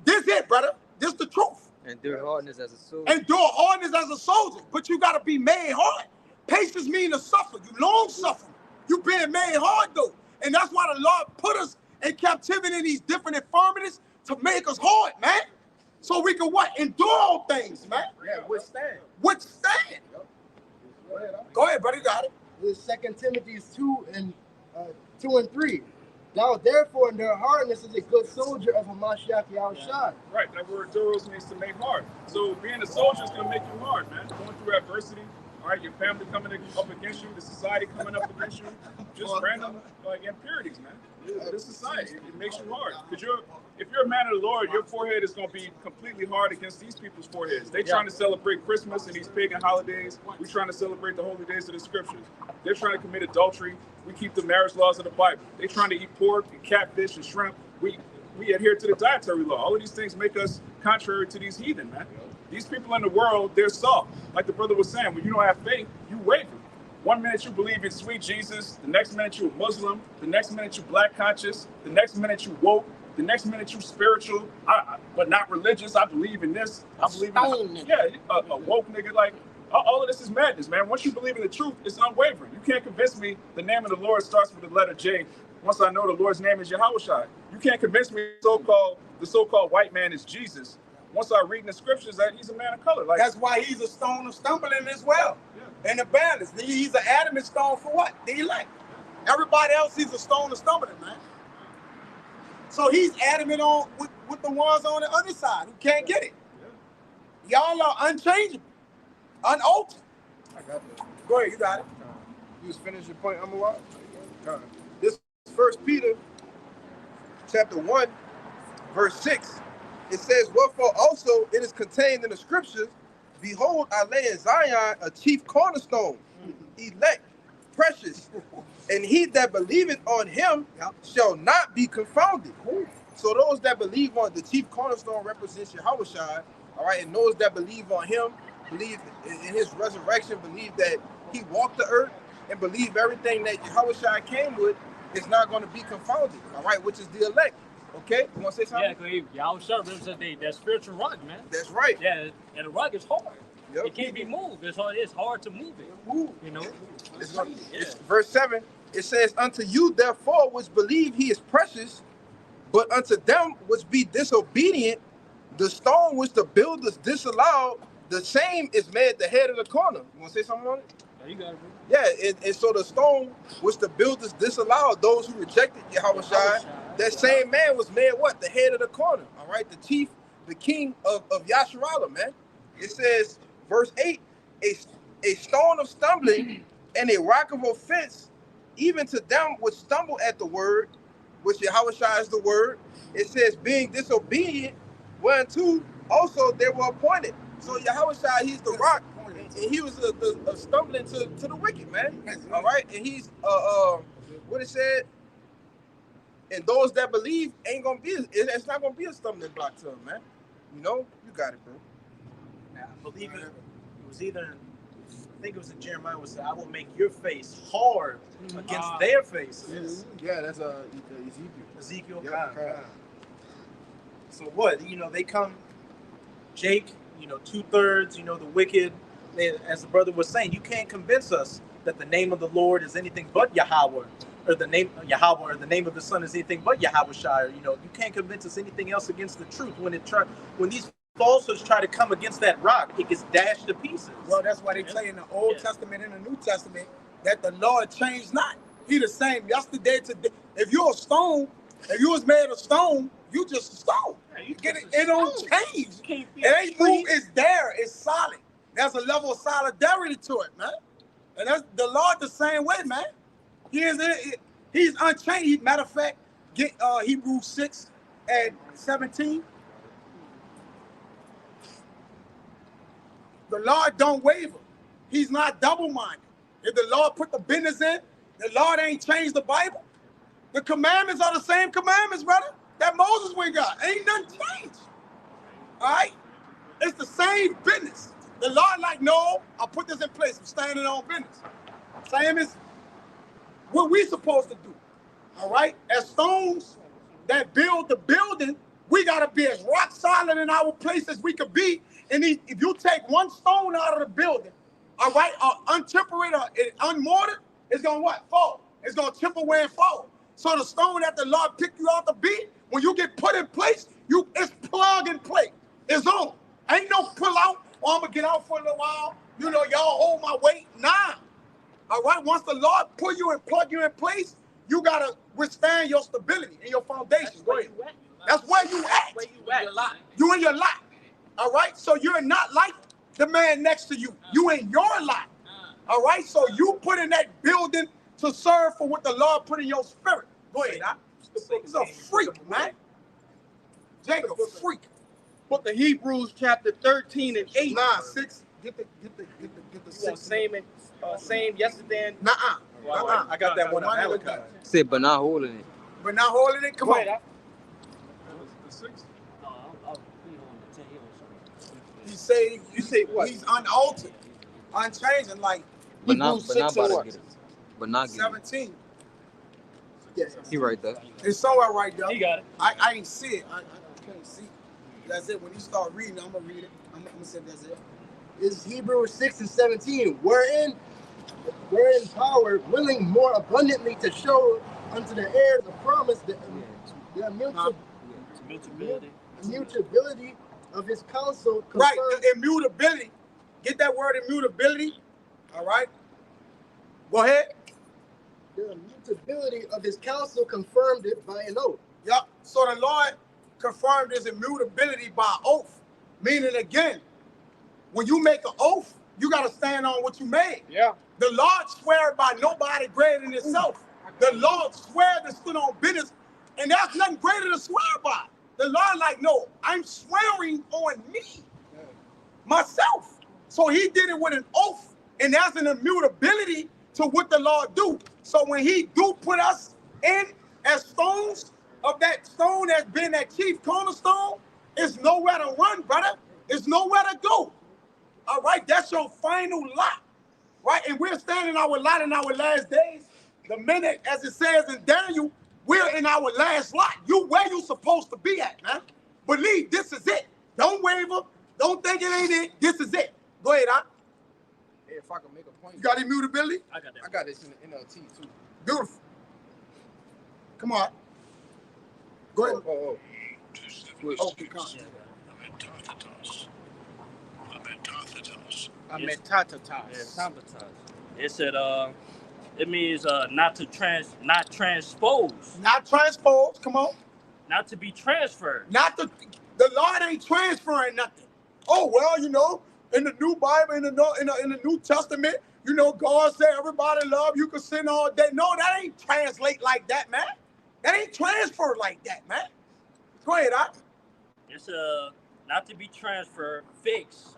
This it, brother. This the truth. Endure hardness as a soldier. Endure hardness as a soldier, but you gotta be made hard. Patience means to suffer. You long suffering. You being made hard though. And that's why the Lord put us in captivity in these different infirmities to make us hard, man. So we can what? Endure all things, man. Yeah, withstand. Withstand. Go ahead, buddy, you got it. This is 2 Timothy 2 and 3. Thou therefore endure hardness as a good soldier of Hamashiach Yahushua. Right, that word duros means to make hard. So being a soldier is going to make you hard, man. Going through adversity, all right, your family coming up against you, the society coming up against you, just random impurities, man. This society, it makes you hard. Because if you're a man of the Lord, your forehead is going to be completely hard against these people's foreheads. They're trying to celebrate Christmas and these pagan holidays. We're trying to celebrate the holy days of the scriptures. They're trying to commit adultery. We keep the marriage laws of the Bible. They're trying to eat pork and catfish and shrimp. We adhere to the dietary law. All of these things make us contrary to these heathen, man. These people in the world, they're soft. Like the brother was saying, when you don't have faith, you waver. 1 minute you believe in sweet Jesus, the next minute you're a Muslim, the next minute you black conscious, the next minute you woke, the next minute you spiritual, but not religious. I believe in this. I believe in a woke nigga. Like all of this is madness, man. Once you believe in the truth, it's unwavering. You can't convince me the name of the Lord starts with the letter J. Once I know the Lord's name is Yahushua, you can't convince me the so-called white man is Jesus. Once I read in the scriptures that he's a man of color. Like that's why he's a stone of stumbling as well. And the balance. He's an adamant stone for what? The elect. Everybody else, he's a stone of stumbling, man. So he's adamant on with the ones on the other side who can't get it. Y'all are unchangeable. unaltered. I got that. Go ahead, you got it. You just finish your point, Amawat? This First Peter chapter 1, verse 6. It says, wherefore also it is contained in the scriptures, behold, I lay in Zion a chief cornerstone, elect, precious, and he that believeth on him shall not be confounded. So those that believe on the chief cornerstone represents Yahushua, all right, and those that believe on him, believe in his resurrection, believe that he walked the earth, and believe everything that Yahushua came with is not going to be confounded, all right, which is the elect. Okay, you want to say something? Yeah, because y'all sure represent that spiritual rock, man. That's right. Yeah, and the rock is hard. Yep. It can't be moved. It's hard to move it. You know? It's verse 7, it says, unto you therefore which believe he is precious, but unto them which be disobedient, the stone which the builders disallowed, the same is made the head of the corner. You want to say something on it? Yeah, you got it, bro. Yeah, and so the stone which the builders disallowed, those who rejected Yahushua, that same man was made what? The head of the corner, all right? The chief, the king of Yasharallah, man. It says, verse 8, a stone of stumbling and a rock of offense, even to them which stumble at the word, which Yahushua is the word. It says, being disobedient, whereunto also they were appointed. So Yahushua, he's the rock, and he was a stumbling to the wicked, man. All right, and he's what it said. And those that believe ain't gonna be. It's not gonna be a stumbling block to them, man. You know, you got it, bro. Now, I believe it was either. I think it was in Jeremiah. Was I will make your face hard against their faces. Yeah, that's Ezekiel. Ezekiel. Yeah, so what? You know, they come. Jake. You know, 2/3. You know, the wicked. As the brother was saying, you can't convince us that the name of the Lord is anything but Yahweh, or the name of Yahweh, or the name of the Son is anything but Yahushua. You know, you can't convince us anything else against the truth. When these falsehoods try to come against that rock, it gets dashed to pieces. Well, that's why they say in the Old Testament and the New Testament that the Lord changed not. He the same yesterday, today. If you're a stone, if you was made of stone, you just a stone. Yeah, you Get just it? a It don't stone. change. You can't be It ain't free. moved. It's there. It's solid. There's a level of solidarity to it, man. And that's the Lord the same way, man. He's unchanged. Matter of fact, get Hebrews 6 and 17. The Lord don't waver. He's not double-minded. If the Lord put the business in, the Lord ain't changed the Bible. The commandments are the same commandments, brother, that Moses went got. Ain't nothing changed. All right? It's the same business. The Lord like, no, I'll put this in place. I'm standing on business. Same as what we supposed to do. All right? As stones that build the building, we got to be as rock solid in our place as we could be. And if you take one stone out of the building, all right, untempered or unmortared, it's going to what? Fall. It's going to chip away and fall. So the stone that the Lord picked you out to be, when you get put in place, it's plug and play. It's on. Ain't no pull out, or I'm going to get out for a little while. You know, y'all hold my weight. Nah. All right, once the Lord pull you and plug you in place, you got to withstand your stability and your foundation. Go ahead. That's where you at. Where you at? Your lot. You in your lot. All right, so you're not like the man next to you. You in your lot. All right, so you put in that building to serve for what the Lord put in your spirit. Go ahead. He's a freak, man. Jacob, freak. Book of Hebrews chapter 13 and 8. Nah, 6. Get the You 6. want same yesterday and Nuh-uh. I got that one on Malachi. Said, but not holding it. But not holding it. Come Go on. ahead, The 6th. He say, You say what? He's unaltered, unchanging, like But not, Hebrews but 6 not and about to what? get it. But not get it. 17. Yeah, He right there. it's somewhere right there. He got it. I ain't see it. I can't see it. That's it. When you start reading, I'm gonna read it. I'm gonna say that's it. Is Hebrews 6 and 17, wherein power, willing more abundantly to show unto the heirs of promise the immutability of his counsel. Right, the immutability. Get that word immutability. All right. Go ahead. The immutability of his counsel confirmed it by an oath. Yep. So the Lord confirmed his immutability by oath. Meaning again, when you make an oath, you got to stand on what you made. Yeah. The Lord swear by nobody greater than himself. The Lord swear to stood on business, and there's nothing greater to swear by. The Lord like, no, I'm swearing on me, myself. So he did it with an oath, and there's an immutability to what the Lord do. So when he do put us in as stones of that stone that's been that chief cornerstone, it's nowhere to run, brother. It's nowhere to go. All right, that's your final lot, right? And we're standing our lot in our last days. The minute, as it says in Daniel, we're in our last lot. You where you supposed to be at, man. Believe this is it. Don't waver. Don't think it ain't it. This is it. Go ahead, huh? Hey, if I can make a point. You got immutability? I got that. I got this in the NLT too. Beautiful. Come on. Go ahead. Oh. Okay, come on. It said it means not transpose. Not transpose. Come on. Not to be transferred. Not the Lord ain't transferring nothing. Oh well, you know, in the new Bible, in the New Testament, you know, God said everybody love you can sin all day. No, that ain't translate like that, man. That ain't transferred like that, man. Go ahead, huh? It's not to be transferred, fixed,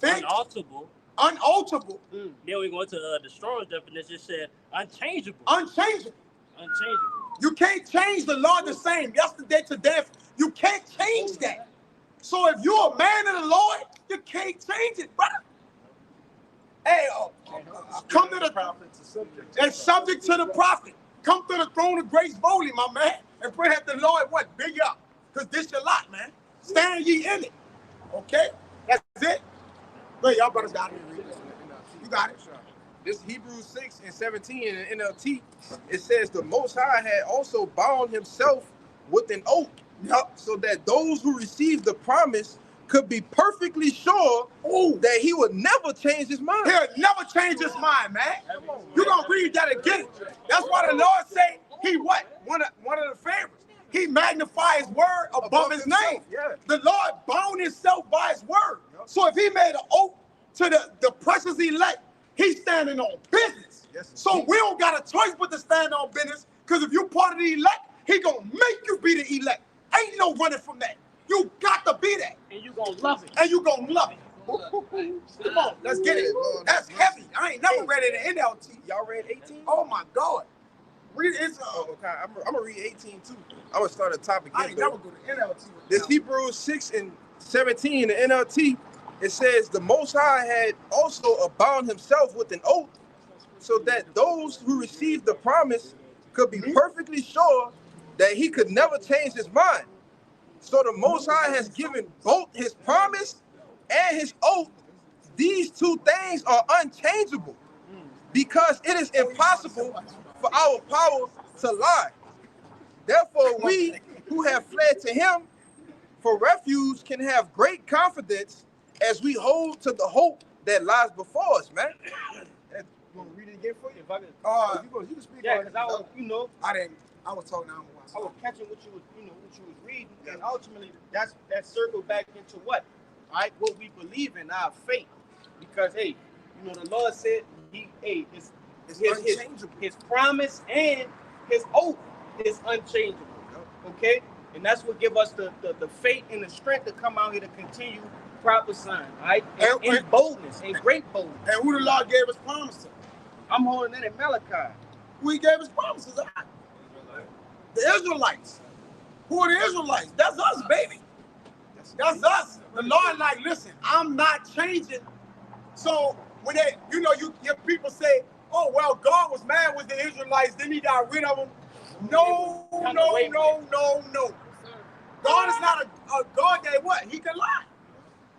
unalterable. Unalterable. Then we go into the Strong's definition. It said unchangeable. Unchangeable. Unchangeable. You can't change the Lord the same yesterday, today. You can't change that. So if you're a man of the Lord, you can't change it, brother. Hey, come to the prophet and subject to the prophet. Come to the throne of grace boldly, my man, and pray that the Lord what big you up, because this your lot, man. Stand ye in it. Okay, that's it. Wait, y'all brothers got it. You got it. This Hebrews 6:17 in the NLT, it says the Most High had also bound himself with an oath, so that those who received the promise could be perfectly sure that he would never change his mind. He'll never change his mind, man. You're going to read that again. That's why the Lord say he what? One of the favorites. He magnified his word above his name. Yeah. The Lord bound himself by his word. So if he made an oath to the precious elect, he's standing on business. Yes, so we don't got a choice but to stand on business, because if you're part of the elect, he going to make you be the elect. Ain't no running from that. You got to be that. And you gonna love it. And you gonna love it. Come on, let's get it. That's heavy. I ain't never read it in NLT. Y'all read 18? Oh my God. Read it. Okay, I'm gonna read 18 too. I'm gonna start at the top again. I ain't never go to NLT. This Hebrews 6:17 in the NLT, it says the Most High had also bound himself with an oath, so that those who received the promise could be perfectly sure that he could never change his mind. So the Most High has given both his promise and his oath. These two things are unchangeable, because it is impossible for our power to lie. Therefore, we who have fled to him for refuge can have great confidence as we hold to the hope that lies before us, man. You want to read it again for you? If I could, You can speak yeah, on because it. I was, I was talking now. I was catching what you was, what you was reading, and ultimately that circled back into what, all right, what we believe in, our faith. Because hey, the Lord said his promise and his oath is unchangeable. Okay, and that's what give us the faith and the strength to come out here to continue prophesying, all right, and boldness, and great boldness. And who the Lord gave his promise to? I'm holding that in Malachi. Who he gave his promises to? The Israelites. Who are the Israelites? That's us, baby. That's us. The Lord like, listen, I'm not changing. So when they, you hear people say, oh, well, God was mad with the Israelites, then he got rid of them. No. God is not a God that what? He can lie.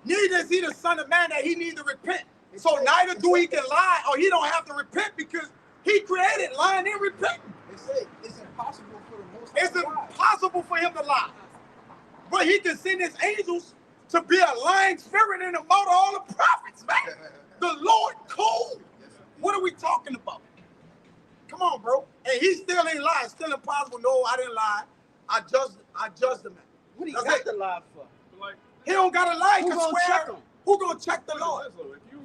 Neither is he the son of man that he needs to repent. So neither do he can lie, or he don't have to repent, because he created lying and repenting. They say it's impossible for the Most High It's impossible for him to lie. But he can send his angels to be a lying spirit in the mouth of all the prophets, man. The Lord cold. What are we talking about? Come on, bro. And he still ain't lying. It's still impossible. No, I didn't lie. I judged the man. What do you got to lie for? He don't got to lie. Who gonna check him? Who gonna check the Lord? If you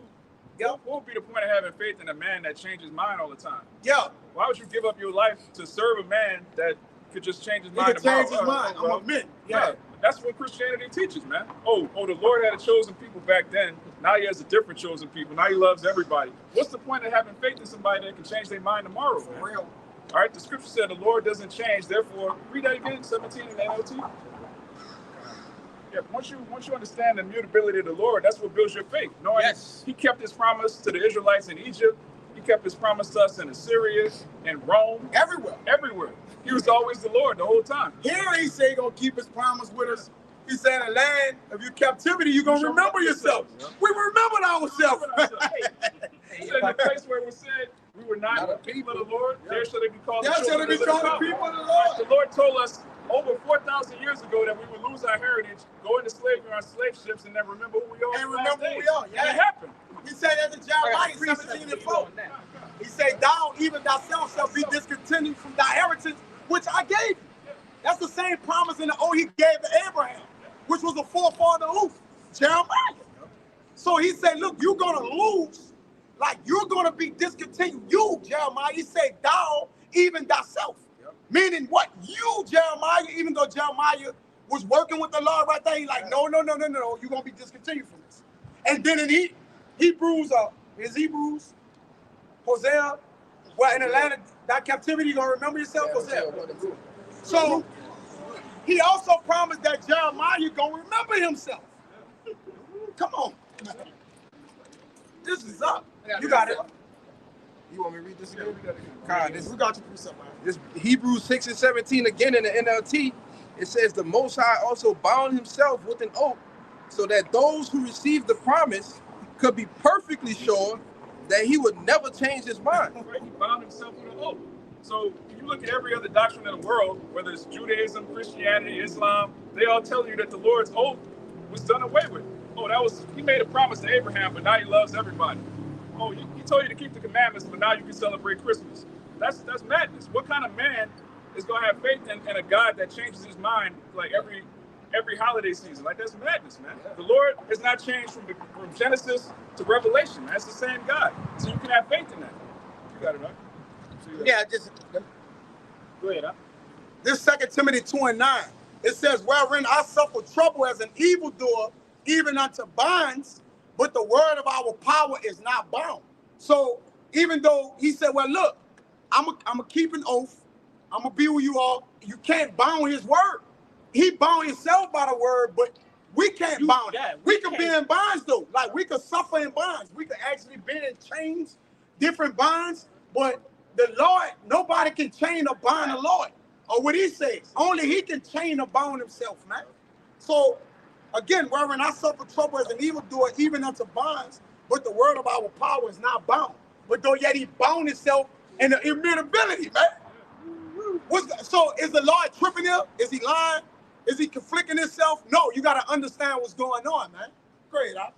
Yeah. What would be the point of having faith in a man that changes his mind all the time? Yeah. Why would you give up your life to serve a man that could just change his He mind can change tomorrow? his mind. I'm Well, a man. yeah, that's what Christianity teaches, man. Oh, the Lord had a chosen people back then. Now he has a different chosen people. Now he loves everybody. What's the point of having faith in somebody that can change their mind tomorrow? For Man? real. All right, the scripture said the Lord doesn't change. Therefore, read that again, 17 in the NLT. Yeah, once you understand the immutability of the Lord, that's what builds your faith. Knowing he kept his promise to the Israelites in Egypt. He kept his promise to us in Assyria, in Rome. Everywhere. Everywhere. He was always the Lord the whole time. Here he say he gonna keep his promise with us. He said, in the land of your captivity, you're gonna remember yourself. Yeah. We remembered ourselves. He said in the place where it was said, we were not the people of the Lord, there shall they be called the There shall children they of be the called the living people God. of the Lord. The Lord told us over 4,000 years ago that we would lose our heritage, go into slavery on slave ships, and then remember who we are. And remember who we are. Yeah. And it happened. He said that in Jeremiah 17:4. He said, thou even thyself shall be discontinued from thy heritage, which I gave you. That's the same promise in the oath he gave to Abraham, which was a forefather oath, Jeremiah. So he said, look, you're going to lose, like you're going to be discontinued. You, Jeremiah, he said, thou even thyself. Meaning what? You, Jeremiah, even though Jeremiah was working with the Lord right there, he's like, no, you're going to be discontinued from this. And then in Hebrews, Hosea, well, in the land of that captivity, you're going to remember yourself, Hosea. So he also promised that Jeremiah going to remember himself. Come on. This is up. You got it. You want me to read this again? We got you precept, man. This Hebrews 6 and 17 again in the NLT. It says the Most High also bound himself with an oath, so that those who received the promise could be perfectly sure that he would never change his mind. Right? He bound himself with an oath. So if you look at every other doctrine in the world, whether it's Judaism, Christianity, Islam, they all tell you that the Lord's oath was done away with. Oh, he made a promise to Abraham, but now he loves everybody. Oh, he told you to keep the commandments, but now you can celebrate Christmas. That's madness. What kind of man is going to have faith in a God that changes his mind like every holiday season? Like, that's madness, man. The Lord has not changed from Genesis to Revelation. That's the same God. So you can have faith in that. You got it, right? Yeah, just go ahead, huh? This 2 Timothy 2:9. It says, wherein I suffer trouble as an evildoer, even unto bonds, but the word of our power is not bound. So even though he said, well, look, I'm a keep an oath. I'm going to be who you are. You can't bound his word. He bound himself by the word, but we can't bound it. We can be in bonds, though. Like, we could suffer in bonds. We could actually be in chains, different bonds. But the Lord, nobody can chain or bind the Lord. Or what he says. Only he can chain or bound himself, man. So, again, wherein I suffer trouble as an evildoer, even unto bonds, but the word of our power is not bound. But though yet he bound himself in the immutability, man. So is the Lord tripping here? Is he lying? Is he conflicting himself? No, you got to understand what's going on, man. Great, huh?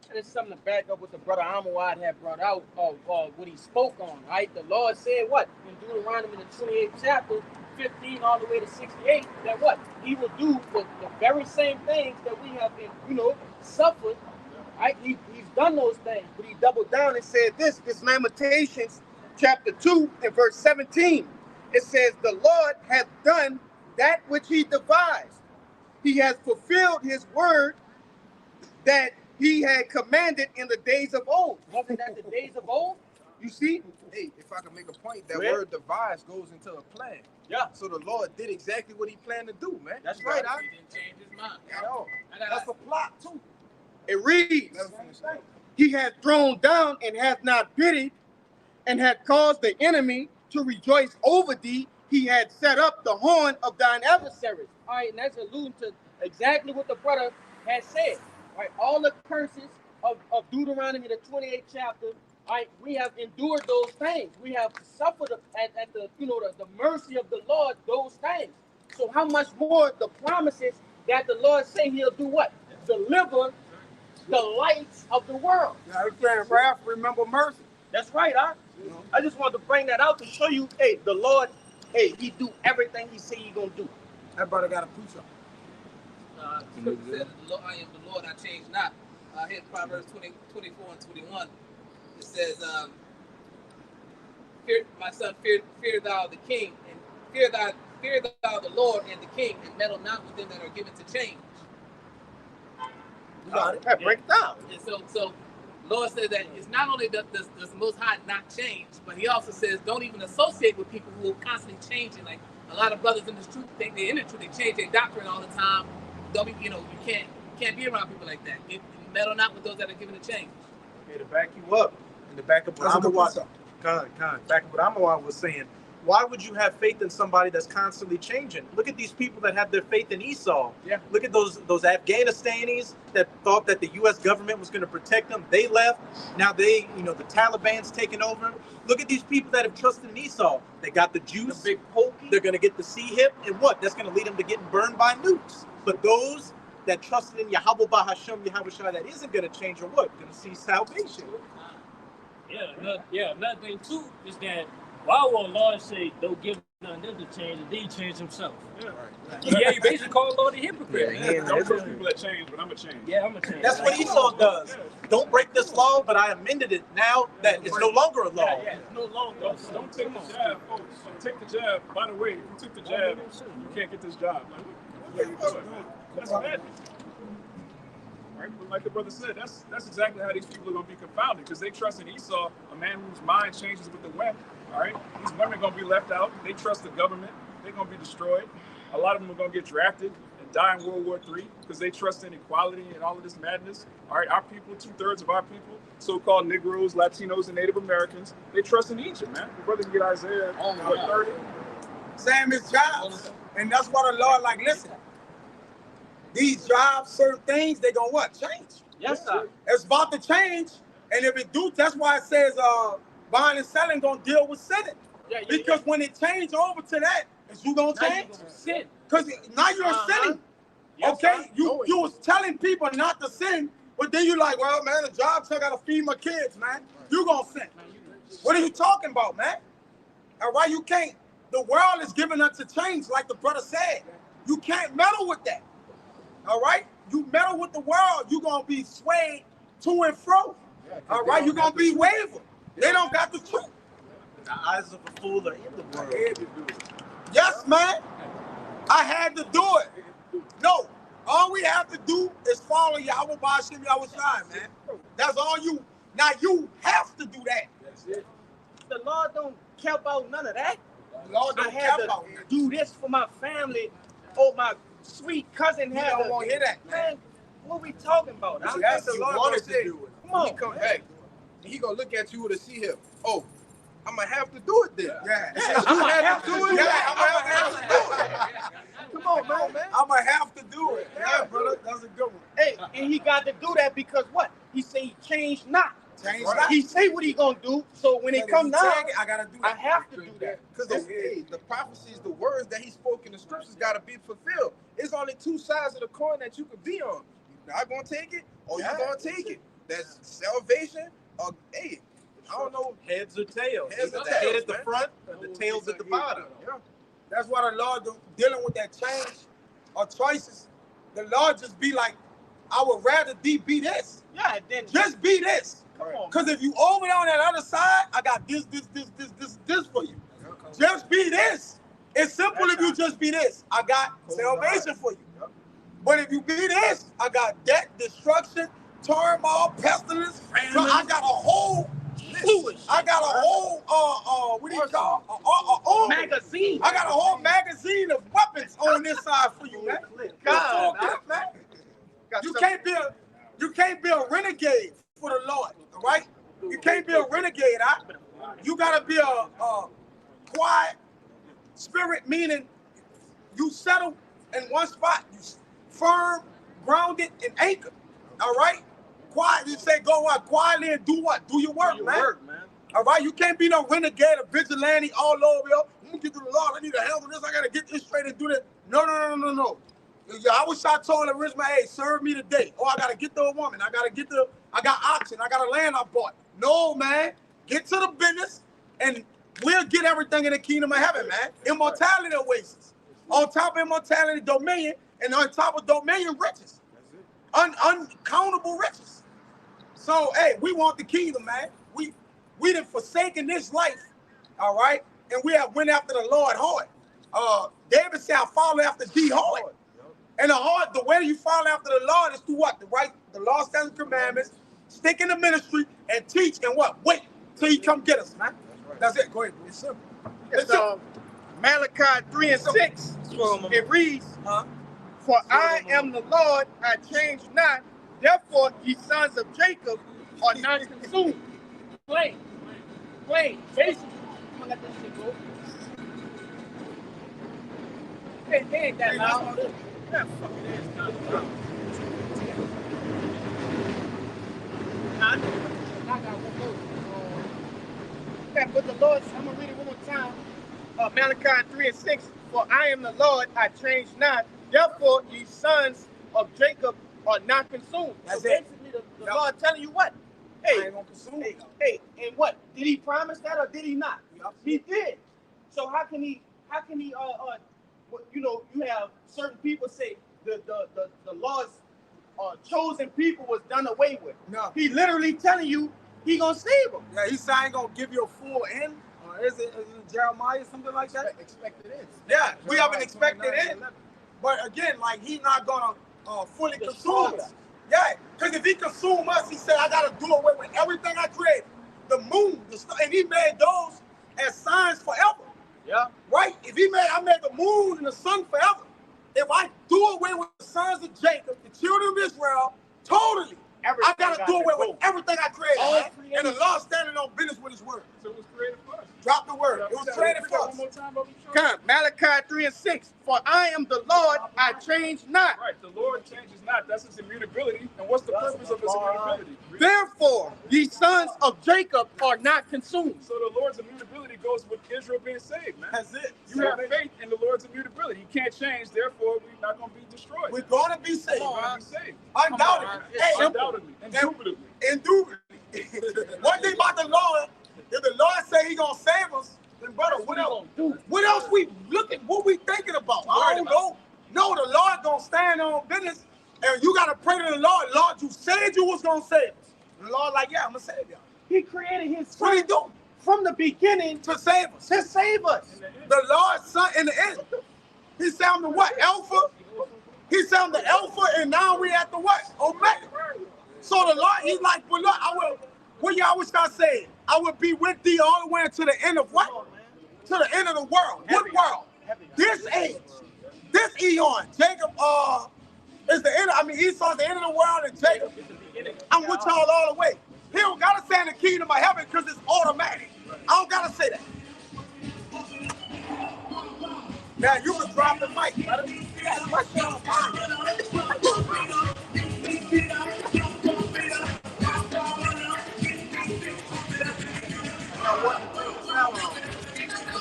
And it's something to back up what the brother Amawad had brought out of what he spoke on, right? The Lord said what? In Deuteronomy, the 28th chapter, 15 all the way to 68, that what? He will do the very same things that we have been, suffered, right? He's done those things, but he doubled down and said this Lamentations chapter 2 and verse 17. It says, the Lord hath done that which he devised. He has fulfilled his word that he had commanded in the days of old. Wasn't that the days of old? You see? Hey, if I can make a point, that word devised goes into a plan. Yeah. So the Lord did exactly what he planned to do, man. That's right. He didn't change his mind. At all. That's a plot, too. It reads, he hath thrown down and hath not pitied, and hath caused the enemy to rejoice over thee. He had set up the horn of thine adversaries. All right, and that's alluding to exactly what the brother had said. All right, all the curses of Deuteronomy, the 28th chapter. All right, we have endured those things. We have suffered at the the mercy of the Lord those things. So how much more the promises that the Lord say he'll do what? Deliver the lights of the world. Yeah, he's saying wrath, remember mercy. That's right, huh? I just wanted to bring that out to show you, hey, the Lord, hey, he do everything he say he gonna do. That brother got a preach up. Scripture says, I am the Lord, I change not. Here's Proverbs 24 and 21. It says, my son, fear thou the king, and fear thou the Lord and the king, and meddle not with them that are given to change. You got it. Break it down. And so Lord says that it's not only does the Most High not change, but He also says don't even associate with people who are constantly changing. Like a lot of brothers in this truth think they're in the truth, they change their doctrine all the time. Don't be, you can't be around people like that. Meddle not with those that are given to change. Okay, to back you up, in the back of what Amawad was saying, why would you have faith in somebody that's constantly changing? Look at these people that have their faith in Esau. Yeah. Look at those Afghanistanis that thought that the U.S. government was going to protect them. They left. Now the Taliban's taking over. Look at these people that have trusted in Esau. They got the juice. The big pokey. They're going to get the C-hip. And what? That's going to lead them to getting burned by nukes. But those that trusted in Yahweh Bahashem, Yahweh Shai, that isn't going to change, or what? Going to see salvation. Another thing too is that why will Lord say don't give nothing to change, and then He change Himself? He basically called Lord a hypocrite. Don't trust people that change, but I'm gonna change. Yeah, I'm gonna change. That's what Esau does. Don't break this law, but I amended it now that it's no longer a law. Yeah, it's no longer. Don't take the jab, folks. Don't take the jab. By the way, if you took the jab, you can't get this job. Like, what are you doing? That's madness. Right? But like the brother said, that's exactly how these people are gonna be confounded because they trust in Esau, a man whose mind changes with the wind. All right, these women are gonna be left out. They trust the government. They're gonna be destroyed. A lot of them are gonna get drafted and die in World War III because they trust in equality and all of this madness. All right, our people, 2/3 of our people, so-called Negroes, Latinos, and Native Americans, they trust in Egypt, man. The brother can get Isaiah 30. Same as jobs. And that's why the Lord like, listen, these jobs, certain things, they gonna what? Change. Yes, sir. It's about to change. And if it do, that's why it says buying and selling gonna deal with sinning. Because when it change over to that, is you gonna change? Sin. Because now you're sinning. Yes, Okay? sir. You was telling people not to sin, but then you like, well, man, the job, so I gotta feed my kids, man. You gonna sin. What are you talking about, man? All right, you can't. The world is giving us a change, like the brother said. You can't meddle with that. All right? You meddle with the world, you're going to be swayed to and fro. All right? You're going to be wavered. They don't got the truth. The eyes of a fool are in the world. Yes, man. I had to do it. No. All we have to do is follow Yahweh Bashim Yahweh Shai, man. That's all you. Now you have to do that. That's it. The Lord don't care about none of that. The Lord I don't had care to about that. do this for my family. Oh, my sweet cousin He had don't to. want to hear that, Man, what we talking about? I Yes, think you the Lord wanted gonna to do it. Come on, He come back, and he gonna look at you with a C-hip. Oh, I'm gonna have to do it then. Yeah. I'm gonna have to do it. Yeah, I'm gonna have to do it. Come on, man. I'm gonna have to do it. Yeah, brother, that's a good one. Hey, and he got to do that because what? He say he changed not. Change Right. that. He say what he gonna do. So when it come down, I gotta do I that. have to do that. Because the prophecies, the words that he spoke in the scriptures got to be fulfilled. It's only two sides of the coin that you could be on. You're not going to take it, or you're going to take it. That's salvation, or, hey, I don't know. Heads or tails. Heads or The head tails, at the man. front, and the tails at the bottom. Yeah. That's why the Lord dealing with that change or choices. The Lord just be like, I would rather be this. Yeah, then Just be this. come on. Because if you over there on that other side, I got this for you. Just be this. It's simple if you just be this. I got salvation for you. But if you be this, I got death, destruction, turmoil, pestilence. So I got a whole list. I got a whole what do you call Magazine. I got a whole magazine of weapons on this side for you, man. God, Man. You can't be a renegade for the Lord, all right? You can't be a renegade, You gotta be a quiet spirit, meaning you settle in one spot. You firm, grounded, and anchored. All right? Quiet. You say go out quietly and do what? Do your work, man. All right? You can't be no renegade or vigilante all over. Yo. I'm gonna get to the Lord. I need to handle this. I gotta get this straight and do that. No. I wish I told the rich man, hey, serve me today. Oh, I gotta get to a woman. I got oxen. I got a land I bought. No, man. Get to the business and we'll get everything in the kingdom of heaven, man. Immortality oasis. On top of immortality, dominion, and on top of dominion, riches. Uncountable riches. So, hey, we want the kingdom, man. We we done forsaken this life, all right, and we have went after the Lord hard. David said, I follow after thee hard. And the way you follow after the Lord is through what? The law, statutes, commandments, stick in the ministry, and teach, and what? Wait till he come get us, man. That's it. Go ahead. It's simple. It's Malachi 3 and 6. It reads, For I am the Lord, I change not. Therefore, ye sons of Jacob are not consumed. Play. Basically, I'm gonna let that shit go. Hey, they ain't that loud. That fucking is not loud. I got one more. Yeah, but the Lord, I'm gonna read it one more time. Malachi 3 and 6. For I am the Lord, I change not. Therefore, ye sons of Jacob are not consumed. That's so it. basically, the Lord telling you what? I ain't gonna consume it. Hey, and what? Did he promise that or did he not? Yep. He did. So how can he you know, you have certain people say the Lord's chosen people was done away with. No. He literally telling you he gonna save them. Yeah, he said I ain't gonna give you a full end. Or is it Jeremiah, something like that? Expected end. Yeah, we have an Jeremiah expected 29, end. 11. But again, like he's not gonna fully consume us. Yeah, because if he consume us, he said I gotta do away with everything I created. The moon, the star, and he made those as signs forever. Yeah. Right? If I made the moon and the sun forever. If I do away with the sons of Jacob, the children of Israel, totally, I gotta do away with everything I created. Right? And the Lord standing on business with his word. So it was created for us. Drop the word. It was created for us. One more time, brother. Come, Malachi 3 and 6. For I am the Lord, I change not. Right, the Lord changes not. That's his immutability. And what's the purpose of his immutability? Therefore, ye sons of Jacob are not consumed. So the Lord's immutability goes with Israel being saved, man. That's it. You have faith in the Lord's immutability. He can't change, therefore we're not going to be destroyed. We're going to be saved. We're going to be saved. Undoubtedly. Hey, undoubtedly. Indubitably. Indubitably. One thing about the Lord, if the Lord say he going to save us, then brother, what else? What else we looking, what we thinking about? I don't know. No, the Lord going to stand on business, and you got to pray to the Lord. Lord, you said you was going to save us. And the Lord like, yeah, I'm going to save y'all. He created his son. What he do? From the beginning to save us. To save us. The Lord's son in the end. He said I'm the what? Alpha? He said I'm the Alpha, and now we at the what? Omega. So the Lord, he's like, well, look, I will, what y'all was I saying? I will be with thee all the way to the end of what? To the end of the world. What world? This age. This eon. Jacob is the end. Esau's the end of the world, and Jacob, I'm with y'all all the way. He don't gotta say in the kingdom of heaven because it's automatic. I don't gotta say that. Now you can drop the mic.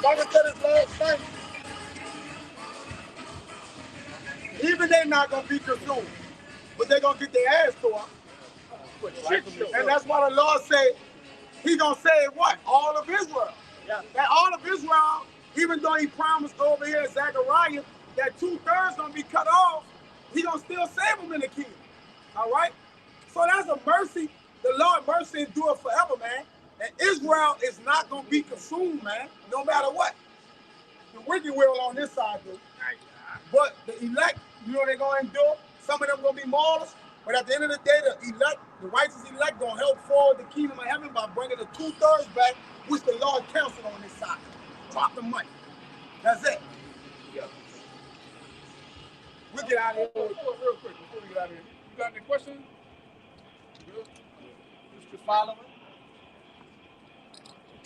Like I said, it's last night. Even they're not gonna be consumed, but they're gonna get their ass to them. And that's why the Lord said he gonna save what? All of Israel. Yeah. That all of Israel, even though he promised over here in Zechariah that 2/3 gonna be cut off, he gonna still save them in the kingdom. All right? So that's a mercy. The Lord mercy endure forever, man. And Israel is not gonna be consumed, man, no matter what. The wicked will on this side do. But the elect, you know they're gonna endure. Some of them gonna be martyrs. But at the end of the day, the righteous elect gonna help forward the kingdom of heaven by bringing the 2/3 back, which the Lord counseled on this side. Drop the money. That's it. Yeah. We'll get out of here. Real quick, before we get out of here. You got any questions? Good? Just following.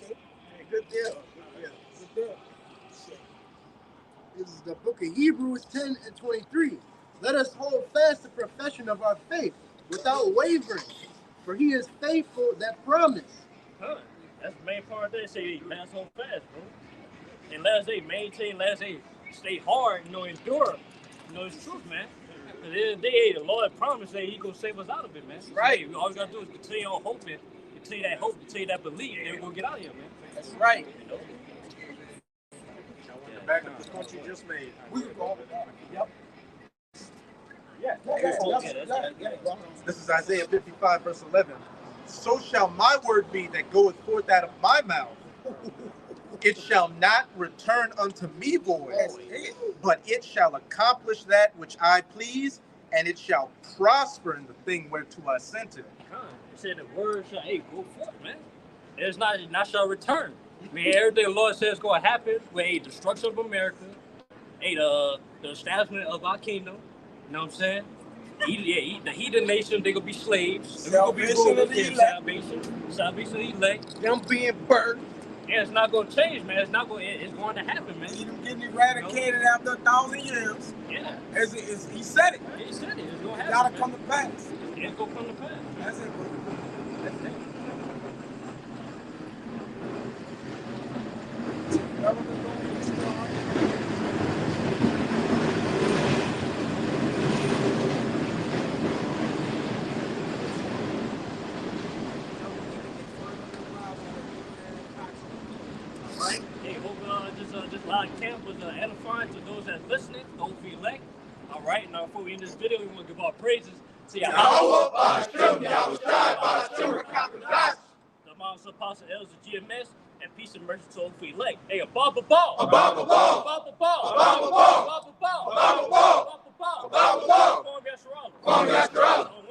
Okay. Good deal. Yeah. Good deal. This is the book of Hebrews 10 and 23. Let us hold fast the profession of our faith without wavering, for he is faithful that promised. Huh. That's the main part they say, pass on fast, bro. And last they maintain, last they stay hard, endure. It's truth, man. At the end of the day, the Lord promised that he gonna save us out of it, man. Right. So, all we gotta do is continue on hoping, continue that hope, continue that belief, and we're gonna get out of here, man. That's right. You know? Back up the point you just made. We can go. Yep. Yeah. Yeah. This is Isaiah 55, verse 11. so shall my word be that goeth forth out of my mouth. It shall not return unto me void, but it shall accomplish that which I please, and it shall prosper in the thing whereto I sent it. It said the word shall, hey, go forth, man. It's not shall return. I mean, everything the Lord says is going to happen with a destruction of America, the establishment of our kingdom. You know what I'm saying? The heathen nation, they're going to be slaves. Salvation of the elect. Salvation of the elect. Them being burnt. Yeah, it's not going to change, man. It's going to happen, man. Them getting eradicated after 1,000 years. Yeah. He said it. He said it. It's going to happen. It gotta man. come to pass. It's going to come to pass. That's it, bro. That's it. This live camp was edifying to those that are listening, those who elect. All right, now before we end this video, we want to give our praises to the Moms Apostle Elders of GMS, and peace and mercy to those who elect. Hey, above a ball. Above a ball. Above a ball. Above a ball. Above a ball. Above a ball. Above a ball. Above a ball. Above a ball.